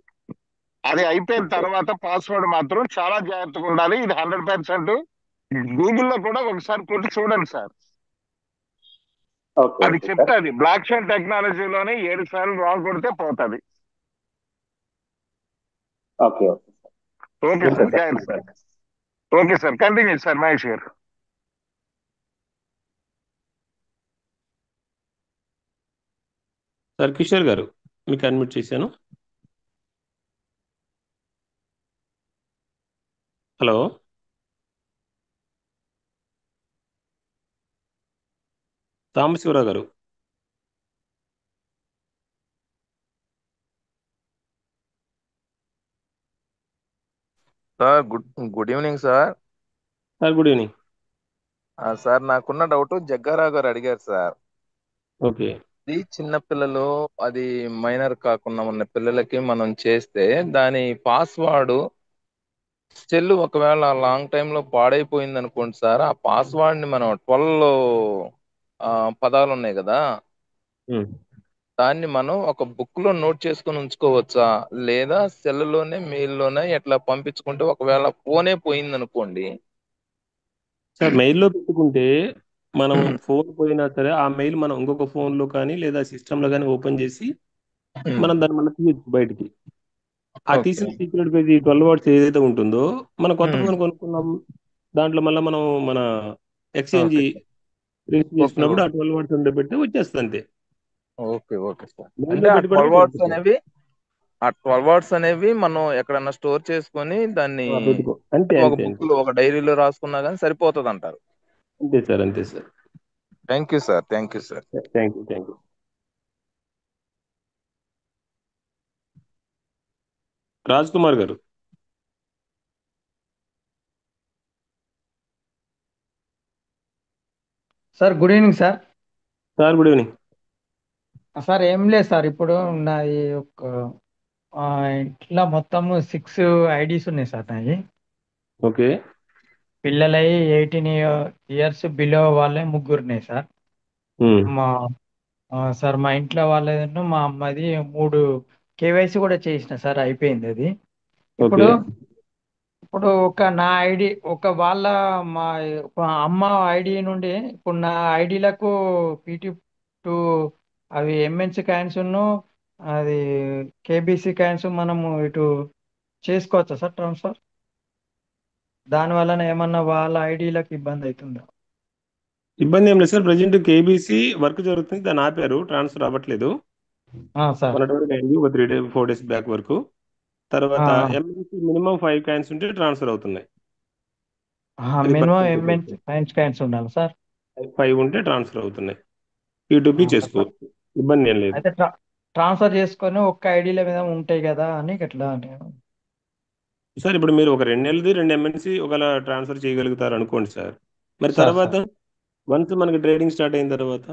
అది అయిపోయిన తర్వాత పాస్వర్డ్ మాత్రం చాలా జాగ్రత్తగా ఉండాలి. ఇది 100% గూగుల్లో కూడా ఒకసారి కొట్టి చూడండి సార్. అది చెప్తాది. బ్లాక్ చైన్ టెక్నాలజీలోనే 7 సార్లు రాంగ్ కొడితే పోతుంది. ఓకే ఓకే సార్, జాగ్రత్త sir. Okay sir, continue sir Mahesh garu. Sir Kishore గారు, మీకు అడ్మిట్ చేశాను. హలో. సాంబశివరావు గారు. Sir good evening sir. Sir good evening. Sir నాకున్న డౌట్ జగ్గారావు గారు అడిగారు సార్. ఓకే. ఇది చిన్న పిల్లలు, అది మైనర్ కాకుండా ఉన్న పిల్లలకి మనం చేస్తే దాని పాస్వర్డ్ సెల్ ఒకవేళ లాంగ్ టైమ్ లో పాడైపోయింది అనుకోండి సార్, ఆ పాస్వర్డ్ ని మనం 12 పదాలు ఉన్నాయి కదా, దాన్ని మనం ఒక బుక్ లో నోట్ చేసుకుని ఉంచుకోవచ్చా, లేదా సెల్లోనే మెయిల్లోనే ఎట్లా పంపించుకుంటే ఒకవేళ ఫోనే పోయింది అనుకోండి. సార్ మెయిల్లో పెట్టుకుంటే మనం ఫోన్ పోయినా సరే ఆ మెయిల్ మనం ఇంకొక ఫోన్ లో కానీ లేదా సిస్టమ్ లో కానీ ఓపెన్ చేసి మనం దాన్ని మళ్ళీ తీయచ్చు బయటికి. ఆ తీసిన సీక్రెట్ పేజ్ 12 వర్డ్స్ ఏదైతే ఉంటుందో మనం కొత్త ఫోన్ కొనుక్కున్నాం, దాంట్లో మళ్ళీ మనం మన ఎక్స్చేంజ్ రిజిస్టర్ చేసుకున్నప్పుడు ఆ 12 వర్డ్స్ ఉండే పెట్టి వచ్చేస్తుంది అంతే. Okay okay sir. అంటే ఆ 12 వర్డ్స్ అనేవి మనం ఎక్కడన్నా స్టోర్ చేసుకొని దాన్ని ఒక బుక్ లో ఒక డైరీలో రాసుకున్నా కానీ సరిపోతుంది అంటారు. అంతే సార్, అంతే sir. Thank you sir, thank you sir. Thank you, thank you. Raj Kumar garu. Sir good evening sir. Sir good evening. Sir ఏం లేదు సార్, ఇప్పుడు నాది ఒక ఇంట్లో మొత్తము 6 ఐడీస్ ఉన్నాయి సార్ నాయి. ఓకే. పిల్లలై 18 ఇయర్స్ బిలో వాళ్ళే 3 ఉన్నాయి సార్. మా సార్ మా ఇంట్లో వాళ్ళేను మా అమ్మది 3 కేవైసీ కూడా చేసిన సార్, అయిపోయింది అది. ఇప్పుడు ఇప్పుడు ఒక నా ఐడి ఒక వాళ్ళ మా అమ్మ ఐడి నుండి ఇప్పుడు నా ఐడీలకు PT2 అవి MNC కాయిన్స్ అది KBC కాయిన్స్ మనము ఇటు చేసుకోవచ్చా సార్ ట్రాన్స్ఫర్? దాని వలన ఏమన్నా వాళ్ళ ఐడీలకు ఇబ్బంది అవుతుందా? ఇబ్బంది ఏం లేదు సార్. ప్రజెంట్ కేబీసీ వర్క్ జరుగుతుంది, దాన్ని ఆపారు, ట్రాన్స్ఫర్ అవ్వట్లేదు. సార్ 4 డేస్ బ్యాక్ వరకు. తర్వాత ఎంఎన్సీ మినిమం 5 కాయిన్స్ ఉంటే ట్రాన్స్ఫర్ అవుతున్నాయి. మినిమం ఎంఎన్సీ కాయిన్స్ ఉండాలి సార్. 5 ఉంటే ట్రాన్స్ఫర్ అవుతున్నాయి. P2P చేసుకోవచ్చు, ఇబ్బంది ఏం లేదు. అయితే ట్రాన్స్ఫర్ చేసుకొని ఒక్క ఐడీల మీద ఉంటాయి కదా అని ఎట్లా సార్ ఇప్పుడు మీరు ఒక 2 నెలలది 2 ఎంఎన్సీ ఒకవేళ ట్రాన్స్ఫర్ చేయగలుగుతారు అనుకోండి సార్. మరి తర్వాత వన్స్ మనకి ట్రేడింగ్ స్టార్ట్ అయిన తర్వాత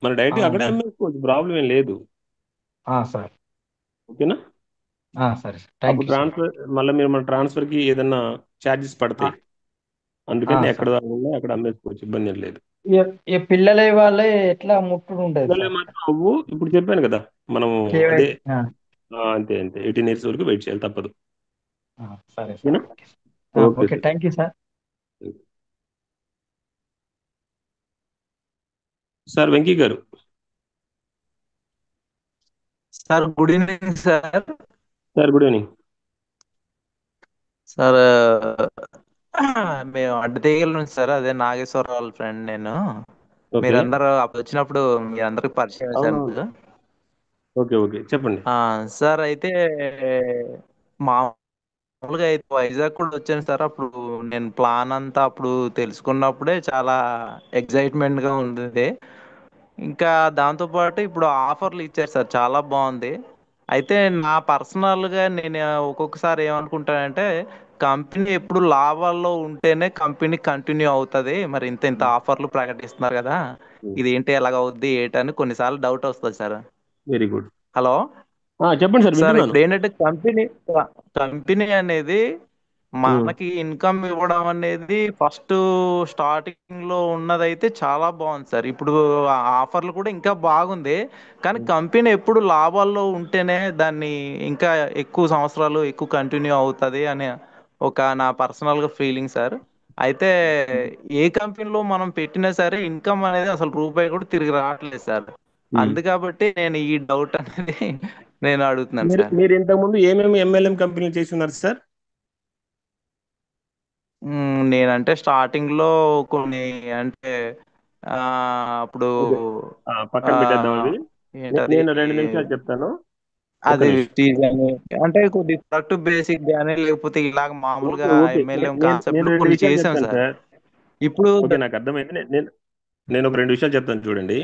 మన డైరెక్ట్ అక్కడే అమ్మేసుకోవచ్చు, ప్రాబ్లం ఏం లేదు సార్. ఓకేనా? సరే అప్పుడు ట్రాన్స్ఫర్ మళ్ళీ మీరు మన ట్రాన్స్ఫర్కి ఏదన్నా ఛార్జెస్ పడతాయి, అందుకని ఎక్కడ అక్కడ అమ్మేసుకోవచ్చు, ఇబ్బంది ఏం లేదు. ఈ పిల్లలే వాళ్ళే ఎట్లా ముట్టుడు ఉండదు మాత్రం నువ్వు ఇప్పుడు చెప్పాను కదా మనము అదే అంతే అంతే 18 ఇయర్స్ వరకు వెయిట్ చేయాలి, తప్పదు. సరే sir, okay thank you sir. Sir Venky garu. Sir good evening sir. Sir good evening sir. మేము అడ్డతీగల నుంచి సార్, అదే నాగేశ్వరరావు వాళ్ళ ఫ్రెండ్ నేను. మీరందరూ అప్పుడు వచ్చినప్పుడు మీరందరికి పరిచయం చేశాను. ఓకే ఓకే చెప్పండి సార్. అయితే మామూలుగా అయితే వైజాగ్ కూడా వచ్చాను సార్. అప్పుడు నేను ప్లాన్ అంతా అప్పుడు తెలుసుకున్నప్పుడే చాలా ఎక్సైట్మెంట్ గా ఉంది. ఇంకా దాంతోపాటు ఇప్పుడు ఆఫర్లు ఇచ్చారు సార్, చాలా బాగుంది. అయితే నా పర్సనల్గా నేను ఒక్కొక్కసారి ఏమనుకుంటానంటే, కంపెనీ ఎప్పుడు లాభాల్లో ఉంటేనే కంపెనీ కంటిన్యూ అవుతుంది. మరి ఇంత ఆఫర్లు ప్రకటిస్తున్నారు కదా, ఇది ఏంటి ఎలాగ అవుద్ది ఏంటని కొన్నిసార్లు డౌట్ వస్తుంది సార్. Very good. హలో చెప్పండి సార్. సార్ ఇప్పుడు ఏంటంటే కంపెనీ అనేది మనకి ఇన్కమ్ ఇవ్వడం అనేది ఫస్ట్ స్టార్టింగ్ లో ఉన్నదైతే చాలా బాగుంది సార్. ఇప్పుడు ఆఫర్లు కూడా ఇంకా బాగుంది, కానీ కంపెనీ ఎప్పుడు లాభాల్లో ఉంటేనే దాన్ని ఇంకా ఎక్కువ సంవత్సరాలు ఎక్కువ కంటిన్యూ అవుతుంది అని ఒక నా పర్సనల్ గా ఫీలింగ్ సార్. అయితే ఏ కంపెనీలో మనం పెట్టినా సరే ఇన్కమ్ అనేది అసలు రూపాయి కూడా తిరిగి రావట్లేదు సార్. అందుకబట్టి నేను ఈ డౌట్ అనేది నేను అడుగుతున్నాను సార్. మీరు ఇంతకుముందు ఏమేమి MLM కంపెనీలు చేస్తున్నారు సార్? నేనంటే స్టార్టింగ్ లో కొన్ని అంటే ఆ అప్పుడు ఓకే, పక్కన ఆ పెట్టేద్దాం అది. ఏంటది నేను 2 నిమిషాలు చెప్తాను, ఒక్క అది నిమిషం. టీజ్ అని అంటే కొద్ది ప్రొడక్ట్ బేసిక్ గానీ లేకపోతే ఇలాగ మామూలుగా ఓకే ఓకే, ఎంఎల్ఎం నేను కాన్సెప్ట్ లో 2 కొన్ని విషయాలు చేసాం చెప్తాను సార్. సార్. ఇప్పుడు ఓకే, నాకు అర్థమైంది. నేను ఒక 2 విషయాలు చెప్తాను చూడండి.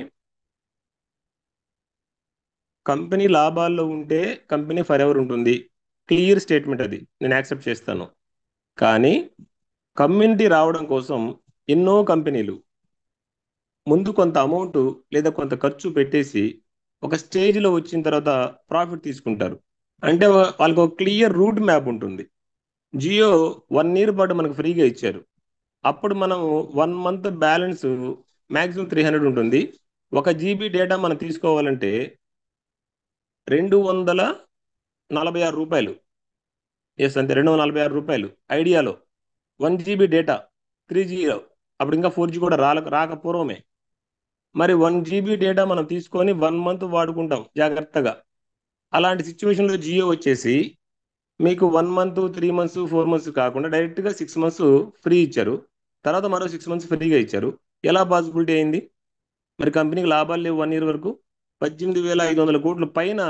కంపెనీ లాభాల్లో ఉంటే కంపెనీ ఫర్ ఎవర్ ఉంటుంది, క్లియర్ స్టేట్మెంట్, అది నేను యాక్సెప్ట్ చేస్తాను. కానీ కమ్యూనిటీ రావడం కోసం ఎన్నో కంపెనీలు ముందు కొంత అమౌంట్ లేదా కొంత ఖర్చు పెట్టేసి ఒక స్టేజ్లో వచ్చిన తర్వాత ప్రాఫిట్ తీసుకుంటారు. అంటే వాళ్ళకి ఒక క్లియర్ రూట్ మ్యాప్ ఉంటుంది. జియో 1 ఇయర్ పాటు మనకు ఫ్రీగా ఇచ్చారు. అప్పుడు మనం 1 మంత్ బ్యాలెన్స్ మ్యాక్సిమం 300 ఉంటుంది. 1 GB డేటా మనం తీసుకోవాలంటే రూ. 246. ఎస్, అంతే, రూ. 246 ఐడియాలో 1 GB డేటా 3Gలో. అప్పుడు ఇంకా 4G కూడా రాకపూర్వమే. మరి 1 GB డేటా మనం తీసుకొని 1 మంత్ వాడుకుంటాం జాగ్రత్తగా. అలాంటి సిచ్యువేషన్లో జియో వచ్చేసి మీకు 1 మంత్ 3 మంత్స్ 4 మంత్స్ కాకుండా డైరెక్ట్గా 6 మంత్స్ ఫ్రీ ఇచ్చారు. తర్వాత మరో 6 మంత్స్ ఫ్రీగా ఇచ్చారు. ఎలా పాసిబిలిటీ అయింది? మరి కంపెనీకి లాభాలు లేవు 1 ఇయర్ వరకు. 18,500 కోట్ల పైన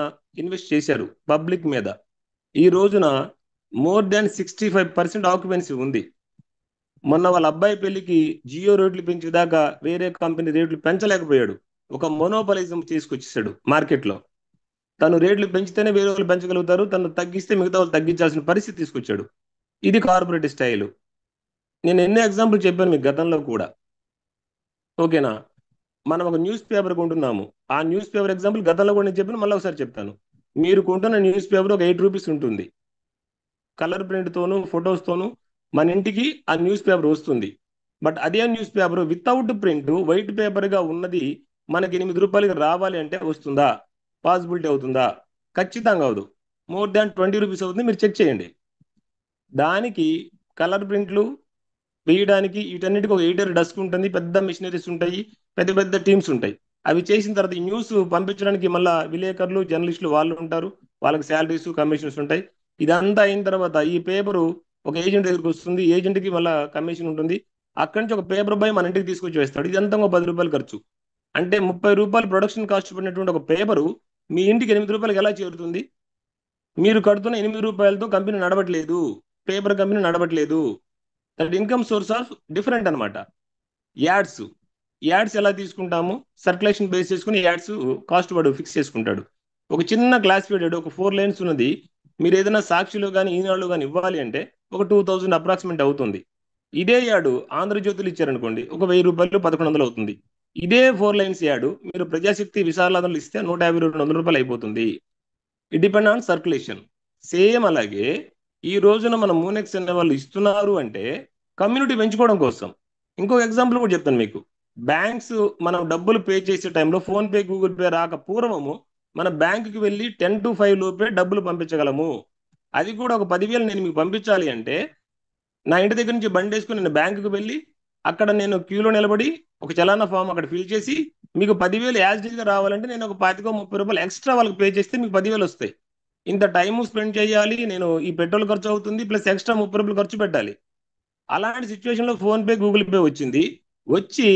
ఇన్వెస్ట్ చేశారు పబ్లిక్ మీద. ఈ రోజున మోర్ దాన్ 65% ఆక్యుపెన్సీ ఉంది. మొన్న వాళ్ళ అబ్బాయి పెళ్లికి జియో రేట్లు పెంచేదాకా వేరే కంపెనీ రేట్లు పెంచలేకపోయాడు. ఒక మోనోపలిజం తీసుకొచ్చేసాడు మార్కెట్లో. తను రేట్లు పెంచితేనే వేరే వాళ్ళు పెంచగలుగుతారు, తను తగ్గిస్తే మిగతా వాళ్ళు తగ్గించాల్సిన పరిస్థితి తీసుకొచ్చాడు. ఇది కార్పొరేట్ స్టైల్. నేను ఎన్నో ఎగ్జాంపుల్ చెప్పాను మీకు గతంలో కూడా. ఓకేనా? మనం ఒక న్యూస్ పేపర్ కొంటున్నాము. ఆ న్యూస్ పేపర్ ఎగ్జాంపుల్ గతంలో కూడా నేను చెప్పాను, మళ్ళీ ఒకసారి చెప్తాను. మీరు కొంటున్న న్యూస్ పేపర్ ఒక 8 రూపీస్ ఉంటుంది. కలర్ ప్రింట్తోనూ ఫొటోస్తోనూ మన ఇంటికి ఆ న్యూస్ పేపర్ వస్తుంది. బట్ అదే news paper without print white పేపర్గా ఉన్నది మనకి 8 రూపాయలకి రావాలి అంటే వస్తుందా? పాసిబిలిటీ అవుతుందా? ఖచ్చితంగా అవదు. మోర్ దాన్ 20 రూపీస్ అవుతుంది, మీరు చెక్ చేయండి. దానికి కలర్ ప్రింట్లు వేయడానికి వీటన్నిటికి ఒక ఎడిటర్ డెస్క్ ఉంటుంది, పెద్ద మిషనరీస్ ఉంటాయి, పెద్ద పెద్ద టీమ్స్ ఉంటాయి. అవి చేసిన తర్వాత ఈ న్యూస్ పంపించడానికి మళ్ళీ విలేకరులు జర్నలిస్టులు వాళ్ళు ఉంటారు, వాళ్ళకి శాలరీస్ కమిషన్స్ ఉంటాయి. ఇదంతా అయిన తర్వాత ఈ పేపరు ఒక ఏజెంట్ దగ్గరికి వస్తుంది, ఏజెంట్కి మళ్ళీ కమిషన్ ఉంటుంది. అక్కడి నుంచి ఒక పేపర్ బాయ్ మన ఇంటికి తీసుకొచ్చి వేస్తాడు. ఇదంతా ఒక 10 రూపాయలు ఖర్చు. అంటే 30 రూపాయలు ప్రొడక్షన్ కాస్ట్ పడినటువంటి ఒక పేపరు మీ ఇంటికి 8 రూపాయలకి ఎలా చేరుతుంది? మీరు కడుతున్న 8 రూపాయలతో కంపెనీ నడవట్లేదు, పేపర్ కంపెనీ నడవట్లేదు. That income source of different అనమాట. యాడ్స్ ఎలా తీసుకుంటాము? సర్క్యులేషన్ బేస్ చేసుకుని యాడ్స్ కాస్ట్ వాడు ఫిక్స్ చేసుకుంటాడు. ఒక చిన్న క్లాసిఫైడ్ యాడ్ ఒక 4 లైన్స్ ఉన్నది మీరు ఏదైనా సాక్షిలో కానీ ఈనాడులో కానీ ఇవ్వాలి అంటే ఒక 2000 అప్రాక్సిమేట్ అవుతుంది. ఇదే యాడ్ ఆంధ్రజ్యోతులు ఇచ్చారనుకోండి, ఒక 1000 రూపాయలు 1100 అవుతుంది. ఇదే 4 లైన్స్ యాడ్ మీరు ప్రజాశక్తి విశాలాదనలు ఇస్తే 150-200 రూపాయలు అయిపోతుంది. It depend on circulation. Same అలాగే ఈ రోజున మన మూనెక్స్ అనే వాళ్ళు ఇస్తున్నారు అంటే కమ్యూనిటీ పెంచుకోవడం కోసం. ఇంకొక ఎగ్జాంపుల్ కూడా చెప్తాను మీకు. బ్యాంక్స్ మనం డబ్బులు పే చేసే టైంలో ఫోన్పే గూగుల్ పే రాక పూర్వము మన బ్యాంకుకి వెళ్ళి 10 to 5 లోపే డబ్బులు పంపించగలము. అది కూడా ఒక 10,000 నేను మీకు పంపించాలి అంటే నా ఇంటి దగ్గర నుంచి బండి వేసుకుని నేను బ్యాంకుకి వెళ్ళి అక్కడ నేను క్యూలో నిలబడి ఒక చలానా ఫామ్ అక్కడ ఫిల్ చేసి మీకు 10,000 యాజ్ డీల్గా రావాలంటే నేను ఒక 25-30 రూపాయలు ఎక్స్ట్రా వాళ్ళకి పే చేస్తే మీకు 10,000 వస్తాయి. ఇంత టైం స్పెండ్ చేయాలి, నేను ఈ పెట్రోల్ ఖర్చు అవుతుంది, ప్లస్ ఎక్స్ట్రా 30 రూపాయలు ఖర్చు పెట్టాలి. అలాంటి సిచ్యువేషన్లో ఫోన్పే గూగుల్ పే వచ్చి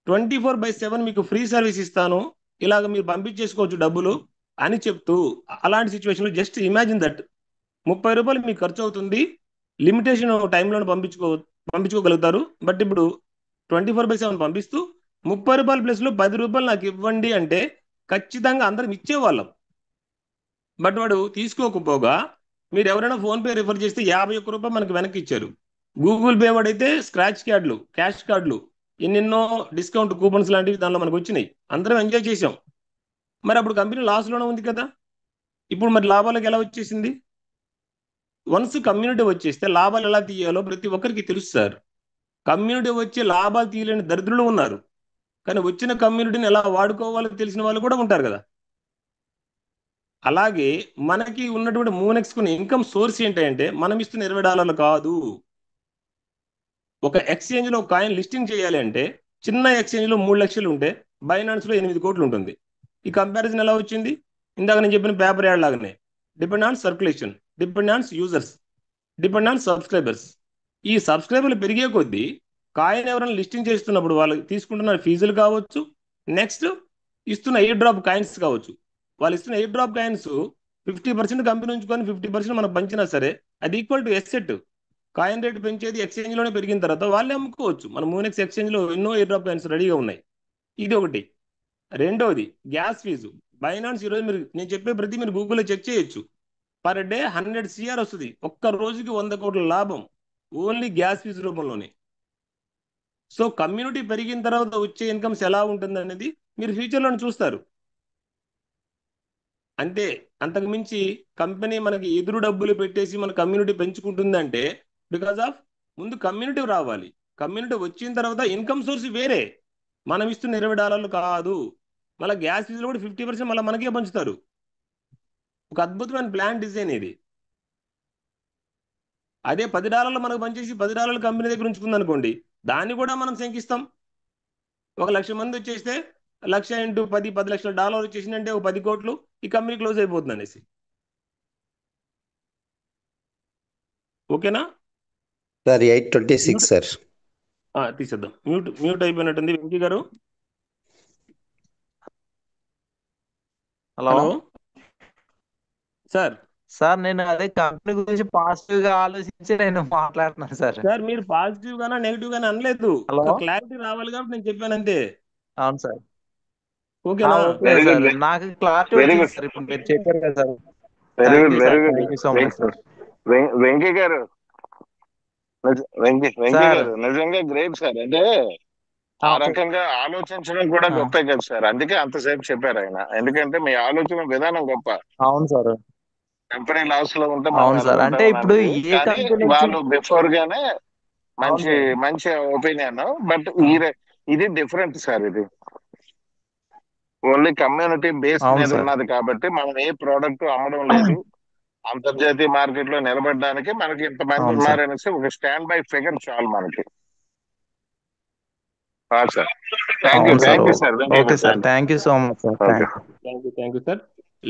24/7 మీకు ఫ్రీ సర్వీస్ ఇస్తాను, ఇలాగ మీరు పంపించేసుకోవచ్చు డబ్బులు అని చెప్తూ, అలాంటి సిచ్యువేషన్లో జస్ట్ ఇమాజిన్ దట్ 30 రూపాయలు మీకు ఖర్చు అవుతుంది, లిమిటేషన్ టైంలో పంపించుకోగలుగుతారు. బట్ ఇప్పుడు 24/7 పంపిస్తూ 30 రూపాయల ప్లస్లో 10 రూపాయలు నాకు ఇవ్వండి అంటే ఖచ్చితంగా అందరం ఇచ్చేవాళ్ళం. బట్ వాడు తీసుకోకపోగా మీరు ఎవరైనా ఫోన్పే రిఫర్ చేస్తే 51 రూపాయలు మనకి వెనక్కి ఇచ్చారు. గూగుల్ పే వాడైతే స్క్రాచ్ కార్డులు, క్యాష్ కార్డులు, ఎన్నెన్నో డిస్కౌంట్ కూపన్స్ లాంటివి దానిలో మనకు వచ్చినాయి. అందరం ఎంజాయ్ చేసాం. మరి అప్పుడు కంపెనీ లాస్లోనే ఉంది కదా. ఇప్పుడు మరి లాభాలకు ఎలా వచ్చేసింది? వన్స్ కమ్యూనిటీ వచ్చేస్తే లాభాలు ఎలా తీయాలో ప్రతి ఒక్కరికి తెలుసు సార్. కమ్యూనిటీ వచ్చి లాభాలు తీయలేని దరిద్రులు ఉన్నారు, కానీ వచ్చిన కమ్యూనిటీని ఎలా వాడుకోవాలో తెలిసిన వాళ్ళు కూడా ఉంటారు కదా. అలాగే మనకి ఉన్నటువంటి మూనెక్స్కున్న ఇన్కమ్ సోర్స్ ఏంటంటే మనం ఇస్తున్న $20 కాదు. ఒక ఎక్స్చేంజ్లో ఒక కాయిన్ లిస్టింగ్ చేయాలి అంటే చిన్న ఎక్స్చేంజ్లో 3 లక్షలు ఉంటే బైనాన్స్లో 8 కోట్లు ఉంటుంది. ఈ కంపారిజన్ ఎలా వచ్చింది? ఇందాక నేను చెప్పిన పేపర్ యాడ్ లాగానే. Depend on circulation, depend on users, depend on subscribers. ఈ సబ్స్క్రైబర్లు పెరిగే కొద్దీ కాయిన్ ఎవరైనా లిస్టింగ్ చేస్తున్నప్పుడు వాళ్ళు తీసుకుంటున్న ఫీజులు కావచ్చు, నెక్స్ట్ ఇస్తున్న ఎయిర్ డ్రాప్ కాయిన్స్ కావచ్చు. వాళ్ళు ఇస్తున్న ఎయిర్ డ్రాప్ కాయిన్స్ 50% కంపెనీ ఉంచుకొని 50% మనం పంచినా సరే అది equal to asset. Coin rate పెంచేది ఎక్స్చేంజ్లోనే పెరిగిన తర్వాత వాళ్ళే అమ్ముకోవచ్చు. మన మూనెక్స్ ఎక్స్చేంజ్లో ఎన్నో ఎయిర్ డ్రాప్ కాయిన్స్ రెడీగా ఉన్నాయి. ఇది ఒకటి. రెండోది గ్యాస్ ఫీజు. బైనాన్స్ ఈరోజు నేను చెప్పే ప్రతి మీరు గూగుల్లో చెక్ చేయొచ్చు. పర్ డే 100 CR వస్తుంది. ఒక్క రోజుకి 100 కోట్ల లాభం ఓన్లీ గ్యాస్ ఫీజు రూపంలోనే. సో కమ్యూనిటీ పెరిగిన తర్వాత వచ్చే ఇన్కమ్స్ ఎలా ఉంటుంది అనేది మీరు ఫ్యూచర్లో చూస్తారు. అంతే, అంతకు మించి కంపెనీ మనకి ఎదురు డబ్బులు పెట్టేసి మన కమ్యూనిటీ పెంచుకుంటుందంటే బికాస్ ఆఫ్ ముందు కమ్యూనిటీ రావాలి. కమ్యూనిటీ వచ్చిన తర్వాత ఇన్కమ్ సోర్స్ వేరే. మనం ఇస్తున్న $20 కాదు, మళ్ళీ గ్యాస్ ఫీజులో కూడా 50% మళ్ళీ మనకే పంచుతారు. ఒక అద్భుతమైన ప్లాన్ డిజైన్ ఇది. అదే $10 మనకు పనిచేసి $10 కంపెనీ దగ్గర ఉంచుకుంది అనుకోండి, దాన్ని కూడా మనం శంకిస్తాం. 1,00,000 మంది వచ్చేస్తే 1,00,000 × 10 లక్షల వచ్చేసిందంటే ఒక 10 కోట్లు ఈ కంపెనీ క్లోజ్ అయిపోతుంది అనేసి. ఓకేనా సార్? 8:26 సార్. తీసేద్దాం. మ్యూట్ అయిపోయినట్టుంది వెంకీ గారు. Hello sir. సార్ నేను అదే కంపెనీ గురించి పాజిటివ్ గా ఆలోచించి నేను మాట్లాడుతున్నాను సార్. సార్ మీరు పాజిటివ్ గానా నెగిటివ్ గానా అనలేదు, ఒక క్లారిటీ రావాలి కాబట్టి నేను చెప్పాను అంతే. అవును సార్. ఓకేనా? ఓకే సార్, నాకు క్లారిటీ వచ్చింది సార్ ఇప్పుడు మీరు చెప్పారు కదా sir. Very thank good, you very sir, good. Thank you so much sir. Venky గారు, వెంకీ సార్. గారు నిజంగా గ్రేట్ సార్. అంటే ఆ రకంగా ఆలోచించడం కూడా గొప్పే కదా సార్. అందుకే అంతసేపు చెప్పారు ఆయన. ఎందుకంటే మీ ఆలోచన విధానం గొప్ప. అవును సార్. కంపెనీ లాస్ లో ఉంటే అవును సార్. అంటే ఇప్పుడు ఏ కంపెనీ వాళ్ళు బిఫోర్ గానే మంచి ఒపీనియన్. బట్ ఇది డిఫరెంట్ సార్. ఇది ఓన్లీ కమ్యూనిటీ బేస్ మీద ఉన్నది కాబట్టి మనం ఏ ప్రోడక్ట్ అమ్మడం లేదు. అంతర్జాతీయ మార్కెట్ లో నిలబడడానికి మనకి ఇంతమంది ఉన్నారనేసి ఒక స్టాండ్ బై ఫిగర్ చాలు మనకి. Sir thank you sir. Okay sir, thank you so much sir. Thank you sir.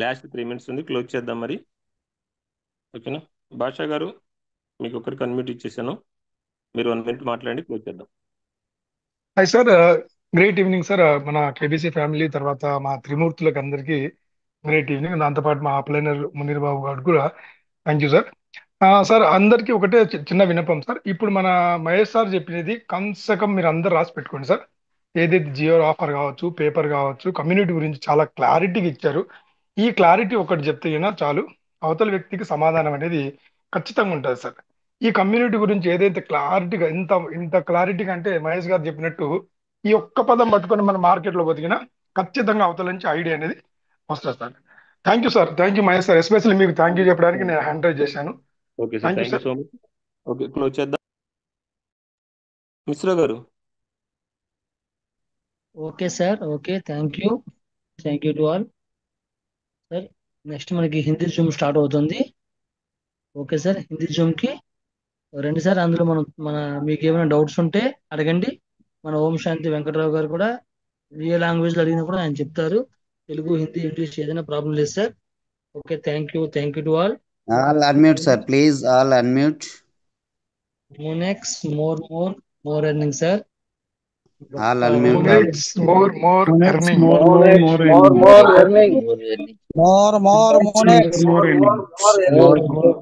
Last 3 minutes ఉంది, క్లోజ్ చేద్దాం మరి. ఓకేనా? భాషా గారు మీకు ఒకరికి అన్మ్యూట్ ఇచ్చేసాను, మీరు 1 minute మాట్లాడండి, క్లోజ్ చేద్దాం. Hi sir, great evening sir. మన కేబీసీ ఫ్యామిలీ తర్వాత మా త్రిమూర్తులకు అందరికీ గ్రేట్ ఈవినింగ్. దాంతోపాటు మా అప్లైనర్ మునీర్ బాబు గారు కూడా థ్యాంక్ యూ సార్. సార్ అందరికీ ఒకటే చిన్న విన్నపం సార్. ఇప్పుడు మన మహేష్ సార్ చెప్పినది కమ్సకం మీరు అందరు రాసి పెట్టుకోండి సార్. ఏదైతే జియో ఆఫర్ కావచ్చు, పేపర్ కావచ్చు, కమ్యూనిటీ గురించి చాలా క్లారిటీగా ఇచ్చారు. ఈ క్లారిటీ ఒకటి చెప్తే చాలు, అవతల వ్యక్తికి సమాధానం అనేది ఖచ్చితంగా ఉంటుంది సార్. ఈ కమ్యూనిటీ గురించి ఏదైతే క్లారిటీగా ఇంత క్లారిటీగా అంటే మహేష్ గారు చెప్పినట్టు ఈ ఒక్క పదం పట్టుకొని మన మార్కెట్లో బతికినా ఖచ్చితంగా అవతల నుంచి ఐడియా అనేది వస్తుంది sir. Thank you sir. Thank you Mahesh sir. Especially మీకు థ్యాంక్ యూ చెప్పడానికి నేను హ్యాండ్ రైజ్ చేశాను. Okay sir, thank you so much. Okay, close చేద్దాం. మిశ్రా గారు. Okay sir. Okay, thank you to all sir. Next మనకి హిందీ జూమ్ స్టార్ట్ అవుతుంది. Okay sir, Hindi జూమ్కి రండి sir. అందులో మీకు ఏమైనా డౌట్స్ ఉంటే అడగండి. మన ఓం శాంతి వెంకటరావు గారు కూడా ఏ లాంగ్వేజ్లో అడిగినా కూడా ఆయన చెప్తారు. తెలుగు, హిందీ, ఇంగ్లీష్ ఏదైనా ప్రాబ్లం లేదు sir. Okay, thank you to all. All unmute sir, please. All unmute. Monex, more earning sir. All unmute. Monex, more earning. More earning. More Monex. More earning.